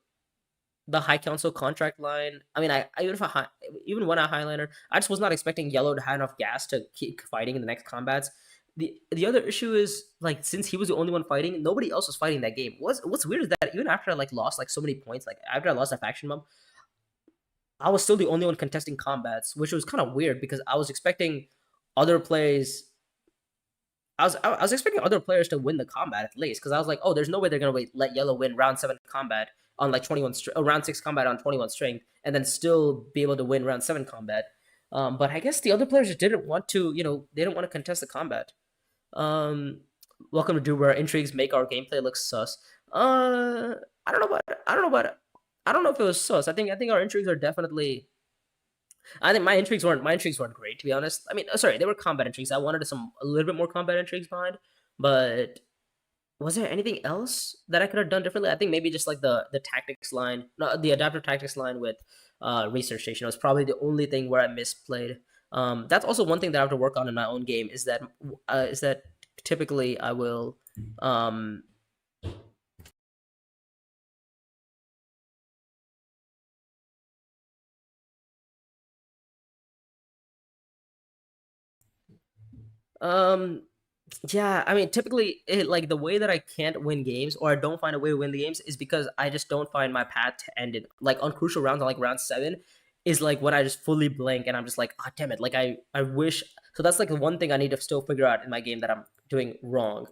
the High Council contract line. I mean, even when I Highliner, I just was not expecting Yellow to have enough gas to keep fighting in the next combats. The other issue is like since he was the only one fighting, nobody else was fighting that game. What's weird is that even after I like lost like so many points, like after I lost that faction bump, I was still the only one contesting combats, which was kind of weird because I was expecting other plays I was expecting other players to win the combat at least because I was like, oh, there's no way they're gonna let Yellow win round seven combat on like round six combat on 21 strength and then still be able to win round seven combat. But I guess the other players just didn't want to, they didn't want to contest the combat. Um, Welcome to Do where intrigues make our gameplay look sus. I don't know about I don't know if it was sus. I think our intrigues are definitely I think my intrigues weren't great to be honest. I mean, sorry, they were combat intrigues. I wanted a little bit more combat intrigues behind, but was there anything else that I could have done differently? I think maybe just like the tactics line, no, the adaptive tactics line with research station was probably the only thing where I misplayed. That's also one thing that I have to work on in my own game is that typically I will um Um, yeah, I mean, typically, like the way that I can't win games or I don't find a way to win the games is because I just don't find my path to end it. Like on crucial rounds, on like round seven, is like when I just fully blank and I'm just like, ah, damn it. Like I wish. So that's like the one thing I need to still figure out in my game that I'm doing wrong.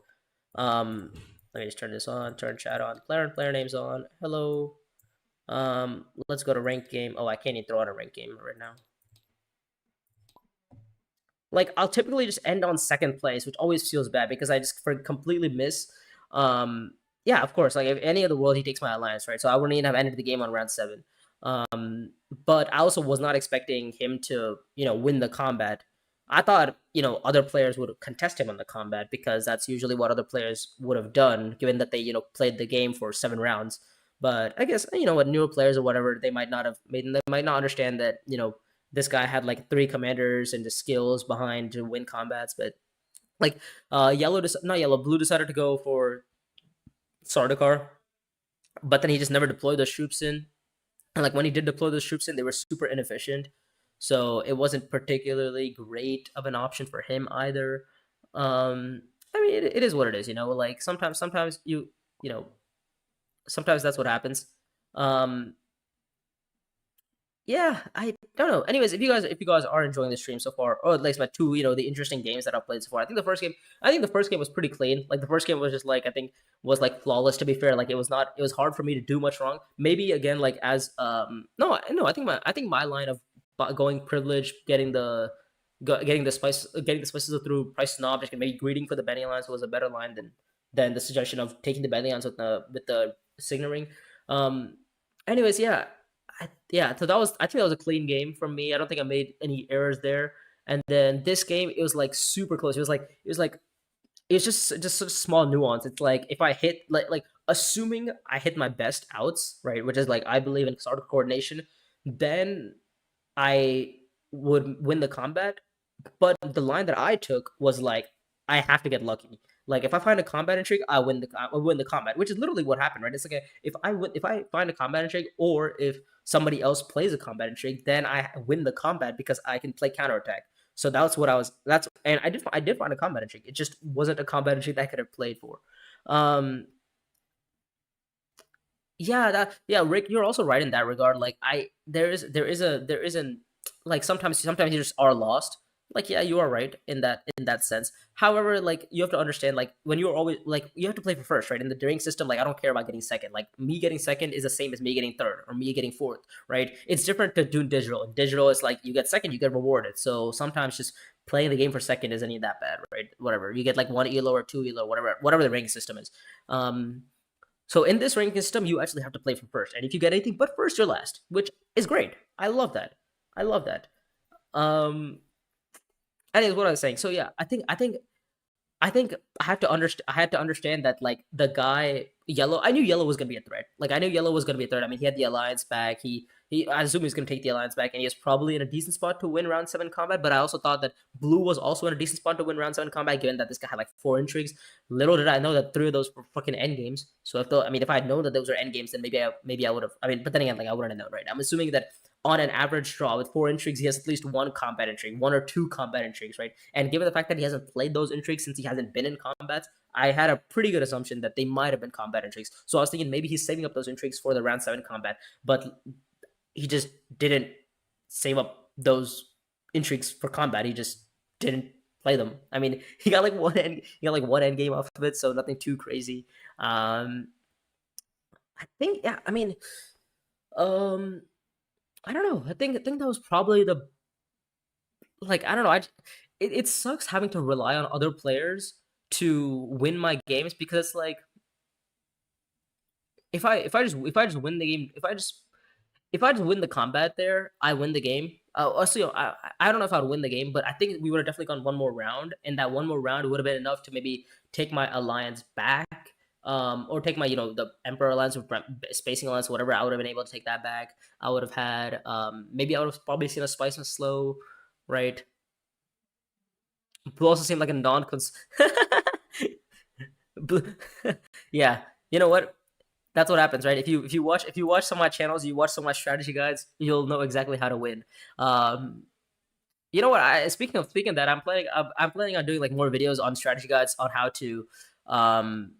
Um, Let me just turn this on, turn chat on, player names on. Hello. Let's go to ranked game. Oh, I can't even throw out a ranked game right now. Like I'll typically just end on second place, which always feels bad because I just completely miss. Yeah, of course. Like if any other world, he takes my alliance, right? So I wouldn't even have ended the game on round seven. But I also was not expecting him to, win the combat. I thought, other players would contest him on the combat because that's usually what other players would have done, given that they, played the game for 7 rounds. But I guess, what newer players or whatever, they might not have made, they might not understand that, this guy had like three commanders and the skills behind to win combats, but like not yellow, blue decided to go for Sardaukar, but then he just never deployed those troops in. And like when he did deploy those troops in, they were super inefficient. So it wasn't particularly great of an option for him either. I mean, it is what it is, Like sometimes you know, sometimes that's what happens. Um, Yeah, I don't know. Anyways, if you guys are enjoying the stream so far, or at least my two, the interesting games that I've played so far. I think the first game was pretty clean. Like the first game was just like I think was like flawless to be fair. Like it was hard for me to do much wrong. Maybe again like as no, I think my line of going privilege, getting the spices through price and object and maybe greeting for the Benny Alliance was a better line than the suggestion of taking the Benny Alliance with the Signet Ring. Um anyways, yeah, yeah, so I think that was a clean game from me. I don't think I made any errors there. And then this game, it was like super close. It was just such a small nuance. It's like if I hit like assuming I hit my best outs, right, which is like I believe in sort of coordination, then I would win the combat. But the line that I took was like, I have to get lucky. Like if I find a combat intrigue, I win the combat, which is literally what happened, right? It's like if I find a combat intrigue, or if somebody else plays a combat intrigue, then I win the combat because I can play counterattack. So that's what I was. That's and I did find a combat intrigue. It just wasn't a combat intrigue that I could have played for. Um, yeah, Rick, you're also right in that regard. Like there isn't like sometimes you just are lost. Like yeah, you are right in that sense. However, like you have to understand like when you're always like you have to play for first, right? In the during system, like I don't care about getting second. Like me getting second is the same as me getting third or me getting fourth, right? It's different to do digital. In digital, it's like you get second, you get rewarded. So sometimes just playing the game for second isn't even that bad, right? Whatever. You get like one elo or two elo, whatever the ranking system is. Um so in this ranking system, you actually have to play from first, and if you get anything but first, you're last, which is great. I love that. I love that. Um, Anyways, what I was saying. So yeah, I think I had to understand. I had to understand that like the guy yellow. I knew yellow was gonna be a threat. Like I knew yellow was gonna be a threat. I mean, he had the alliance back. He. I assume he's gonna take the alliance back, and he was probably in a decent spot to win round seven combat. But I also thought that blue was also in a decent spot to win round seven combat, given that this guy had like four intrigues. Little did I know that three of those were fucking end games. So if I had known that those were end games, then maybe I would have. I mean, but then again, like I wouldn't have known, right? I'm assuming that on an average draw with four intrigues, he has at least one combat intrigue, one or two combat intrigues, right? And given the fact that he hasn't played those intrigues since he hasn't been in combats, I had a pretty good assumption that they might have been combat intrigues. So I was thinking maybe he's saving up those intrigues for the round seven combat, but he just didn't save up those intrigues for combat. He just didn't play them. I mean, he got like one end game off of it, so nothing too crazy. Um, I think yeah. I mean, um, I don't know. I think that was probably the like I don't know. It sucks having to rely on other players to win my games because it's like if I just win the game if I just win the combat there, I win the game. Also, I don't know if I'd win the game, but I think we would have definitely gone one more round, and that one more round would have been enough to maybe take my alliance back, or take my the Emperor alliance or Spacing alliance, whatever. I would have been able to take that back. I would have had maybe I would have probably seen a Spice and Slow, right? Blue also seemed like a non-cons. Blue- yeah, you know what? That's what happens, right? If you watch some of my channels, you watch some of my strategy guides, you'll know exactly how to win. Um, You know what? Speaking of that, I'm planning on doing like more videos on strategy guides on how to um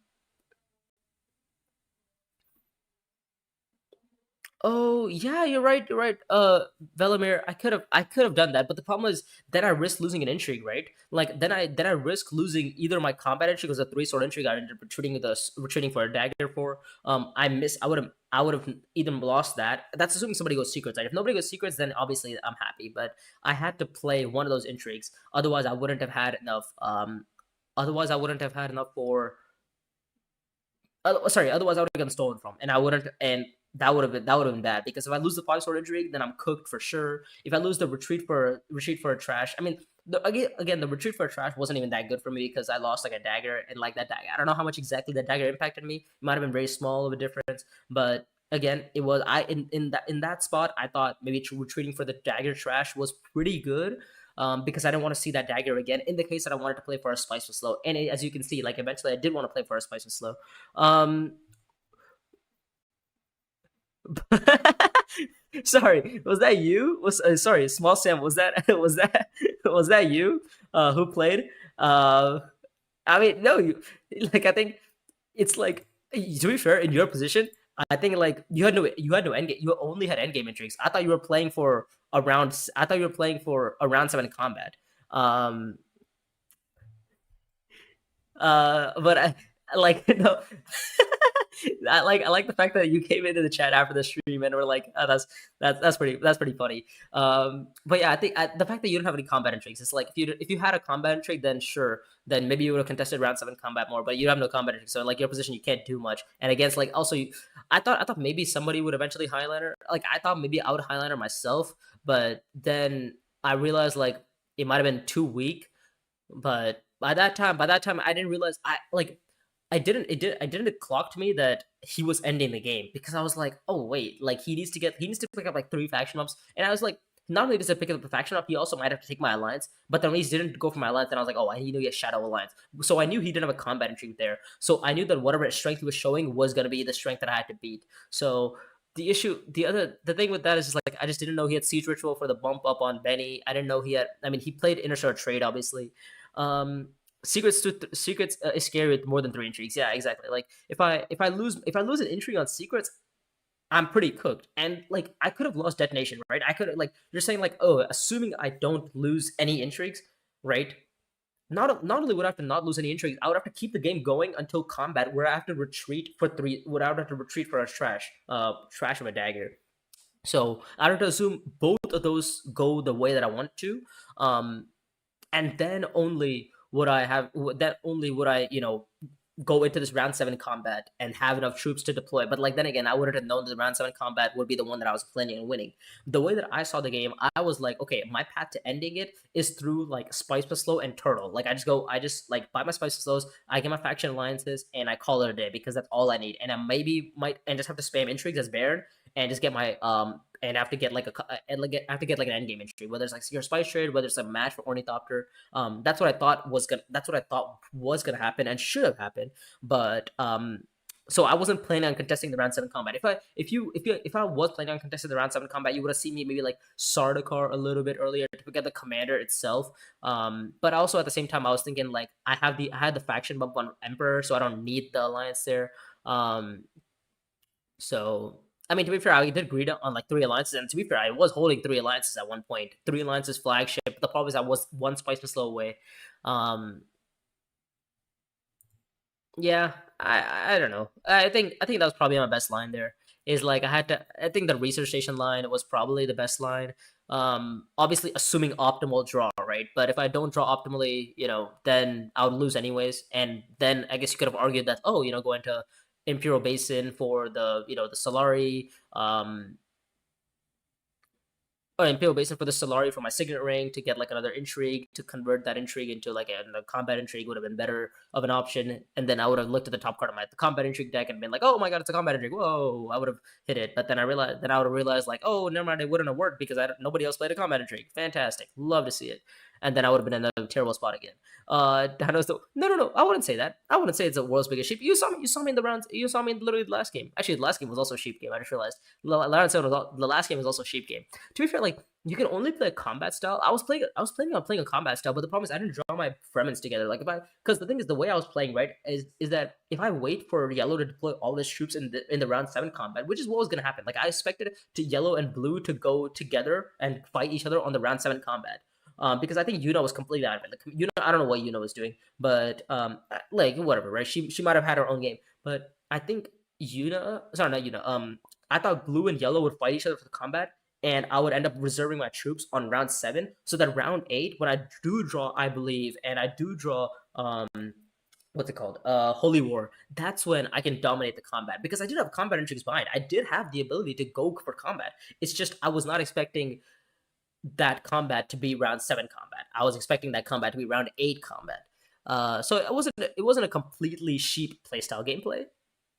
Oh yeah, you're right. You're right. Velimir, I could have done that, but the problem is then I risk losing an intrigue, right? Like then I risk losing either my combat intrigue because a three sword intrigue I ended up retreating for a dagger for. I would have even lost that. That's assuming somebody goes secrets. Like if nobody goes secrets, then obviously I'm happy. But I had to play one of those intrigues. Otherwise, I wouldn't have had enough. Otherwise I wouldn't have had enough for sorry, otherwise I would have gotten stolen from, and I wouldn't, and that would have been bad because if I lose the five sword intrigue, then I'm cooked for sure. If I lose the retreat for a trash, I mean, again, the retreat for a trash wasn't even that good for me because I lost like a dagger, and like that dagger, I don't know how much exactly that dagger impacted me. It might have been very small of a difference, but again, it was I in that spot. I thought maybe retreating for the dagger trash was pretty good. Because I didn't want to see that dagger again. In the case that I wanted to play for a spice with slow, and as you can see, like eventually I did want to play for a spice with slow. Um, sorry, was that you? Was sorry, small Sam? Was that was that you who played? Uh, I mean, no, you like I think it's like to be fair, in your position, I think like you had no end game. You only had end game intrigues. I thought you were playing for around. I thought you were playing for a round seven combat. Um, but I like no. I like the fact that you came into the chat after the stream and were like, oh, that's pretty funny. But yeah, I think the fact that you don't have any combat intrigues, it's like if you had a combat intrigue, then sure, then maybe you would have contested round seven combat more. But you have no combat intrigue, so like your position, you can't do much. And against like also, I thought maybe somebody would eventually highliner. Like I thought maybe I would highliner myself, but then I realized like it might have been too weak. But by that time, I didn't realize I didn't clock to me that he was ending the game because I was like, oh wait, like he needs to pick up like three faction ups, and I was like, not only does he pick up the faction up, he also might have to take my alliance. But then when he didn't go for my alliance, then I was like, oh, I knew he had Shadow Alliance, so I knew he didn't have a combat intrigue there. So I knew that whatever strength he was showing was gonna be the strength that I had to beat. So the thing with that is just like I just didn't know he had siege ritual for the bump up on Benny. I didn't know he had. I mean, he played Interstellar Trade obviously. Um, secrets is scary with more than three intrigues. Yeah, exactly. Like if I lose an intrigue on secrets, I'm pretty cooked. And like I could have lost detonation, right? I could like you're saying like oh, assuming I don't lose any intrigues, right? Not only would I have to not lose any intrigues, I would have to keep the game going until combat, where I have to retreat for three. Where I would have to retreat for a trash of a dagger. So I have to assume both of those go the way that I want to. Um, and then only would I go into this round seven combat and have enough troops to deploy. But like then again, I wouldn't have known that the round seven combat would be the one that I was planning on winning. The way that I saw the game, I was like, okay, my path to ending it is through like Spice plus Slow and Turtle. Like I just like buy my Spice plus Slows, I get my faction alliances, and I call it a day because that's all I need. And I maybe might and just have to spam intrigues as Baron and just get my and have to get like I have to get like an end game intrigue, whether it's like your spice trade, whether it's a match for Ornithopter. That's what I thought was gonna happen and should have happened. But so I wasn't planning on contesting the round seven combat. If I was planning on contesting the round seven combat, you would have seen me maybe like Sardaukar a little bit earlier to get the commander itself. But also at the same time, I was thinking like I had the faction bump on Emperor, so I don't need the alliance there. Um, so I mean, to be fair, I did greed on like three alliances, and to be fair, I was holding three alliances at one point. Three alliances flagship. The problem is I was one spice per slow away. Um, yeah, I don't know. I think that was probably my best line there. Is like I had to. I think the research station line was probably the best line. Obviously assuming optimal draw, right? But if I don't draw optimally, then I would lose anyways. And then I guess you could have argued that go into Imperial Basin for the Solari, Imperial Basin for the Solari for my signet ring to get like another intrigue to convert that intrigue into like a combat intrigue would have been better of an option. And then I would have looked at the top card of my the combat intrigue deck and been like, oh my god, it's a combat intrigue. Whoa, I would have hit it. But then I would have realized like, oh, never mind, it wouldn't have worked because nobody else played a combat intrigue. Fantastic, love to see it. And then I would have been in a terrible spot again. No. I wouldn't say that. I wouldn't say it's the world's biggest sheep. You saw me in the rounds. You saw me in literally the last game. Actually, the last game was also a sheep game. I just realized the last game was also a sheep game. To be fair, like you can only play a combat style. I was planning on playing a combat style, but the problem is I didn't draw my Fremens together. Like because the thing is the way I was playing, right, is that if I wait for yellow to deploy all his troops in the round 7 combat, which is what was gonna happen. Like I expected to yellow and blue to go together and fight each other on the round 7 combat. Because I think Yuna was completely out of it. Like Yuna, I don't know what Yuna was doing, but like whatever, right? She might have had her own game, but I think Yuna, sorry, not Yuna. I thought blue and yellow would fight each other for the combat, and I would end up reserving my troops on round 7, so that round 8, when I do draw, I believe, and I do draw what's it called? Holy War. That's when I can dominate the combat because I did have combat intrigues behind. I did have the ability to go for combat. It's just I was not expecting that combat to be round 7 combat. I was expecting that combat to be round 8 combat. So it wasn't a completely sheep playstyle gameplay.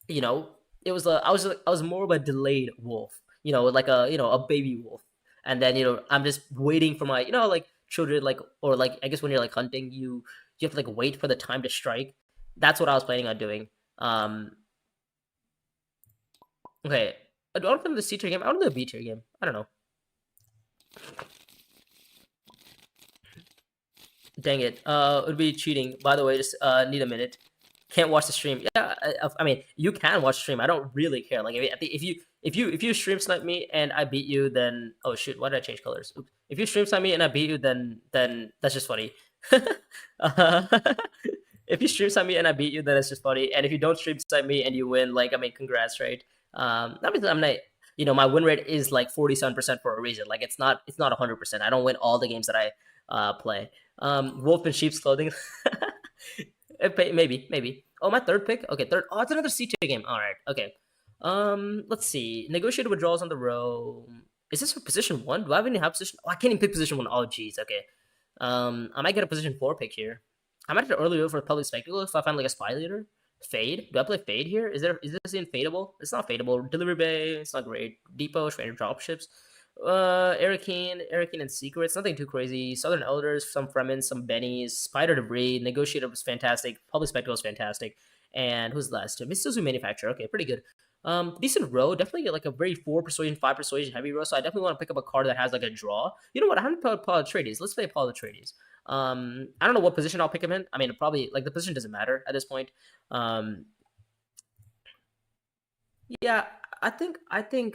You know, it was I was more of a delayed wolf. You know, like a baby wolf. And then I'm just waiting for my like children, like, or like I guess when you're like hunting, you have to like wait for the time to strike. That's what I was planning on doing. Okay, I don't play the C tier game. I want to do a B tier game. I don't know. Dang it. It would be cheating. By the way, just need a minute. Can't watch the stream. Yeah, I mean, you can watch the stream. I don't really care. Like, if you stream snipe me and I beat you, then oh shoot, why did I change colors? Oops. If you stream snipe me and I beat you, then that's just funny. uh, if you stream snipe me and I beat you, then it's just funny. And if you don't stream snipe me and you win, like, I mean, congrats, right? I mean, I'm not. My win rate is like 47% for a reason. Like, it's not 100%. I don't win all the games that I play. Wolf in sheep's clothing. Maybe. Oh, my third pick. Okay, third. Oh, it's another C tier game. All right. Okay. Let's see. Negotiated withdrawals on the row. Is this for position 1? Do I have any high position? Oh, I can't even pick position 1. Oh, geez. Okay. I might get a position 4 pick here. I might have to early row for a public spectacle if I find like a spy leader. Fade. Do I play fade here? Is this even fadeable? It's not fadeable. Delivery bay. It's not great. Depot. Trainer dropships. Arakeen and Secrets, nothing too crazy. Southern Elders, some Fremen, some Bennies, Spider Debris, Negotiator was fantastic, Public Spectacle was fantastic, and who's last? Mitsuzu Manufacturer, okay, pretty good. Decent row, definitely get like a very 4 persuasion, 5 persuasion heavy row, so I definitely want to pick up a card that has like a draw. You know what, I haven't played Paul Atreides, let's play Paul Atreides. I don't know what position I'll pick him in. I mean, probably, like, the position doesn't matter at this point. Yeah, I think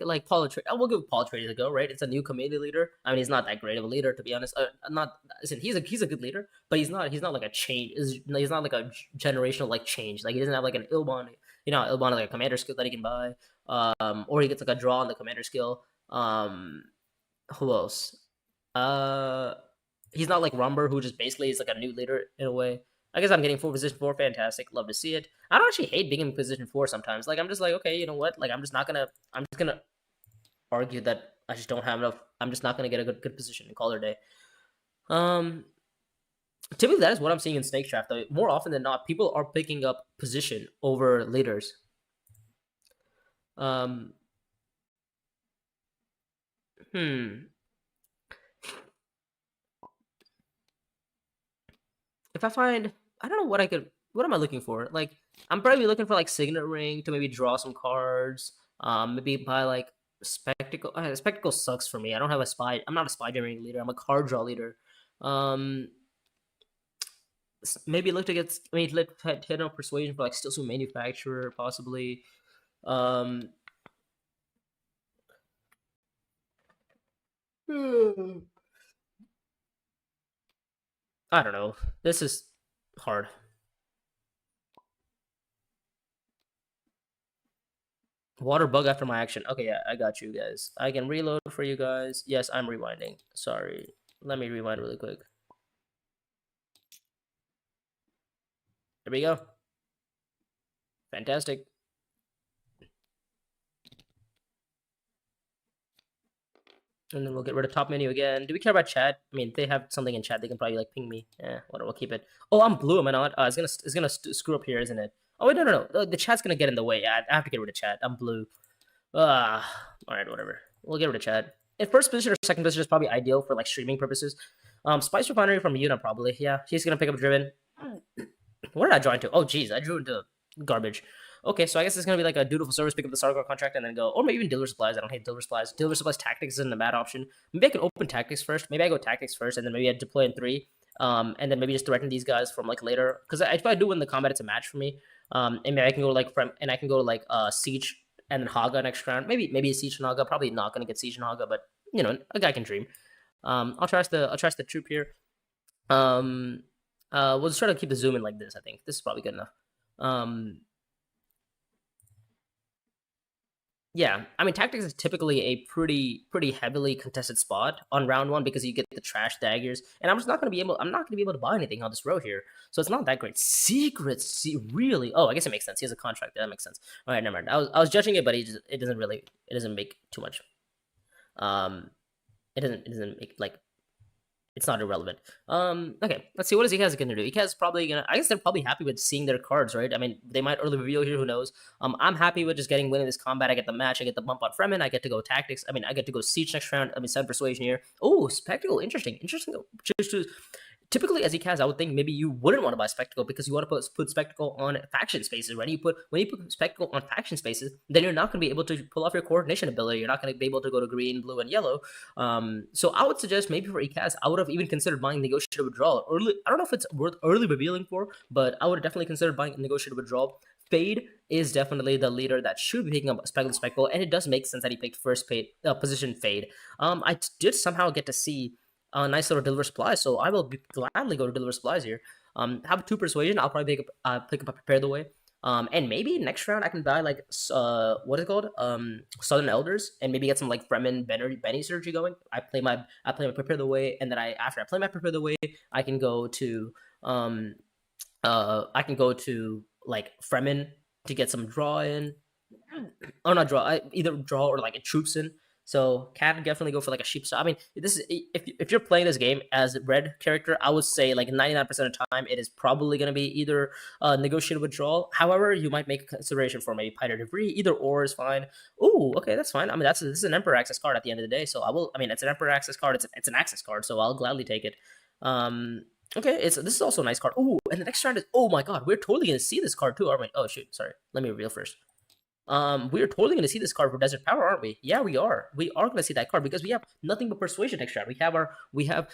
like Paul Atreides. We'll give Paul Atreides a go, right? It's a new community leader. I mean, he's not that great of a leader, to be honest. Not listen, he's a good leader, but he's not like a change. He's not like a generational like change. Like, he doesn't have like an Ilbon, Ilbon like a commander skill that he can buy. Or he gets like a draw on the commander skill. Who else? Uh, he's not like Rumber, who just basically is like a new leader in a way. I guess I'm getting full position 4. Fantastic. Love to see it. I don't actually hate being in position 4 sometimes. Like, I'm just like, okay, you know what? Like, I'm just gonna argue that I just don't have enough. I'm just not gonna get a good position and call it a day. Typically that is what I'm seeing in Snake Draft, though. More often than not, people are picking up position over leaders. If I find, I don't know what am I looking for? Like, I'm probably looking for like Signet Ring to maybe draw some cards. Maybe buy like Spectacle. Spectacle sucks for me. I don't have a spy. I'm not a spy generating leader. I'm a card draw leader. Maybe look to get. I mean, hit on persuasion for like still some manufacturer possibly. I don't know. This is hard. Water bug after my action. Okay, yeah, I got you guys. I can reload for you guys. Yes, I'm rewinding. Sorry. Let me rewind really quick. There we go. Fantastic. And then we'll get rid of top menu again. Do we care about chat? I mean, they have something in chat. They can probably like ping me. Yeah, whatever. We'll keep it. Oh, I'm blue. Am I not? It's gonna screw up here, isn't it? Oh wait, no. The chat's gonna get in the way. Yeah, I have to get rid of chat. I'm blue. All right, whatever. We'll get rid of chat. In first position or second position is probably ideal for like streaming purposes. Spice Refinery from Yuna probably. Yeah, she's gonna pick up Driven. Where did I join to? Oh, geez, I drew into garbage. Okay, so I guess it's gonna be like a dutiful service, pick up the Sarkar contract, and then go, or maybe even Deliver Supplies. I don't hate Deliver Supplies. Deliver Supplies tactics isn't a bad option. Maybe I can open tactics first. Maybe I go tactics first, and then maybe I deploy in 3. And then maybe just threaten these guys from like later, because if I do win the combat, it's a match for me. And maybe I can go like and I can go like Siege and then Haga next round. Maybe Siege and Haga. Probably not gonna get Siege and Haga, but a guy can dream. I'll trust the troop here. We'll just try to keep the zoom in like this. I think this is probably good enough. Yeah, I mean, tactics is typically a pretty heavily contested spot on round 1 because you get the trash daggers, and I'm not gonna be able to buy anything on this row here, so it's not that great. Secrets, really? Oh, I guess it makes sense. He has a contract. That makes sense. All right, never mind. I was judging it, but it doesn't make too much. It doesn't make like. It's not irrelevant. Okay, let's see. What is Ikaz gonna do? Ikaz probably gonna. I guess they're probably happy with seeing their cards, right? I mean, they might early reveal here. Who knows? I'm happy with just winning this combat. I get the match. I get the bump on Fremen. I get to go tactics. I mean, I get to go siege next round. I mean, 7 persuasion here. Oh, spectacle. Interesting. Choose. Typically, as Ikaz, I would think maybe you wouldn't want to buy Spectacle because you want to put Spectacle on faction spaces. When you put Spectacle on faction spaces, then you're not going to be able to pull off your coordination ability. You're not going to be able to go to green, blue, and yellow. So I would suggest maybe for Ikaz, I would have even considered buying Negotiated Withdrawal early. I don't know if it's worth early revealing for, but I would have definitely considered buying Negotiated Withdrawal. Fade is definitely the leader that should be picking up Spectacle, and it does make sense that he picked first position Fade. I did somehow get to see a nice little Deliver Supplies, so I will gladly go to Deliver Supplies here. Have 2 persuasion. I'll probably pick up a Prepare the Way. And maybe next round I can buy like what is it called? Southern Elders, and maybe get some like Fremen Benny surgery going. I play my Prepare the Way, and then after I play my Prepare the Way, I can go to like Fremen to get some draw in. Oh, not draw. Either draw or like a troops in. So can definitely go for like a sheep. So I mean, this is if you're playing this game as a red character, I would say like 99% of the time it is probably going to be either Negotiated Withdrawal. However, you might make a consideration for maybe Piter Debris. Either or is fine. Oh, okay, that's fine. I mean, this is an Emperor Access card at the end of the day. So I mean, it's an Emperor Access card. It's an Access card. So I'll gladly take it. Okay, this is also a nice card. Oh, and the next round is, oh my god, we're totally gonna see this card too, aren't we? Oh shoot, sorry. Let me reveal first. We are totally going to see this card for Desert Power, aren't we? Yeah, we are. We are going to see that card because we have nothing but Persuasion next round. We have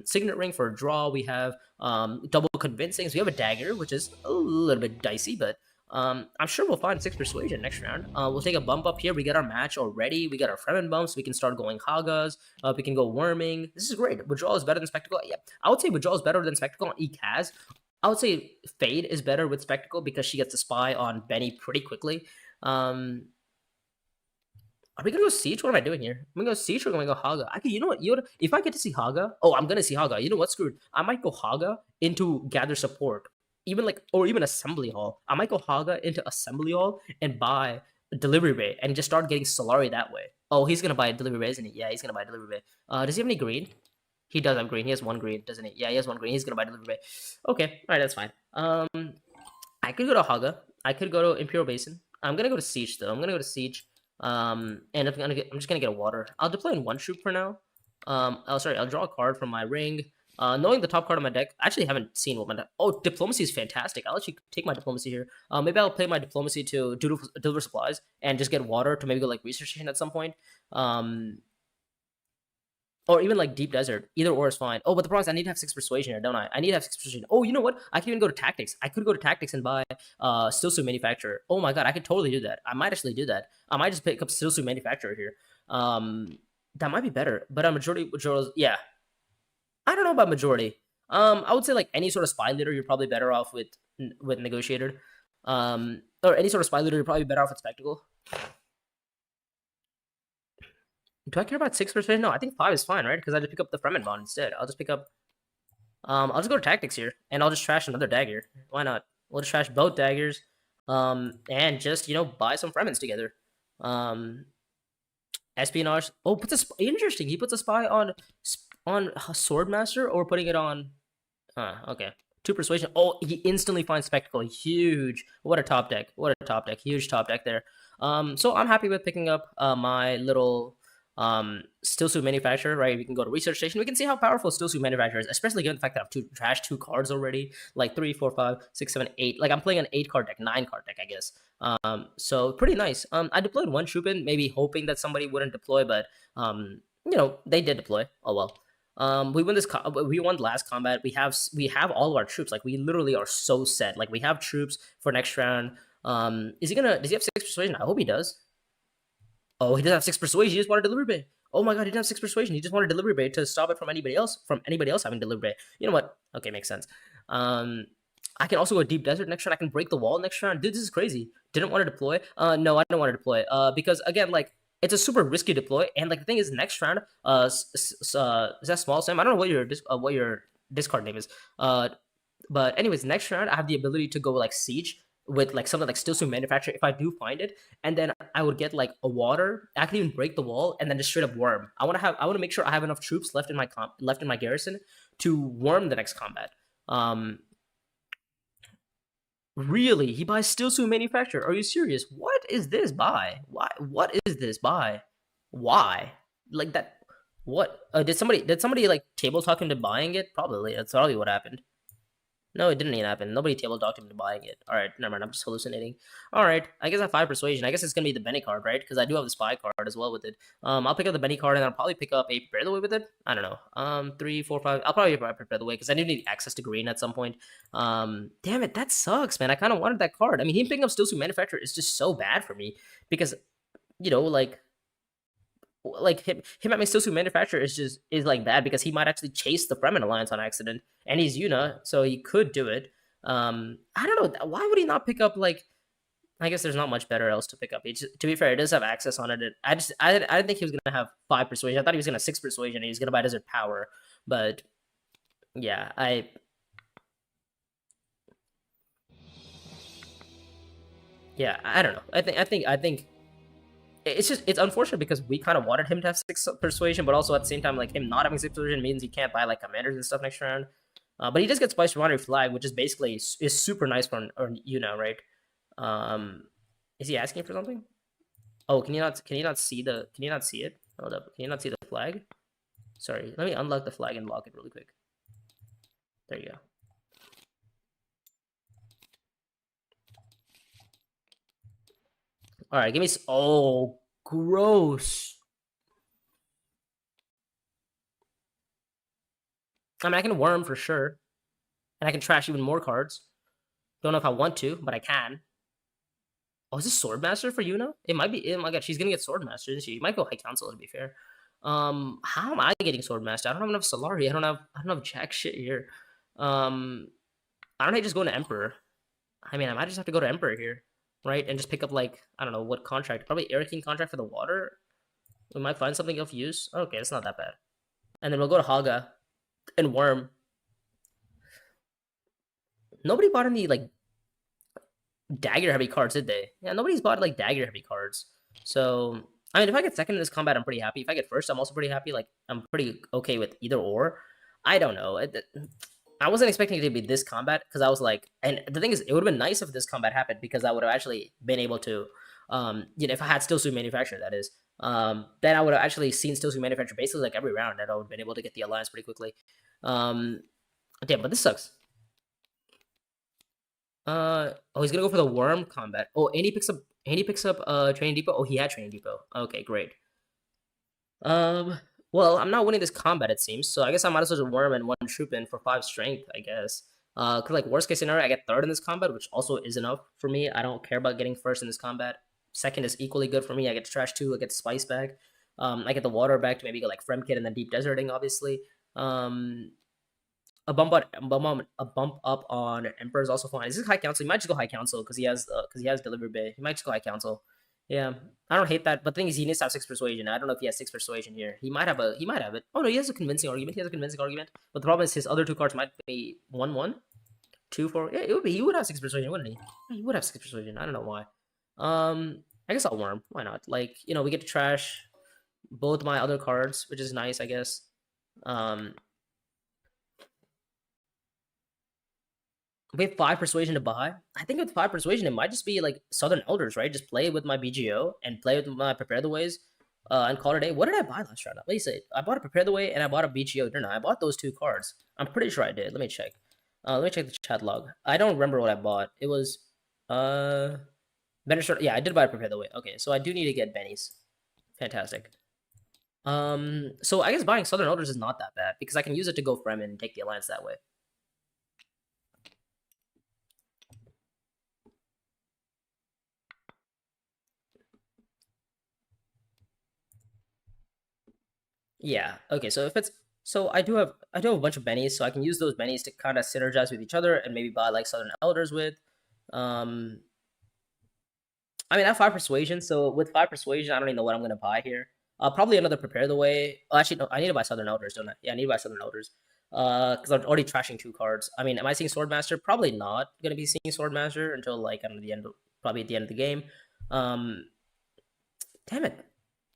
Signet Ring for a draw. We have double Convincing. So we have a Dagger, which is a little bit dicey, but I'm sure we'll find 6 Persuasion next round. We'll take a bump up here. We get our match already. We get our Fremen bumps. We can start going Hagas. We can go Worming. This is great. Withdrawal is better than Spectacle. Yeah, I would say Withdrawal is better than Spectacle on Ekaz. I would say Fade is better with Spectacle because she gets to spy on Benny pretty quickly. Are we gonna go Siege? What am I doing here? I'm gonna go Siege or am I gonna go Haga? You know what? If I get to see Haga, I'm gonna see Haga. You know what? Screwed. I might go Haga into Gather Support, or even Assembly Hall. I might go Haga into Assembly Hall and buy Delivery Bay and just start getting Solari that way. Oh, he's gonna buy a Delivery Bay, isn't he? Yeah, he's gonna buy a Delivery Bay. Does he have any green? He does have green. He has 1 green, doesn't he? Yeah, he has 1 green. He's gonna buy Delivery Bay. Okay, all right, that's fine. I could go to Haga. I could go to Imperial Basin. I'm gonna go to Siege though. I'm gonna go to Siege. And I'm just gonna get a water. I'll deploy in 1 troop for now. I'll draw a card from my ring. Knowing the top card of my deck, I actually haven't seen what my deck. Oh, Diplomacy is fantastic. I'll actually take my Diplomacy here. Maybe I'll play my Diplomacy to deliver supplies and just get water to maybe go like Research Station at some point. Or even like Deep Desert. Either or is fine. Oh, but the problem is I need to have 6 Persuasion here, don't I? I need to have 6 Persuasion. Oh, you know what? I can even go to Tactics. I could go to Tactics and buy Stillsuit Manufacturer. Oh my god, I could totally do that. I might actually do that. I might just pick up Stillsuit Manufacturer here. That might be better. But a majority, yeah. I don't know about majority. I would say like any sort of spy leader, you're probably better off with Negotiated. Or any sort of spy leader, you're probably better off with Spectacle. Do I care about 6 Persuasion? No, I think 5 is fine, right? Because I just pick up the Fremen Bond instead. I'll just pick up... I'll just go to Tactics here, and I'll just trash another Dagger. Why not? We'll just trash both Daggers, and just, buy some Fremens together. Espionage. Oh, interesting. He puts a spy on Swordmaster, or putting it on... okay. 2 Persuasion. Oh, he instantly finds Spectacle. Huge. What a top deck. Huge top deck there. So I'm happy with picking up my little... Still suit manufacturer, right? We can go to research station. We can see how powerful still suit manufacturer is, especially given the fact that I've trashed 2 cards already, like 3, 4, 5, 6, 7, 8. Like I'm playing an 8 card deck, 9 card deck, I guess. So pretty nice. I deployed 1 troop in, maybe hoping that somebody wouldn't deploy, but they did deploy. Oh well. We won this. We won last combat. We have all of our troops. Like we literally are so set. Like we have troops for next round. Does he have 6 persuasion? I hope he does. Oh, he doesn't have 6 persuasion. He just wanted delivery bay. Oh my god, he didn't have 6 persuasion. He just wanted delivery bay to stop it from anybody else having delivery bay. You know what? Okay, makes sense. I can also go deep desert next round. I can break the wall next round. Dude, this is crazy. Didn't want to deploy. No, I don't want to deploy. Because again, like it's a super risky deploy, and like the thing is, next round, is that small Sam? I don't know what your discard name is. But anyways, next round I have the ability to go like siege with like something like still soon manufacture if I do find it, and then I would get like a water. I can even break the wall and then just straight up worm. I want to make sure I have enough troops left in my garrison to worm the next combat. Really, he buys still soon manufacture? Are you serious? What is this buy? Why? What is this buy? Why? Like that? What? Did somebody like table talk him to buying it? Probably. That's probably what happened. No, it didn't even happen. Nobody table talked him into buying it. All right, never mind. I'm just hallucinating. All right, I guess I have 5 persuasion. I guess it's gonna be the Benny card, right? Because I do have the spy card as well with it. I'll pick up the Benny card and I'll probably pick up a prepare the way with it. I don't know. 3, 4, 5. I'll probably prepare the way because I do need access to green at some point. Damn it, that sucks, man. I kind of wanted that card. I mean, him picking up still to manufacturer is just so bad for me because like him having still to manufacturer is like bad because he might actually chase the Fremen alliance on accident, and he's Yuna, so he could do it. I don't know why would he not pick up like. I guess there's not much better else to pick up. To be fair, it does have access on it. I didn't think he was gonna have 5 persuasion. I thought he was gonna have 6 persuasion. And he was gonna buy desert power, but yeah, I don't know. I think it's unfortunate because we kind of wanted him to have 6 persuasion, but also at the same time, like him not having 6 persuasion means he can't buy like commanders and stuff next round. But he does get Spice Runner Flag, which is basically is super nice for right? Is he asking for something? Oh, can you not see it? Hold up. Can you not see the flag? Sorry. Let me unlock the flag and lock it really quick. There you go. All right, give me. Oh, gross. I mean, I can worm for sure, and I can trash even more cards. Don't know if I want to, but I can. Oh, is this Swordmaster for Yuna? It might be. Oh my god, she's gonna get Swordmaster, isn't she? Might go High Council to be fair. How am I getting Swordmaster? I don't have enough Solari. I don't have jack shit here. I don't know. Just go to Emperor. I mean, I might just have to go to Emperor here, right? And just pick up like I don't know what contract. Probably Air King contract for the water. We might find something of use. Okay, it's not that bad. And then we'll go to Haga and Worm. Nobody bought any like dagger heavy cards, did they? Yeah, nobody's bought like dagger heavy cards. So I mean, if I get second in this combat, I'm pretty happy. If I get first, I'm also pretty happy. Like I'm pretty okay with either or. I don't know. I wasn't expecting it to be this combat because I was like, and the thing is, it would have been nice if this combat happened because I would have actually been able to, if I had still suit manufacturer, that is, then I would have actually seen still suit manufacturer basically like every round, and I would have been able to get the alliance pretty quickly. Damn, but this sucks. Oh, he's gonna go for the worm combat. Oh, and he picks up training depot. Oh, he had training depot. Okay, great. Well, I'm not winning this combat, it seems, so I guess I might as well just worm and 1 troop in for 5 strength, I guess. Cause like worst case scenario, I get 3rd in this combat, which also is enough for me. I don't care about getting 1st in this combat. 2nd is equally good for me. I get trash 2, I get spice back. I get the water back to maybe get like Fremkit and then deep deserting, obviously. A bump up on Emperor is also fine. This is High Council. He might just go High Council because he has Delivery Bay. He might just go High Council. Yeah, I don't hate that. But the thing is, he needs to have 6 persuasion. I don't know if he has 6 persuasion here. He might have it. Oh no, he has a convincing argument. But the problem is his other 2 cards might be 1/1, 2 4. Yeah, it would be. He would have 6 persuasion, wouldn't he? He would have 6 persuasion. I don't know why. I guess I'll worm. Why not? Like we get to trash both my other cards, which is nice, I guess. We have 5 persuasion to buy. I think with 5 persuasion, it might just be like Southern Elders, right? Just play with my BGO and play with my Prepare the Ways. and call it a day. What did I buy last round? Let me see. I bought a Prepare the Way and I bought a BGO, didn't I? I bought those 2 cards. I'm pretty sure I did. Let me check. Let me check the chat log. I don't remember what I bought. It was Benner. Yeah, I did buy a Prepare the Way. Okay, so I do need to get bennies. Fantastic. So I guess buying Southern Elders is not that bad because I can use it to go Fremen and take the alliance that way. Yeah. Okay. So I do have a bunch of bennies, so I can use those bennies to kind of synergize with each other and maybe buy like Southern Elders with. Um, I mean I have 5 persuasion, so with 5 persuasion, I don't even know what I'm gonna buy here. Probably another Prepare the Way. Oh, actually, no, I need to buy Southern Elders, don't I? Yeah, I need to buy Southern Elders. Because I'm already trashing 2 cards. I mean, am I seeing Swordmaster? Probably not gonna be seeing Swordmaster until like the end, probably at the end of the game. Um, Damn it.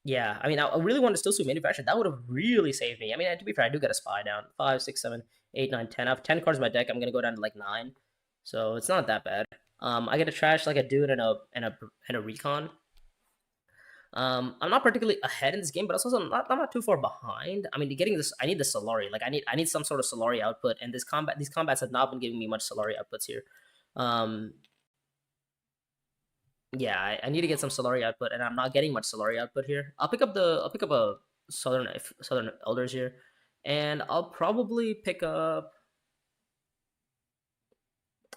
Yeah, I mean, I really want to still sue manufacturer. That would have really saved me. I mean, to be fair, I do get a spy down 5, 6, 7, 8, 9, 10. I have 10 cards in my deck. I'm gonna go down to like 9, so it's not that bad. I get to trash like a Dune and a recon. I'm not particularly ahead in this game, but also I'm not too far behind. I mean, getting this, I need the Solari. Like, I need some sort of Solari output, and these combats have not been giving me much Solari outputs here. Yeah, I need to get some Solari output, and I'm not getting much Solari output here. I'll pick up a Southern Elders here, and I'll probably pick up.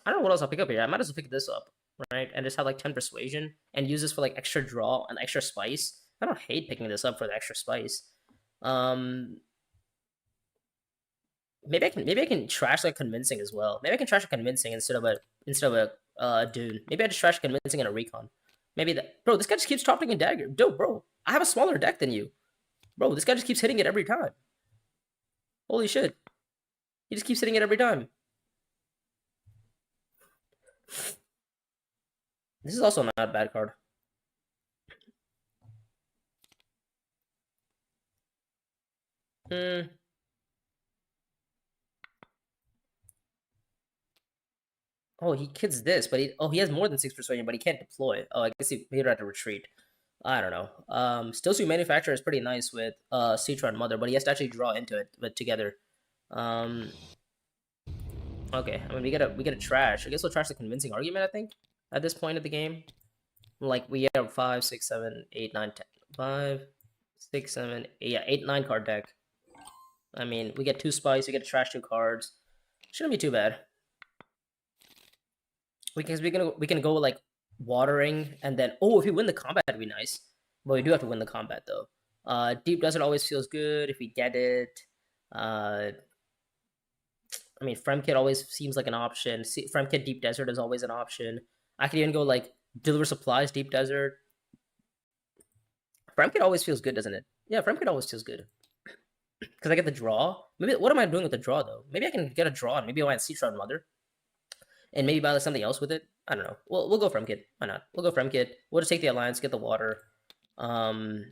I don't know what else I'll pick up here. I might as well pick this up, right? And just have like 10 persuasion and use this for like extra draw and extra spice. I don't hate picking this up for the extra spice. Um, maybe I can trash like convincing as well. Maybe I can trash a convincing instead of a Dune. Maybe I just trash convincing and a recon. Maybe that, bro. This guy just keeps dropping a dagger. Dope, bro. I have a smaller deck than you, bro. This guy just keeps hitting it every time. Holy shit, he just keeps hitting it every time. This is also not a bad card. Hmm. Oh, he kids this, but he has more than 6 persuasion, but he can't deploy. Oh, I guess he'd have to retreat. I don't know. Still Suit Manufacturer is pretty nice with Citron Mother, but he has to actually draw into it, but together. Okay. I mean, we gotta trash. I guess we'll trash the convincing argument. I think at this point of the game, like we have 5, 6, 7, 8, 9, 10. 5, 6, 7, 8, yeah, 8, 9 card deck. I mean, we get 2 spice. We get to trash 2 cards. Shouldn't be too bad. Because we can go like watering and then if we win the combat it'd be nice. But we do have to win the combat though. Deep Desert always feels good if we get it. I mean Fremkit always seems like an option. Fremkit Deep Desert is always an option. I could even go like Deliver Supplies Deep Desert. Fremkit always feels good, doesn't it? Yeah, Fremkit always feels good. Because I get the draw. Maybe what am I doing with the draw though? Maybe I can get a draw and maybe I want Citron Mother. And maybe buy something else with it. I don't know. We'll go Fremkit. Why not? We'll go Fremkit. We'll just take the alliance, get the water. Oh,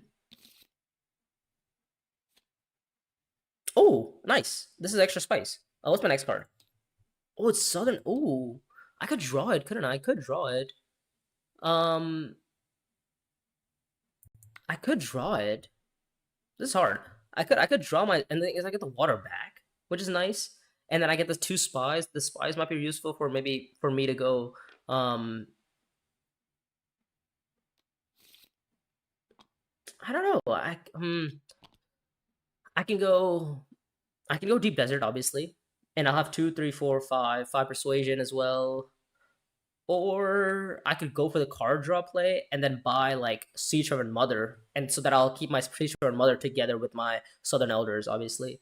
nice. This is extra spice. Oh, what's my next card? Oh, it's Southern. Oh, I could draw it, couldn't I? I could draw it. I could draw it. This is hard. I could draw my, and the thing is I get the water back, which is nice. And then I get the 2 spies. The spies might be useful for maybe for me to go I don't know. I can go Deep Desert, obviously. And I'll have 2, 3, 4, 5 persuasion as well. Or I could go for the card draw play and then buy like Sea Trevor and Mother, and so that I'll keep my Sea Trevor and Mother together with my Southern Elders, obviously.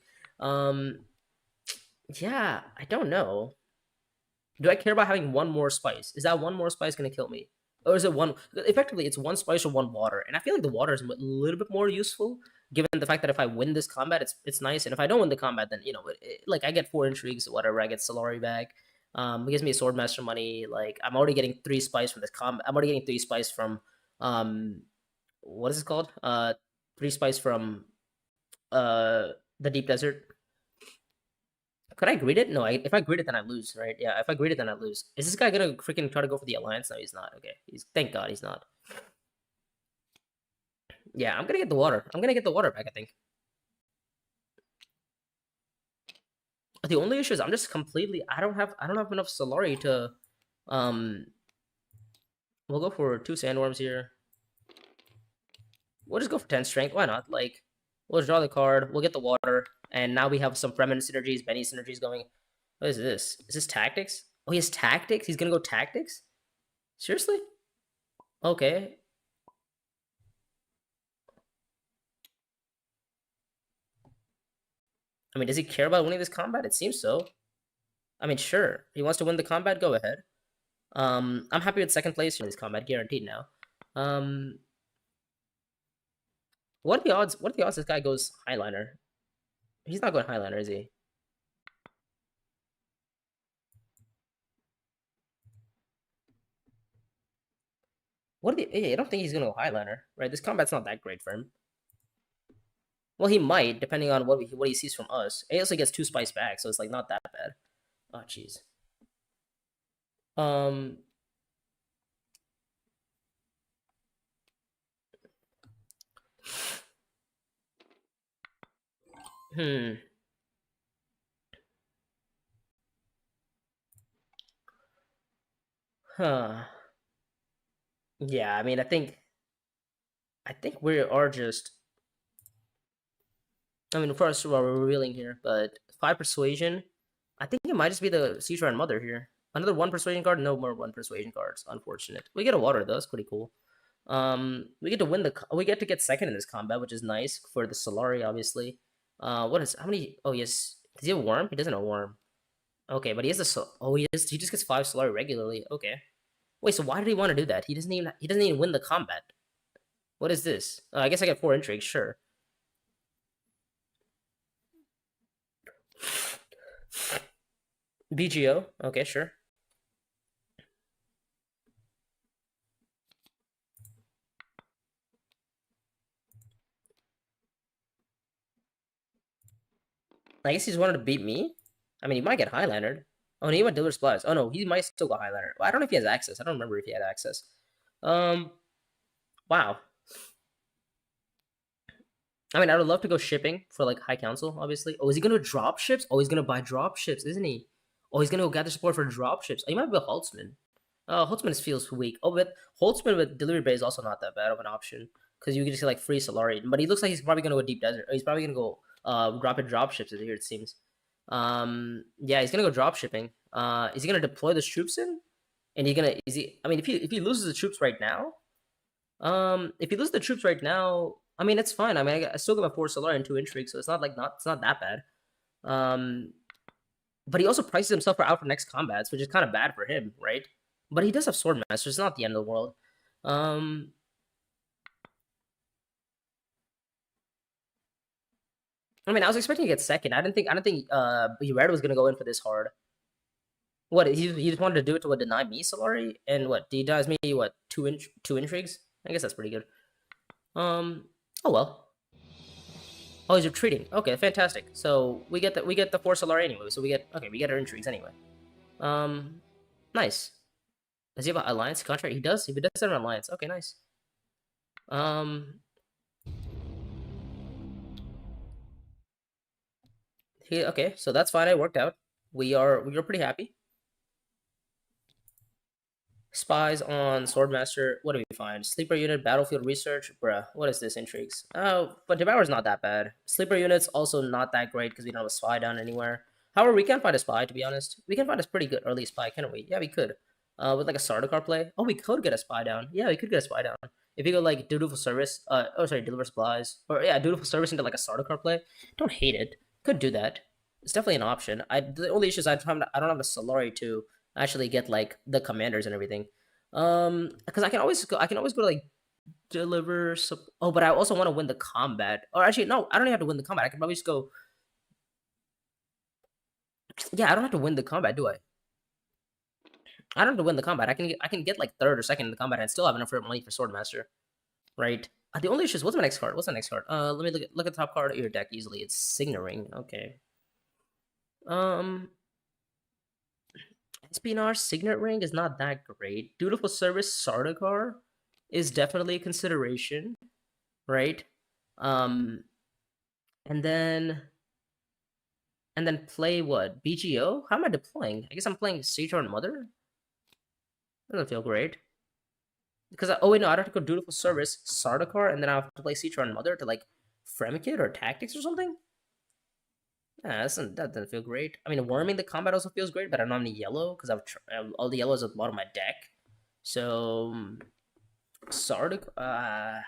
Yeah, I don't know. Do I care about having one more spice? Is that one more spice gonna kill me? Or is it one effectively it's 1 spice or 1 water? And I feel like the water is a little bit more useful, given the fact that if I win this combat, it's nice. And if I don't win the combat, then like I get 4 intrigues, whatever, I get Solari back. It gives me a Swordmaster money. Like I'm already getting 3 spice from this combat. I'm already getting 3 spice from what is it called? 3 spice from the Deep Desert. Could I greet it? No, if I greet it, then I lose, right? Yeah, if I greet it, then I lose. Is this guy gonna freaking try to go for the alliance? No, he's not. Okay, thank God he's not. Yeah, I'm gonna get the water. I'm gonna get the water back, I think. The only issue is I'm just completely I don't have enough Solari to um we'll go for 2 sandworms here. We'll just go for 10 strength. Why not? Like we'll just draw the card, we'll get the water, and now we have some Fremen synergies, Benny synergies going. What is this? Is this tactics? Oh, he has tactics? He's gonna go tactics? Seriously? Okay. I mean, does he care about winning this combat? It seems so. I mean, sure. He wants to win the combat, go ahead. I'm happy with second place in this combat, guaranteed now. What are the odds? What are the odds this guy goes Highliner? He's not going Highliner, is he? What are the? Yeah, I don't think he's gonna go Highliner, right? This combat's not that great for him. Well, he might, depending on what he sees from us. He also gets 2 spice back, so it's like not that bad. Oh, jeez. Um. Hmm. Huh. Yeah, I mean, I think we are just. I mean, first of all, we're revealing here, but 5 persuasion. I think it might just be the Seashore and Mother here. Another 1 persuasion card. No more 1 persuasion cards. Unfortunate. We get a water though. That's pretty cool. We get to win the. We get to get second in this combat, which is nice for the Solari, obviously. What is how many? Oh yes, does he have a worm? He doesn't have a worm. Okay, but he has a. Oh, he has. He just gets 5 Solari regularly. Okay. Wait, so why did he want to do that? He doesn't even. He doesn't even win the combat. What is this? I guess I get 4 intrigues. Sure. BGO. Okay, sure. I guess he's wanted to beat me. I mean, he might get Highlinered. Oh, no, he went Dealer's Blast. Oh no, he might still go Highliner. I don't know if he has access. I don't remember if he had access. Um, wow. I mean, I would love to go shipping for like High Council, obviously. Oh, is he gonna drop ships? Oh, he's gonna buy drop ships, isn't he? Oh, he's gonna go gather support for drop ships. Oh, he might be a Holtzman. Holtzman feels weak. Oh, but Holtzman with Delivery Bay is also not that bad of an option because you can just get like free Solari. But he looks like he's probably gonna go Deep Desert. He's probably gonna go drop ships here. It seems. Yeah, he's gonna go drop shipping. Is he gonna deploy those troops in? And he's gonna is he? I mean, if he loses the troops right now, if he loses the troops right now, I mean, it's fine. I mean, I still got my 4 Solar and 2 intrigue, so it's not like it's not that bad. But he also prices himself out for next combats, which is kind of bad for him, right? But he does have Swordmaster. It's not the end of the world. I mean, I was expecting to get second. I didn't think Red was gonna go in for this hard. What he just wanted to do it to what deny me Solari and what he denies me what 2 intrigues. I guess that's pretty good. Oh well. Oh, he's retreating. Okay, fantastic. So we get the 4 Solari anyway. So we get our intrigues anyway. Nice. Does he have an alliance contract? He does. He does have an alliance. Okay, nice. Okay, so that's fine. It worked out. We are pretty happy. Spies on Swordmaster. What do we find? Sleeper unit, battlefield research. Bruh, what is this? Intrigues. Oh, but Devour's not that bad. Sleeper unit's also not that great because we don't have a spy down anywhere. However, we can find a spy, to be honest. We can find a pretty good early spy, can't we? Yeah, we could. With like a Sardaukar play. Oh, we could get a spy down. Yeah, we could get a spy down. If you go like dutiful service, deliver supplies. Or yeah, dutiful service into like a Sardaukar play. Don't hate it. Could do that. It's definitely an option. The only issue is I don't have the Solari to actually get like the commanders and everything. Because I can always go to like deliver. Oh, but I also want to win the combat. Or actually, no, I don't even have to win the combat. I can probably just go. Yeah, I don't have to win the combat, do I? I don't have to win the combat. I can get like third or second in the combat and still have enough money for Swordmaster, right? The only issue is what's my next card? What's the next card? Let me look at the top card of your deck easily. It's Signet Ring. Okay. Espionage Signet Ring is not that great. Dutiful Service Sardaukar is definitely a consideration. right? Um, and then play what? BGO? How am I deploying? I guess I'm playing Siege Mother. Doesn't feel great. Because oh wait, no, I have to go Dutiful Service, Sardaukar, and then I have to play Siege Mother to like Fremikid or Tactics or something. Yeah, that doesn't feel great. I mean, worming the combat also feels great, but I don't have any yellow because all the yellows at the bottom of my deck. So Sardaukar,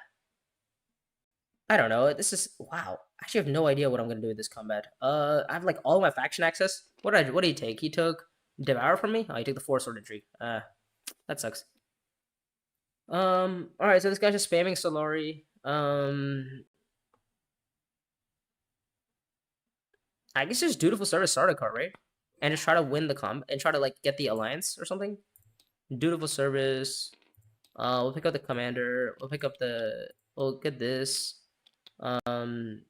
I don't know. This is wow. I actually have no idea what I'm gonna do with this combat. I have like all my faction access. What did he take? He took Devour from me. Oh, he took the Force Sword Tree. That sucks. All right. So this guy's just spamming Solari. I guess just Dutiful Service Sardaukar, right? And just try to win the combat and try to like get the alliance or something. Dutiful Service. We'll pick up the commander. We'll pick up the. We'll get this. Um,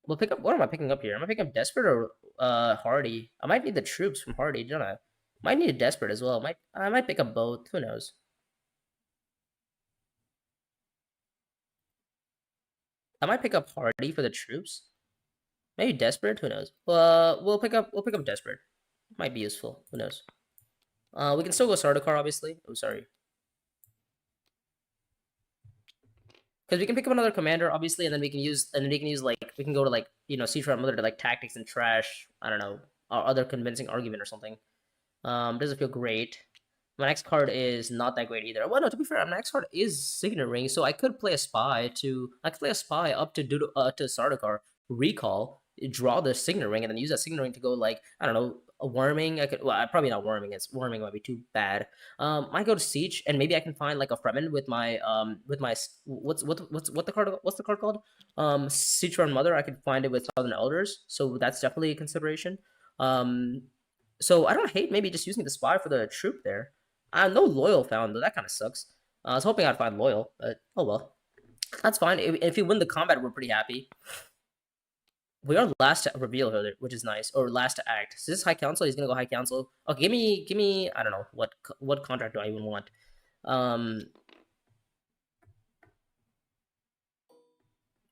we'll pick up. What am I picking up here? Am I picking up Desperate or Hardy? I might need the troops from Hardy, don't I? Might need a Desperate as well. I might pick up both. Who knows? I might pick up Hardy for the troops. Maybe Desperate. Who knows? We'll pick up Desperate. Might be useful. Who knows? We can still go Sardaukar, obviously. Oh, sorry. Because we can pick up another commander, obviously, and then we can use like we can go to like Siege Mother to like tactics and trash. I don't know, or other convincing argument or something. Doesn't feel great. My next card is not that great either. Well, no, to be fair, my next card is Signet Ring, so I could play a spy up to to Sardaukar, recall, draw the Signet Ring, and then use that Signet Ring to go like I don't know, a worming. I could probably not worming. It's worming might be too bad. Might go to Siege, and maybe I can find like a Fremen with my what's the card called? Siege Mother. I could find it with Southern Elders, so that's definitely a consideration. Um, so I don't hate maybe just using the spy for the troop there. No loyal found though. That kind of sucks. I was hoping I'd find loyal, but oh well. That's fine. If you win the combat, we're pretty happy. We are last to reveal here, which is nice, or last to act. So this is High Council. He's gonna go High Council. Oh, give me. I don't know what contract do I even want.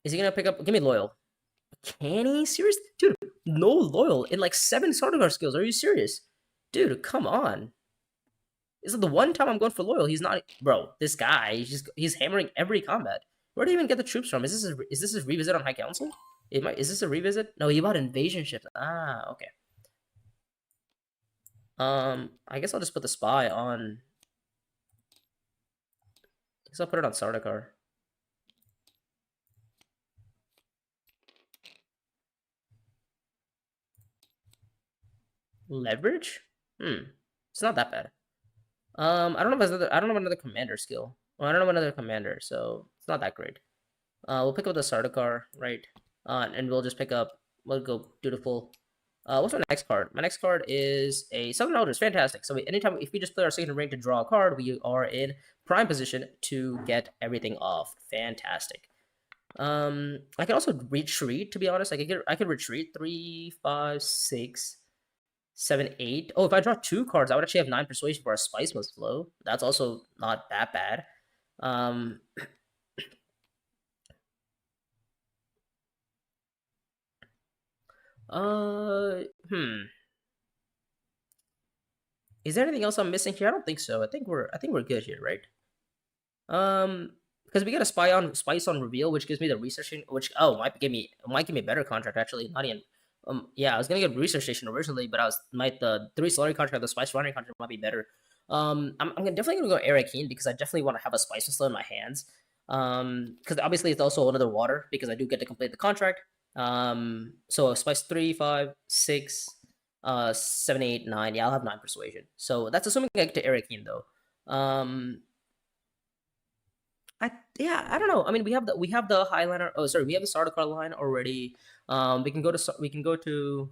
Is he gonna pick up? Give me loyal. Can he? Serious, dude? No loyal in like 7 Sardaukar skills. Are you serious, dude? Come on. This is the one time I'm going for loyal. He's not, bro. This guy, he's hammering every combat. Where do you even get the troops from? Is this a revisit on High Council? Is this a revisit? No, he bought invasion ships. Ah, okay. I guess I'll just put the spy on. I guess I'll put it on Sardaukar. Leverage? It's not that bad. I don't know if I don't know another commander skill. Well, I don't know another commander, so it's not that great. We'll pick up the Sardaukar, right? And we'll just pick up. We'll go Dutiful. What's my next card? My next card is a Southern Elders. Fantastic. So anytime if we just play our second ring to draw a card, we are in prime position to get everything off. Fantastic. I can also retreat. To be honest, I could retreat 3, 5, 6, 7, 8. Oh, if I draw 2 cards, I would actually have 9 persuasion for a Spice Must Flow. That's also not that bad. Is there anything else I'm missing here? I don't think so. I think we're good here, right? Because we got a spice on reveal, which gives me the research station, which might give me a better contract actually. Not even yeah, I was gonna get research station originally, but the 3 Solari contract, the spice running contract might be better. I'm definitely gonna go Eric Keen because I definitely want to have a spice slow in my hands. Because obviously it's also another water because I do get to complete the contract. So spice 3, 5, 6, 7, 8, 9. Yeah, I'll have 9 persuasion. So that's assuming I get to Eric Keen though. I don't know. I mean, we have the Highliner. Oh, sorry, we have the Sardaukar line already. We can go to.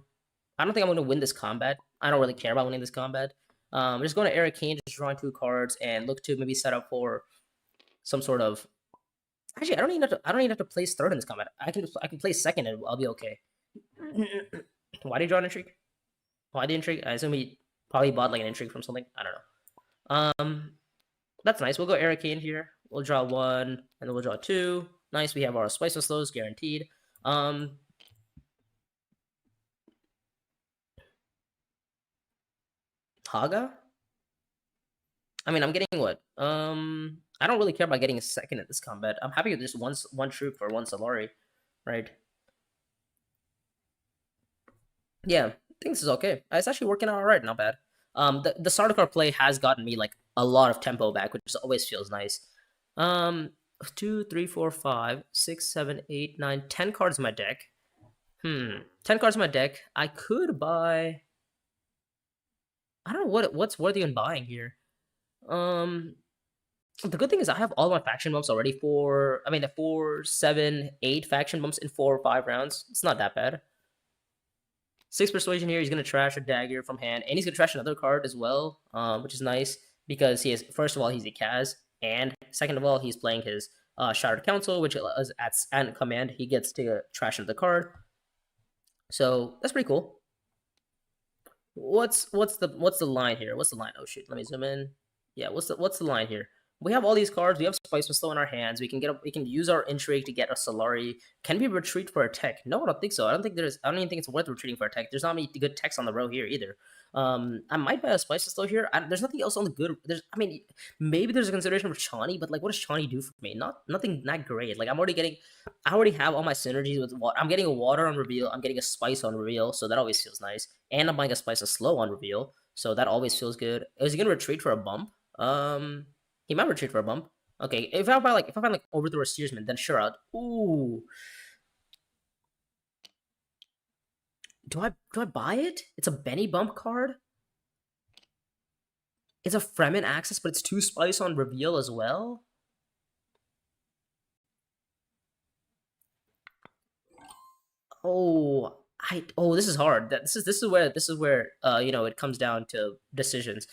I don't think I'm going to win this combat. I don't really care about winning this combat. I'm just going to Eric Kane, just drawing 2 cards, and look to maybe set up for some sort of. Actually, I don't even have to place third in this combat. I can place second, and I'll be okay. Why did you draw an intrigue? Why the intrigue? I assume he probably bought like an intrigue from something. I don't know. That's nice. We'll go Eric Kane here. We'll draw 1, and then we'll draw 2. Nice. We have our spice and slows guaranteed. Haga. I mean, I'm getting what? I don't really care about getting a second at this combat. I'm happy with just one troop for one Solari, right? Yeah, I think this is okay. It's actually working out alright, not bad. The Sardaukar play has gotten me like a lot of tempo back, which always feels nice. Um, 2, 3, 4, 5, 6, 7, 8, 9, 10 cards in my deck. 10 cards in my deck. I could buy. I don't know what's worthy in buying here. Um, the good thing is I have all my faction bumps already for. I mean, the 4, 7, 8 faction bumps in 4 or 5 rounds. It's not that bad. 6 persuasion here. He's gonna trash a dagger from hand, and he's gonna trash another card as well, which is nice because he is. First of all, he's a Kaz, and second of all, he's playing his Shattered Council, which is at command he gets to trash another card. So that's pretty cool. What's the line here? What's the line? Oh shoot, let me zoom in. Yeah, what's the line here? We have all these cards. We have Spice and Slow in our hands. We can use our Intrigue to get a Solari. Can we retreat for a tech? No, I don't think so. I don't even think it's worth retreating for a tech. There's not many good techs on the row here either. I might buy a Spice and Slow here. There's nothing else on the good. Maybe there's a consideration for Chani, but like, what does Chani do for me? Nothing that great. Like, I already have all my synergies with water. I'm getting a water on reveal. I'm getting a spice on reveal, so that always feels nice. And I'm buying a spice and slow on reveal, so that always feels good. Is he gonna retreat for a bump? He might retreat for a bump. Okay, if I find like Overthrow or Steersman, then sure out. Ooh. Do I buy it? It's a Benny bump card. It's a Fremen access, but it's 2 spice on reveal as well. This is hard. This is where it comes down to decisions.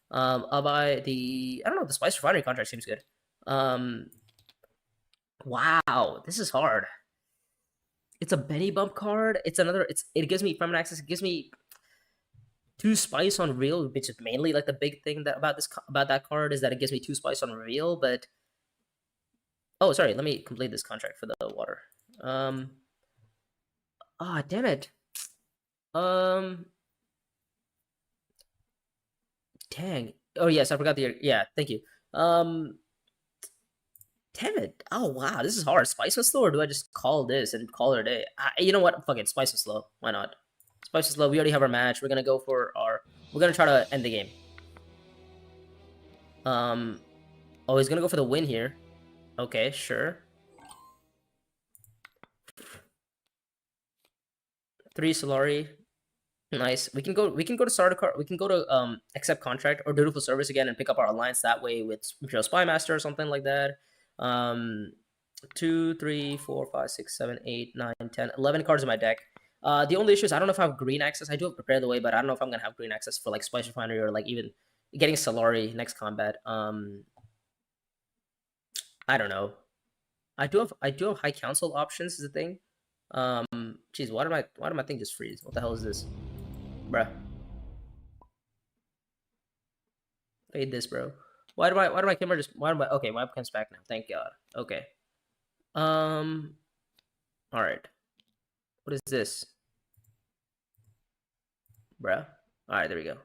I'll buy the I don't know, the Spice Refinery contract seems good. Wow, this is hard. It's a Benny bump card. It gives me Fremen access. It gives me 2 spice on reveal, which is mainly like the big thing about that card is that it gives me 2 spice on reveal. But oh, sorry, let me complete this contract for the water. Damn it. Dang. Oh yes, I forgot thank you. Damn it. Oh wow, this is hard. Spice was slow, or do I just call this and call it a day? You know what? Fuck it. Spice was slow. Why not? Spice is slow. We already have our match. We're gonna go for our. We're gonna try to end the game. Oh, he's gonna go for the win here. Okay, sure. 3 Solari. Nice. We can go to Sardaukar. We can go to accept contract or dutiful service again and pick up our alliance that way with Imperial Spy Master or something like that. 2, 3, 4, 5, 6, 7, 8, 9, 10, 11 cards in my deck. The only issue is I don't know if I have green access. I do have Prepare the Way, but I don't know if I'm gonna have green access for like Spice Refinery or like even getting Solari next combat. I don't know. I do have High Council options is the thing. Geez, why did my thing just freeze? What the hell is this? Bruh. Fade this, bro. Why do my camera just okay, my webcam's back now. Thank God. Okay. Alright. What is this? Bruh. Alright, there we go.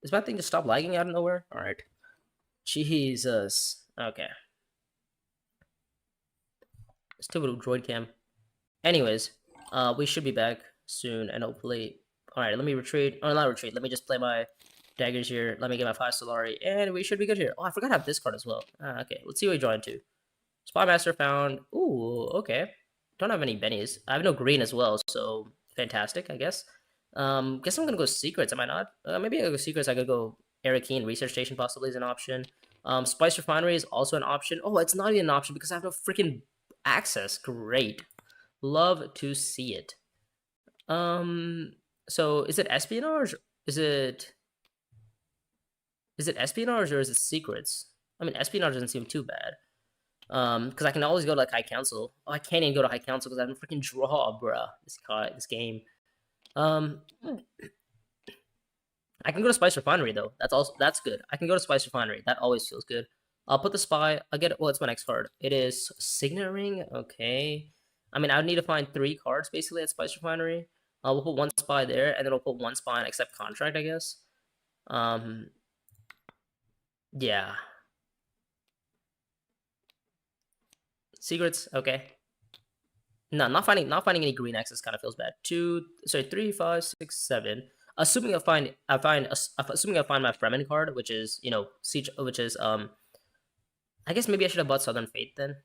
Does my thing just stop lagging out of nowhere? Alright. Jesus. Okay. Stupid droid cam. Anyways, we should be back soon, and hopefully. Alright, let me retreat. Oh, not retreat. Let me just play my daggers here. Let me get my 5 Solari, and we should be good here. Oh, I forgot to have this card as well. Okay, let's see what we draw into. Spy Master found. Ooh, okay. Don't have any bennies. I have no green as well, so fantastic, I guess. Guess I'm gonna go secrets. Am I not? Maybe I go secrets. I could go Arakeen Research Station possibly is an option. Spice Refinery is also an option. Oh, it's not even an option because I have no freaking access. Great. Love to see it. So is it espionage? Is it espionage or is it secrets? I mean, espionage doesn't seem too bad. Because I can always go to like High Council. Oh, I can't even go to High Council because I have a freaking draw, bruh. This game. I can go to Spice Refinery though. That's good. I can go to Spice Refinery. That always feels good. I'll put the spy. I'll get it. Well, it's my next card. It is Signet Ring. Okay. I mean, I would need to find 3 cards basically at Spice Refinery. We'll put 1 spy there, and then we'll put 1 spy and accept contract, I guess. Um, yeah. Secrets. Okay. No, not finding any green X's kind of feels bad. 3, 5, 6, 7. Assuming I find my Fremen card, which is siege, which is I guess maybe I should have bought Southern Fate then.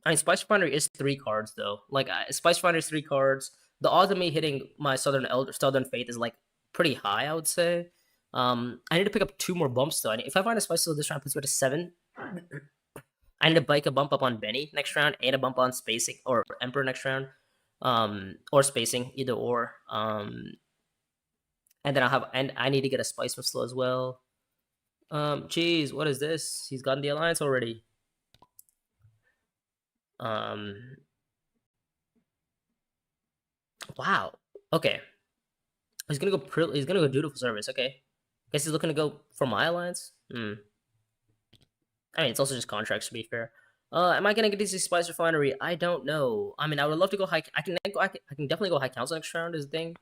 I mean, Spice Refinery is 3 cards though. Like Spice Refinery is 3 cards. The odds of me hitting my Southern Fate is like pretty high, I would say. I need to pick up 2 more bumps though. If I find a Spice this round, puts me to 7. I need to bike a bump up on Benny next round and a bump on Spacing or Emperor next round. Or Spacing, either or. And then I need to get a Spice Missile as well. Geez, what is this? He's gotten the Alliance already. Wow. Okay. He's gonna go Dutiful Service. Okay. Guess he's looking to go for my Alliance. I mean, it's also just contracts, to be fair. Am I gonna get DC Spice Refinery? I don't know. I mean, I would love to go high. I can definitely go High Council next round. Is the thing.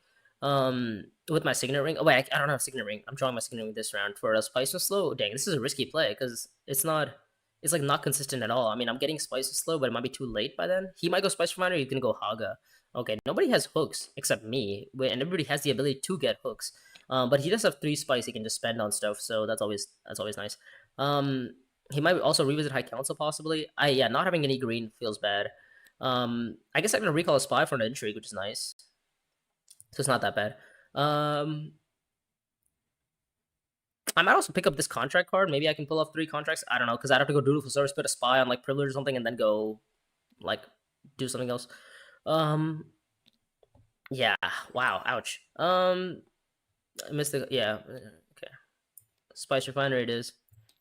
With my Signet Ring. Oh wait, I don't have Signet Ring. I'm drawing my Signet Ring this round for a Spice and Slow. Dang, this is a risky play because it's not. It's like not consistent at all. I mean, I'm getting Spice and Slow, but it might be too late by then. He might go Spice Refinery. He's gonna go Haga. Okay, nobody has hooks except me, and everybody has the ability to get hooks. But he does have 3 spice he can just spend on stuff, so that's always nice. He might also revisit High Council possibly. Yeah, not having any green feels bad. I guess I'm gonna recall a spy for an intrigue, which is nice. So it's not that bad. I might also pick up this contract card. Maybe I can pull off 3 contracts. I don't know, because I'd have to go Dutiful Service, put a spy on like Privilege or something, and then go like do something else. Yeah. Wow. Ouch. I missed the. Yeah. Okay. Spice Refinery it is.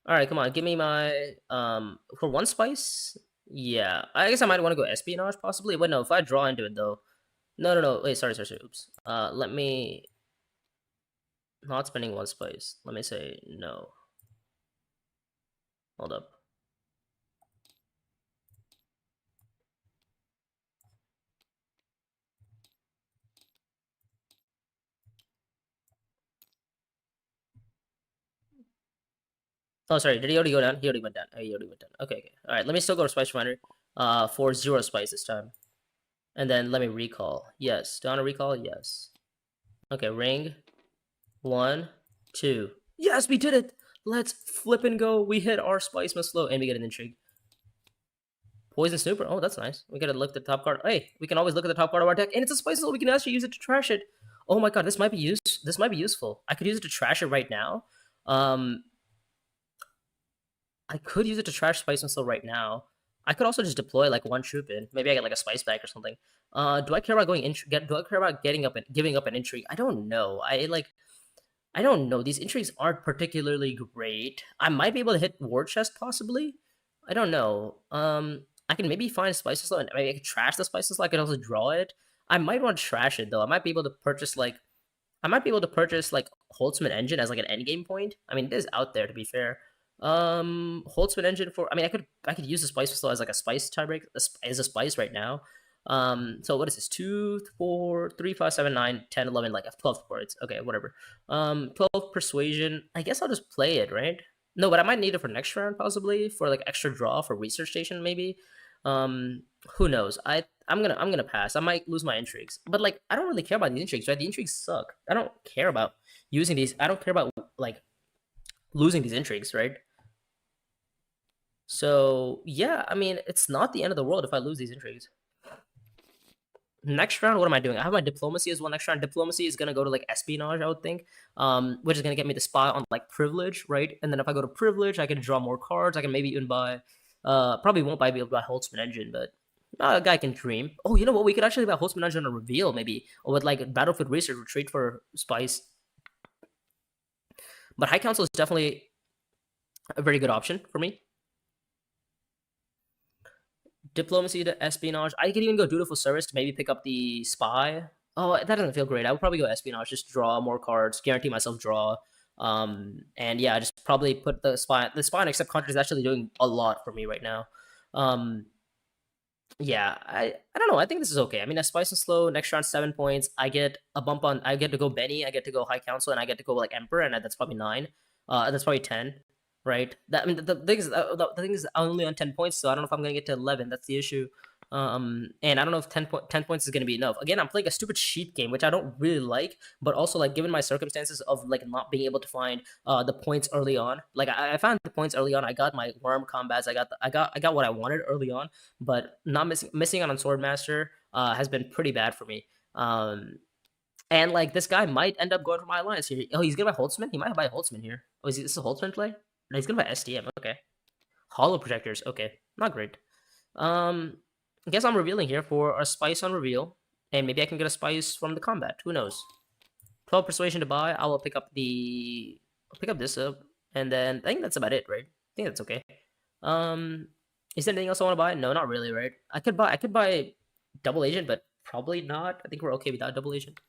All right. Come on. Give me my for 1 spice. Yeah. I guess I might want to go Espionage possibly. Wait, no. If I draw into it though. No. Wait. Sorry. Oops. Let me. Not spending 1 spice. Let me say no. Hold up. Oh, sorry. Did he already go down? He already went down. Oh, he already went down. Okay. All right. Let me still go to Spice Refinery. For 0 spice this time. And then let me recall. Yes. Do I want to recall? Yes. Okay. Ring. 1, 2. Yes, we did it. Let's flip and go. We hit our Spice Must Slow, and we get an intrigue. Poison Snooper. Oh, that's nice. We gotta look at the top card. Hey, we can always look at the top card of our deck, and it's a Spice Missile. We can actually use it to trash it. Oh my god, this might be useful. I could use it to trash it right now. I could use it to trash Spice Missile right now. I could also just deploy like 1 troop in. Maybe I get like a spice bag or something. Do I care about going do I care about giving up an intrigue? I don't know. I don't know. These intrigues aren't particularly great. I might be able to hit War Chest possibly. I don't know. I can maybe find Spices Slow and maybe I can trash the Spices Slow. I can also draw it. I might want to trash it though. I might be able to purchase like Holtzman Engine as like an endgame point. I mean, it is out there to be fair. Holtzman Engine for. I mean, I could use the Spice Slow as like a spice tiebreak as a spice right now. So what is this? 2, 4, 3, 5, 7, 9, 10, 11, like 12 cards. Okay, whatever. 12 Persuasion. I guess I'll just play it, right? No, but I might need it for next round possibly for like extra draw for research station maybe. Who knows? I'm gonna pass. I might lose my intrigues, but like I don't really care about these intrigues, right? The intrigues suck. I don't care about using these. I don't care about like losing these intrigues, right? So yeah, I mean it's not the end of the world if I lose these intrigues. Next round, what am I doing? I have my diplomacy as well. Next round, diplomacy is gonna go to like espionage, I would think, which is gonna get me the spot on like privilege, right? And then if I go to privilege, I can draw more cards. I can maybe even buy, probably won't be able to buy Holtzman Engine, but a guy can dream. Oh, you know what? We could actually buy Holtzman Engine on a reveal, maybe, or with like Battlefield Research retreat for spice. But High Council is definitely a very good option for me. Diplomacy to espionage. I could even go dutiful service to maybe pick up the spy. Oh, that doesn't feel great. I would probably go espionage, just draw more cards, guarantee myself draw. And yeah, just probably put the spine. The spine except contra is actually doing a lot for me right now. Um, yeah, I don't know. I think this is okay. I mean, a spice and slow next round 7 points. I get a bump on. I get to go Benny. I get to go High Council, and I get to go like Emperor, and that's probably 9. That's probably 10, right? That I mean, the thing is, the thing is, I'm only on 10 points, so I don't know if I'm gonna get to 11. That's the issue. And I don't know if 10 points is gonna be enough. Again, I'm playing a stupid sheet game, which I don't really like, but also like given my circumstances of like not being able to find the points early on. Like I found the points early on. I got my worm combats. I got what I wanted early on, but not missing out on Swordmaster has been pretty bad for me. And like this guy might end up going for my alliance here. Oh, he's gonna buy Holtzman. He might buy Holtzman here. Oh, this a Holtzman play? No, he's gonna buy SDM. Okay, Hollow Projectors. Okay, not great. I guess I'm revealing here for a spice on reveal, and maybe I can get a spice from the combat. Who knows? 12 persuasion to buy. I will pick up this up, and then I think that's about it, right? I think that's okay. Is there anything else I want to buy? No, not really, right? I could buy double agent, but probably not. I think we're okay without double agent.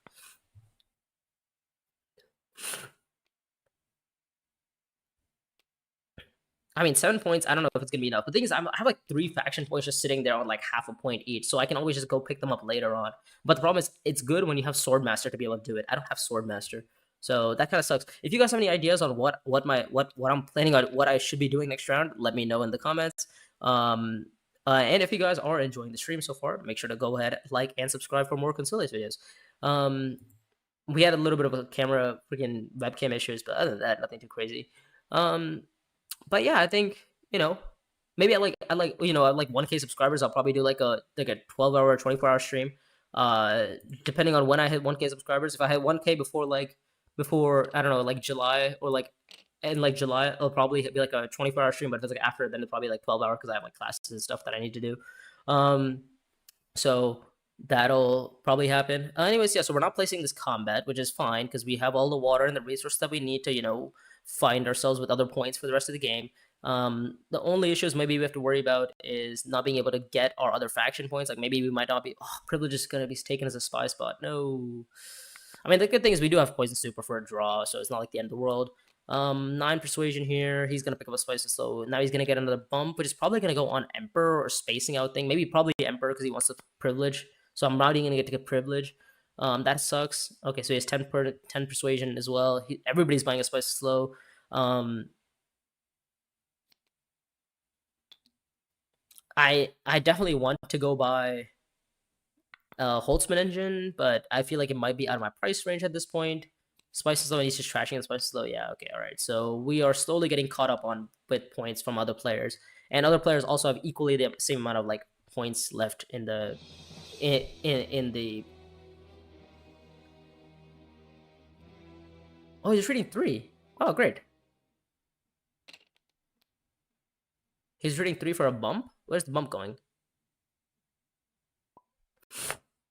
I mean, 7 points. I don't know if it's gonna be enough. The thing is, I have like 3 faction points just sitting there on like half a point each, so I can always just go pick them up later on. But the problem is, it's good when you have Swordmaster to be able to do it. I don't have Swordmaster, so that kind of sucks. If you guys have any ideas on what I'm planning on, what I should be doing next round, let me know in the comments. And if you guys are enjoying the stream so far, make sure to go ahead, like, and subscribe for more Consolidates videos. We had a little bit of a camera freaking webcam issues, but other than that, nothing too crazy. But yeah, I think maybe I like 1K subscribers. I'll probably do like a 12-hour or 24-hour stream. Depending on when I hit 1K subscribers. If I hit 1K before I don't know, like July or like in like July, it'll probably be like a 24-hour stream. But if it's like after, then it's probably like 12 hours because I have like classes and stuff that I need to do. So that'll probably happen. Anyways, yeah. So we're not placing this combat, which is fine because we have all the water and the resources that we need to find ourselves with other points for the rest of the game. The only issues maybe we have to worry about is not being able to get our other faction points. Like maybe we might not be. Oh, privilege is gonna be taken as a spy spot. No. I mean, the good thing is we do have poison super for a draw, so it's not like the end of the world. 9 persuasion here. He's gonna pick up a spice and slow. Now he's gonna get another bump, which is probably gonna go on Emperor or spacing out thing. Maybe probably Emperor because he wants the privilege. So I'm not even gonna get to get privilege. That sucks. Okay, so he has 10 persuasion as well. Everybody's buying a spice slow. I definitely want to go buy Holtzman engine, but I feel like it might be out of my price range at this point. Spice slow, and he's just trashing the spice slow. Yeah, okay, all right. So we are slowly getting caught up on with points from other players, and other players also have equally the same amount of like points left in the in the. Oh, he's reading 3. Oh, great. He's reading 3 for a bump. Where's the bump going?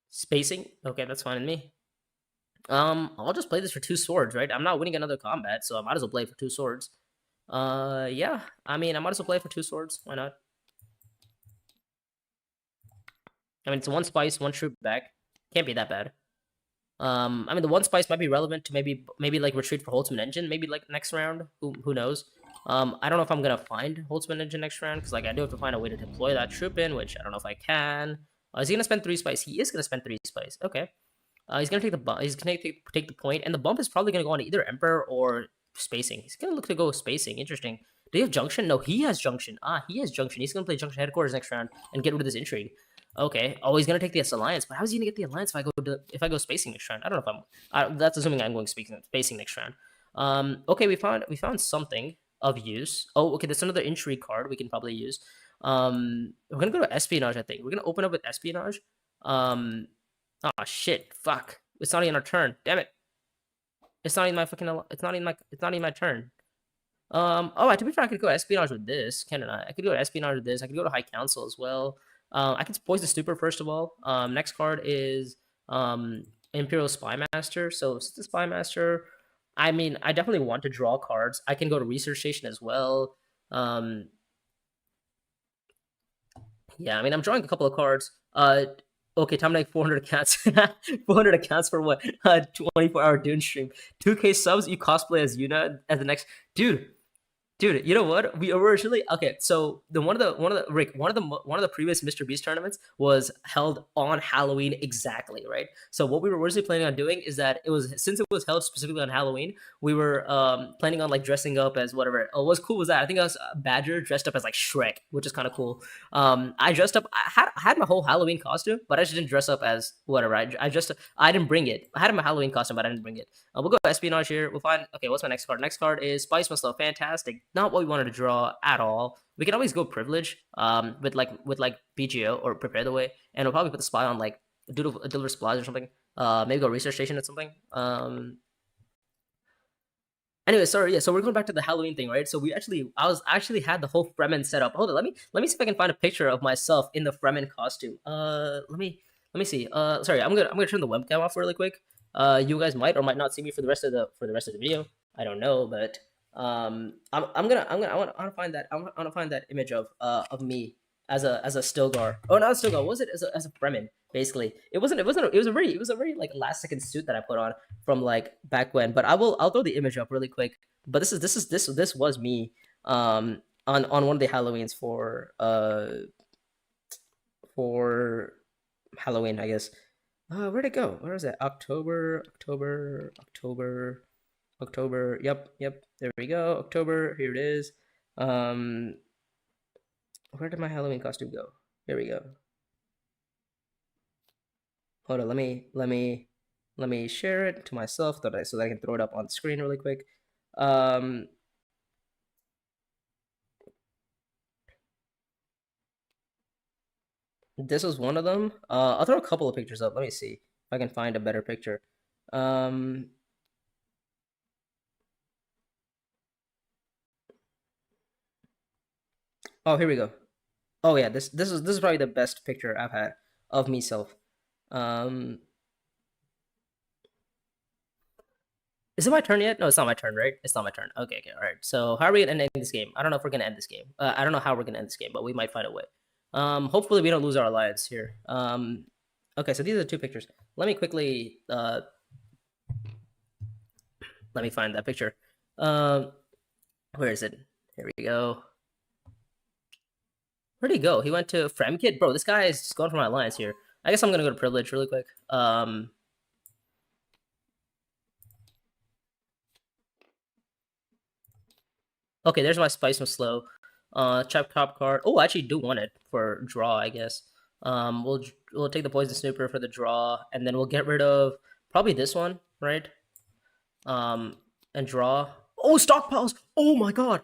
Spacing. Okay, that's fine with me. I'll just play this for 2 swords, right? I'm not winning another combat, so I might as well play for 2 swords. Yeah. I mean, I might as well play for 2 swords. Why not? I mean, it's 1 spice, 1 troop back. Can't be that bad. I mean, the 1 spice might be relevant to maybe like retreat for Holtzman engine, maybe like next round. Who knows? I don't know if I'm gonna find Holtzman engine next round because like I do have to find a way to deploy that troop in, which I don't know if I can. Is he gonna spend 3 spice? He is gonna spend 3 spice. Okay. He's gonna take the bump. He's gonna take the point, and the bump is probably gonna go on either Emperor or spacing. He's gonna look to go with spacing. Interesting. Do you have junction? No, he has junction. He has junction. He's gonna play junction headquarters next round and get rid of this intrigue. Okay. Oh, he's gonna take the alliance, but how's he gonna get the alliance if I go spacing next round? I don't know if I'm. That's assuming I'm going spacing next round. Okay, we found something of use. Oh, okay. There's another intrigue card we can probably use. We're gonna go to espionage. I think we're gonna open up with espionage. Oh shit! Fuck! It's not even our turn. Damn it! It's not even my fucking. It's not even my turn. Oh, to be fair, I could go espionage with this, can't I? I could go to espionage with this. I could go to High Council as well. I can poison the stupor first of all. Next card is Imperial Spy Master. So the Spy Master. I mean, I definitely want to draw cards. I can go to Research Station as well. Yeah, I mean, I'm drawing a couple of cards. Okay, time to make 400 accounts. 400 accounts for what? 24-hour Dune stream. 2K subs. You cosplay as Yuna as the next dude. Dude, you know what? We originally okay. So the one of the previous Mr. Beast tournaments was held on Halloween exactly, right? So what we were originally planning on doing is that since it was held specifically on Halloween, we were planning on like dressing up as whatever. Oh, what's cool was that I think I was Badger dressed up as like Shrek, which is kind of cool. I dressed up. I had my whole Halloween costume, but I just didn't dress up as whatever. I didn't bring it. I had my Halloween costume, but I didn't bring it. We'll go espionage here. We'll find. Okay, what's my next card? Next card is Spice Muscle. Fantastic. Not what we wanted to draw at all. We can always go privilege. With BGO or prepare the way, and we'll probably put the spy on like deliver supplies or something. Maybe go research station or something. Anyway, sorry, yeah. So we're going back to the Halloween thing, right? So I was actually had the whole Fremen set up. Hold on, let me see if I can find a picture of myself in the Fremen costume. Let me see. Sorry, I'm gonna turn the webcam off really quick. You guys might or might not see me for the rest of the video. I don't know, but I want to find that I want to find that image of me as a Stilgar. Oh, not a Stilgar. What was it as a Fremen? Basically, it wasn't. It was a very like last second suit that I put on from like back when. But I'll throw the image up really quick. But this was me on one of the Halloweens for Halloween, I guess. Where'd it go? Where is it? October. Yep. There we go. October. Here it is. Where did my Halloween costume go? Here we go. Hold on. Let me share it to myself so that I can throw it up on the screen really quick. This was one of them. I'll throw a couple of pictures up. Let me see if I can find a better picture. Oh, here we go. Oh yeah, this is probably the best picture I've had of myself. Um, is it my turn yet? No, it's not my turn, right? It's not my turn. Okay, all right. So how are we gonna end this game? I don't know if we're gonna end this game. I don't know how we're gonna end this game, but we might find a way. Hopefully we don't lose our alliance here. Okay, so these are the two pictures. Let me quickly let me find that picture. Where is it? Here we go. Where'd he go? He went to Fremkit? Bro, this guy is just going for my alliance here. I guess I'm gonna go to privilege really quick. Okay, there's my Spice and Slow. Chop top card. Oh, I actually do want it for draw, I guess. We'll take the Poison Snooper for the draw, and then we'll get rid of probably this one, right? And draw. Oh, stockpiles! Oh my god!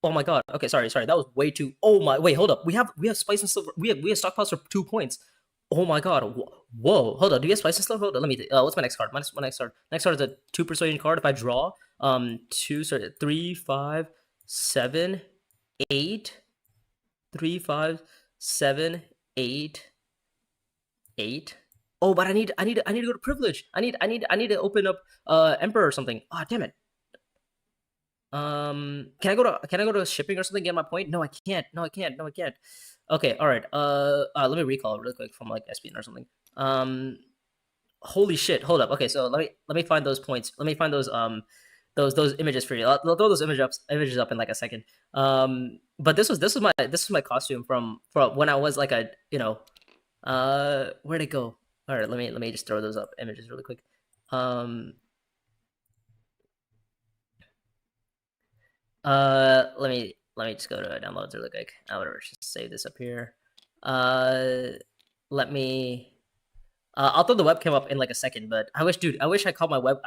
Oh my god. Okay, sorry. That was way too. Oh my. Wait, hold up. We have Spice and Silver. We have stockpiles for 2 points. Oh my god. Whoa. Hold on. Do you have Spice and Silver? Hold on. Let me. What's my next card? My next card. Next card is a 2 persuasion card. If I draw, 3, 5, 7, 8, 3, 5, 7, 8, 8. Oh, but I need to go to privilege. I need to open up Emperor or something. Ah, oh, damn it. Can I go to shipping or something? Get my point? No, I can't. No, I can't. Okay, all right. Let me recall really quick from like SPN or something. Holy shit! Hold up. Okay, so let me find those points. Let me find those images for you. I'll throw those images up in like a second. But this was my costume from when I was like where'd it go? All right, let me just throw those up images really quick. Let me just go to downloads really quick. Whatever, just save this up here. Let me. I'll throw the webcam up in like a second, but I wish I caught my like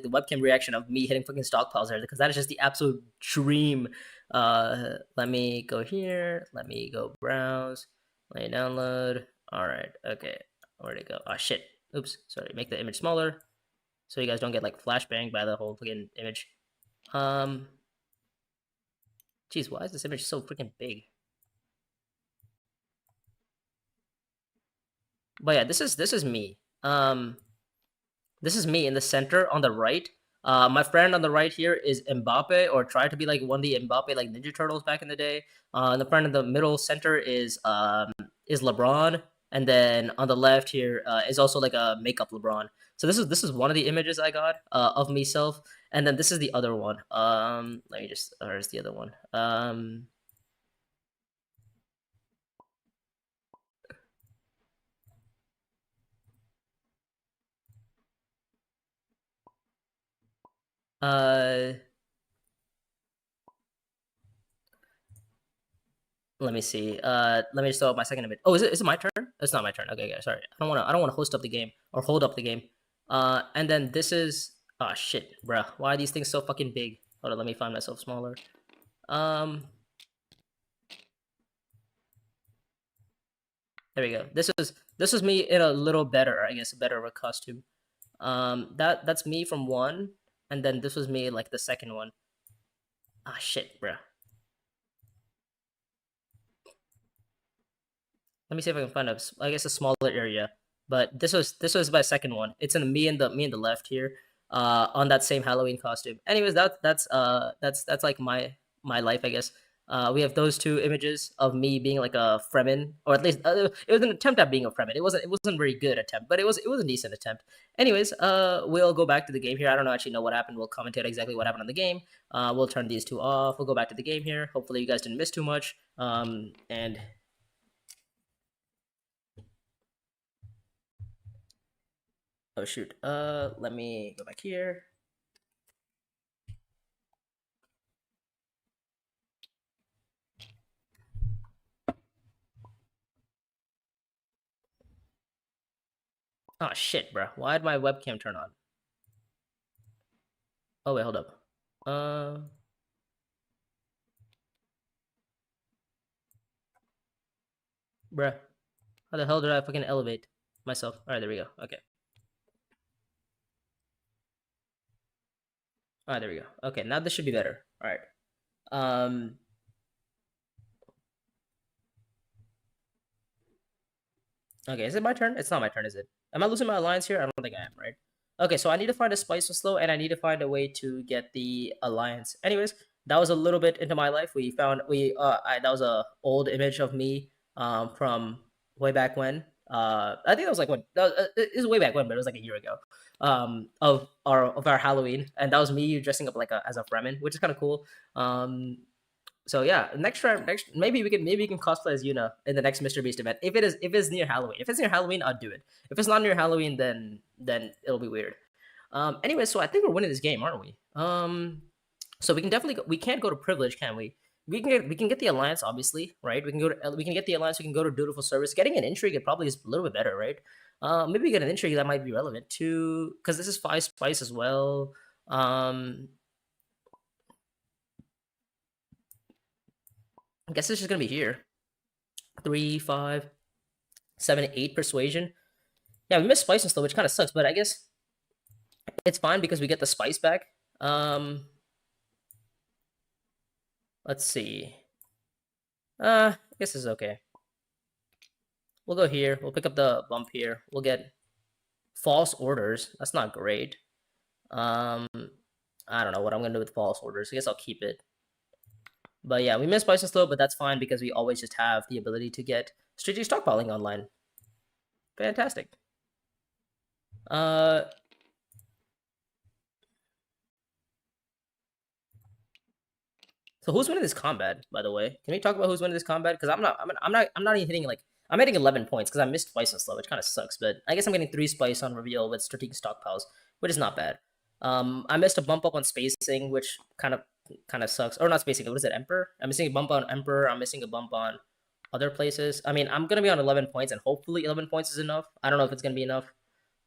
the webcam reaction of me hitting fucking stockpiles there because that is just the absolute dream. Let me go here. Let me go browse. Let me download. All right. Okay. Where'd it go? Oh shit. Oops. Sorry. Make the image smaller so you guys don't get like flashbanged by the whole fucking image. Jeez, why is this image so freaking big? But yeah, this is me. This is me in the center on the right. My friend on the right here is Mbappe, or tried to be like one of the Mbappe like Ninja Turtles back in the day. And the friend in the middle center is LeBron. and then on the left here is also like a makeup LeBron. So this is one of the images I got of myself, and then this is the other one. Let me just where's the other one? Uh, Let me see. Let me just throw up my second image. Oh, is it my turn? It's not my turn. Okay, sorry. I don't wanna host up the game or hold up the game. And then this is oh shit, bruh. Why are these things so fucking big? Hold on, let me find myself smaller. Um, there we go. This is me in a little better, I guess, better of a costume. That's me from one, and then this was me like the second one. Ah shit, bruh. Let me see if I can find I guess a smaller area. But this was my second one. It's in me and the left here, on that same Halloween costume. Anyways, that's like my life, I guess. We have those two images of me being like a Fremen, or at least it was an attempt at being a Fremen. It wasn't a very good attempt, but it was a decent attempt. Anyways, we'll go back to the game here. I don't actually know what happened. We'll commentate exactly what happened on the game. We'll turn these two off. We'll go back to the game here. Hopefully, you guys didn't miss too much. And oh shoot. Let me go back here. Oh shit, bro. Why did my webcam turn on? Oh wait, hold up. Bruh. How the hell did I fucking elevate myself? Alright, there we go. Okay. Alright, there we go. Okay, now this should be better. Alright. Um Okay, is it my turn? It's not my turn, is it? Am I losing my alliance here? I don't think I am, right? Okay, so I need to find a spice for slow, and I need to find a way to get the alliance. Anyways, that was a little bit into my life. That was a old image of me from way back when. I think that was like when it was way back when, but it was like a year ago. Of our Halloween, and that was me dressing up like as a Fremen, which is kind of cool. So yeah, next maybe we can cosplay as Yuna in the next Mr. Beast event. If it's near Halloween. If it's near Halloween, I'll do it. If it's not near Halloween, then it'll be weird. Anyway, so I think we're winning this game, aren't we? So we can't go to privilege, can we? We can get the alliance, obviously, right? We can get the alliance. We can go to dutiful service. Getting an intrigue probably is a little bit better, right? Maybe we get an intrigue that might be relevant to because this is 5 spice as well. I guess it's just gonna be here. 3, 5, 7, 8 persuasion. Yeah, we missed spice and slow, which kind of sucks, but I guess it's fine because we get the spice back. Let's see. I guess this is okay. We'll go here. We'll pick up the bump here. We'll get false orders. That's not great. I don't know what I'm gonna do with false orders. I guess I'll keep it. But yeah, we missed spice and slow, but that's fine because we always just have the ability to get strategic stockpiling online. Fantastic. So who's winning this combat, by the way? Can we talk about who's winning this combat? Because I'm not even hitting I'm hitting 11 points because I missed spice and slow, which kind of sucks. But I guess I'm getting 3 spice on reveal with strategic stockpiles, which is not bad. I missed a bump up on spacing, which kind of sucks. Or not spacing. What is it? Emperor? I'm missing a bump on Emperor. I'm missing a bump on other places. I mean, I'm gonna be on 11 points, and hopefully 11 points is enough. I don't know if it's gonna be enough,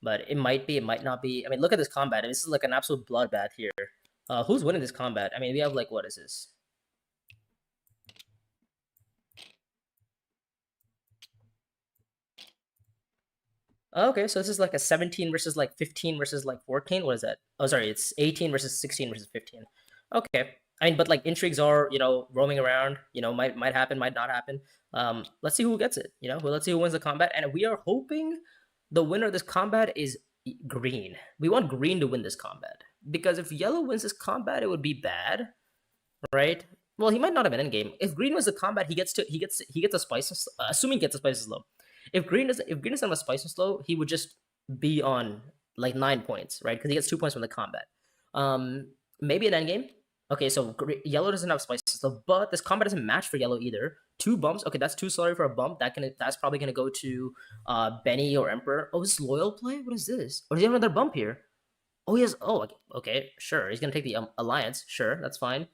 but it might be. It might not be. I mean, look at this combat. This is like an absolute bloodbath here. Who's winning this combat? I mean, we have like what is this? Okay, so this is like a 17 versus like 15 versus like 14. What is that? Oh, sorry, it's 18 versus 16 versus 15. Okay. I mean, but like intrigues are, roaming around, might happen, might not happen. Let's see who gets it, let's see who wins the combat. And we are hoping the winner of this combat is green. We want green to win this combat. Because if yellow wins this combat, it would be bad, right? Well, he might not have an endgame. If green wins the combat, he gets a spices, assuming he gets a spices low. if Green doesn't have a spice and slow, he would just be on like 9 points, right? Because he gets 2 points from the combat. Maybe an endgame. Okay, so yellow doesn't have spice and slow, but this combat doesn't match for yellow either. 2 bumps. Okay, that's too slurry for a bump. That's probably gonna go to Benny or Emperor. Oh, is this loyal play? What is this? Or does he have another bump here? Oh, he has. Oh, okay, sure. He's gonna take the alliance. Sure, that's fine.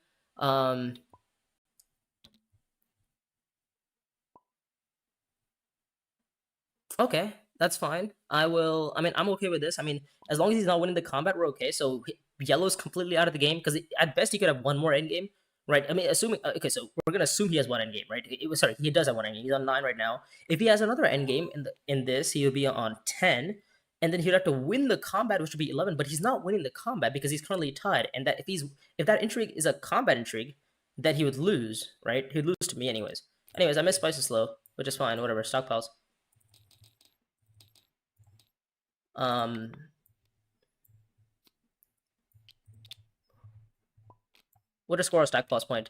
Okay, that's fine. I will. I mean, I'm okay with this. I mean, as long as he's not winning the combat, we're okay. So yellow's completely out of the game because at best he could have one more end game, right? I mean, assuming okay, so we're gonna assume he has one end game, right? Sorry, he does have one end game. He's on 9 right now. If he has another end game in this, he will be on 10, and then he'd have to win the combat, which would be 11. But he's not winning the combat because he's currently tied. And that if that intrigue is a combat intrigue, then he would lose, right? He'd lose to me anyways. Anyways, I missed Spice Slow, which is fine. Whatever. Stockpiles. Um, we'll just score a stack plus point.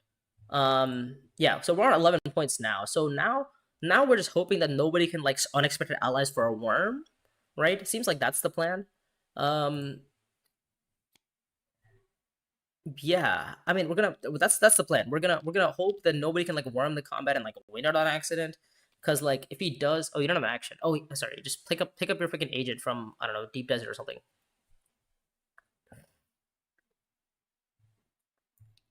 Yeah, so we're on 11 points now. So now we're just hoping that nobody can like unexpected allies for a worm, right? It seems like that's the plan. Yeah, I mean that's the plan. We're gonna hope that nobody can like worm the combat and like win it on accident. Cause like if he does, oh you don't have action. Oh sorry, just pick up your freaking agent from I don't know Deep Desert or something.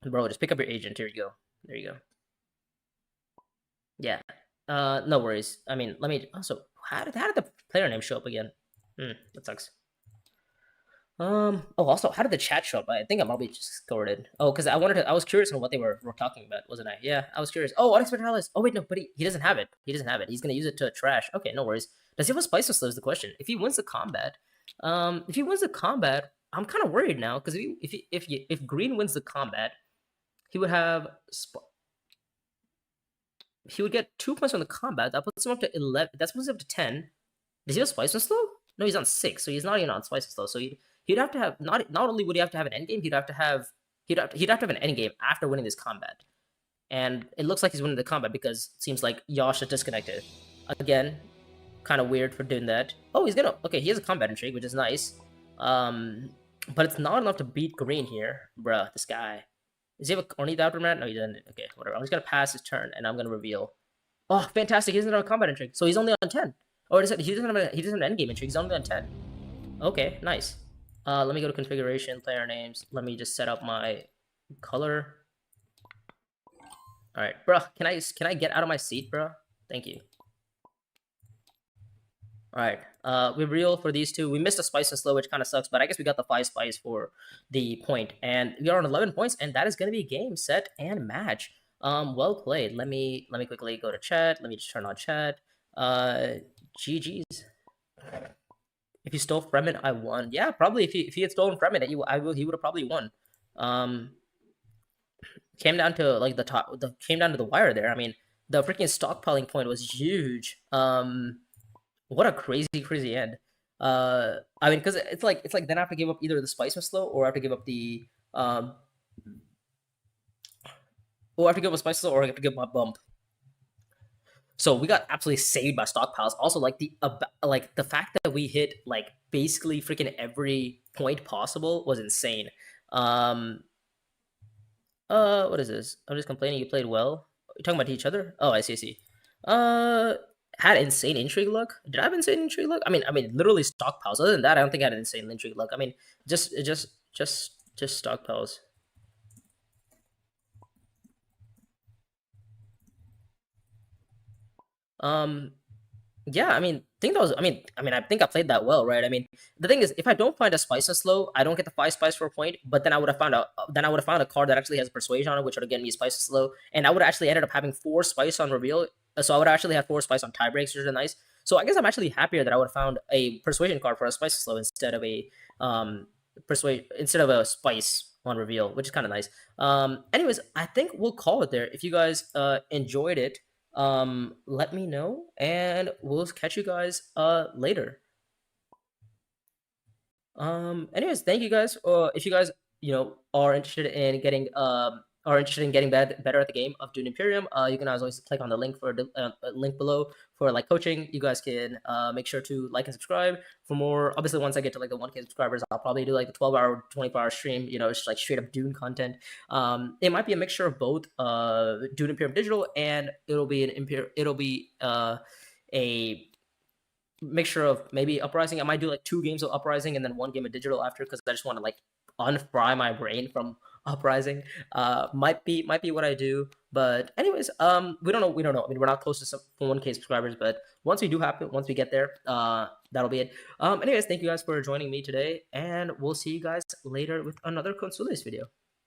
Bro, just pick up your agent. Here you go. There you go. Yeah. No worries. I mean, let me. Also, how did the player name show up again? That sucks. Oh, also, how did the chat show up? I think I probably just scored it. Oh, because I was curious on what they were talking about, wasn't I? Yeah, I was curious. Oh, unexpected allies. Oh wait, no, but he doesn't have it. He doesn't have it. He's gonna use it to trash. Okay, no worries. Does he have a spice or slow? Is the question. If he wins the combat, I'm kind of worried now because if Green wins the combat, he would have he would get 2 points from the combat. That puts him up to 11. That puts him up to 10. Does he have Spice and Slow? No, he's on 6, so he's not even on Spice and Slow. So he'd have to have not only would he have to have an endgame, he'd have to have an endgame after winning this combat. And it looks like he's winning the combat because it seems like Yosh is disconnected. Again, kind of weird for doing that. Oh, he's gonna okay, he has a combat intrigue, which is nice. But it's not enough to beat Green here. Bruh, this guy. Does he have a Ornithopter man? No, he doesn't. Okay, whatever. I'm just gonna pass his turn and I'm gonna reveal. Oh, fantastic! He doesn't have a combat intrigue, so he's only on 10. Or he doesn't have an end game intrigue. He's only on 10. Okay, nice. Let me go to configuration, player names. Let me just set up my color. All right, bro. Can I get out of my seat, bro? Thank you. All right. We real for these two. We missed a spice and slow, which kind of sucks, but I guess we got the 5 spice for the point, and we are on 11 points, and that is going to be game, set, and match. Well played. Let me quickly go to chat. Let me just turn on chat. GG's. If you stole Fremen, I won. Yeah, probably. If he had stolen Fremen, he would have probably won. Came down to like the top. Came down to the wire there. I mean, the freaking stockpiling point was huge. What a crazy end. I mean, because it's like then I have to give up either the spice or slow, or I have to give up the or I have to give up a spice slow, or I have to give up my bump. So we got absolutely saved by stockpiles. Also, like the fact that we hit like basically freaking every point possible was insane. What is this? I'm just complaining. You played well. You're talking about each other. Oh, I see. Had insane intrigue luck. Did I have insane intrigue luck? I mean, literally stockpiles. Other than that, I don't think I had insane intrigue luck. I mean, just stockpiles. Yeah, I mean, think that was. I mean, I think I played that well, right? I mean, the thing is, if I don't find a spice or slow, I don't get the 5 spice for a point. But then I would have found a card that actually has persuasion on it, which would have given me spice or slow, and I would have actually ended up having 4 spice on reveal. So I would actually have 4 spice on tie breaks, which is nice. So I guess I'm actually happier that I would have found a persuasion card for a spice or slow instead of a spice on reveal, which is kind of nice. Anyways, I think we'll call it there. If you guys enjoyed it, let me know, and we'll catch you guys later. Anyways, thank you guys. If you guys are interested in getting are interested in getting better at the game of DUNE Imperium, you can always click on the link for link below for like coaching. You guys can make sure to like and subscribe for more. Obviously, once I get to like the 1K subscribers, I'll probably do like the 12-hour, 24-hour stream. You know, it's like straight up Dune content. It might be a mixture of both DUNE Imperium Digital, and it'll be a mixture of maybe Uprising. I might do like 2 games of Uprising and then 1 game of Digital after, because I just want to like unfry my brain from Uprising. Might be what I do. But anyways, we don't know. I mean, we're not close to some 1K subscribers, but once we get there, that'll be it. Anyways, thank you guys for joining me today, and we'll see you guys later with another Consules video.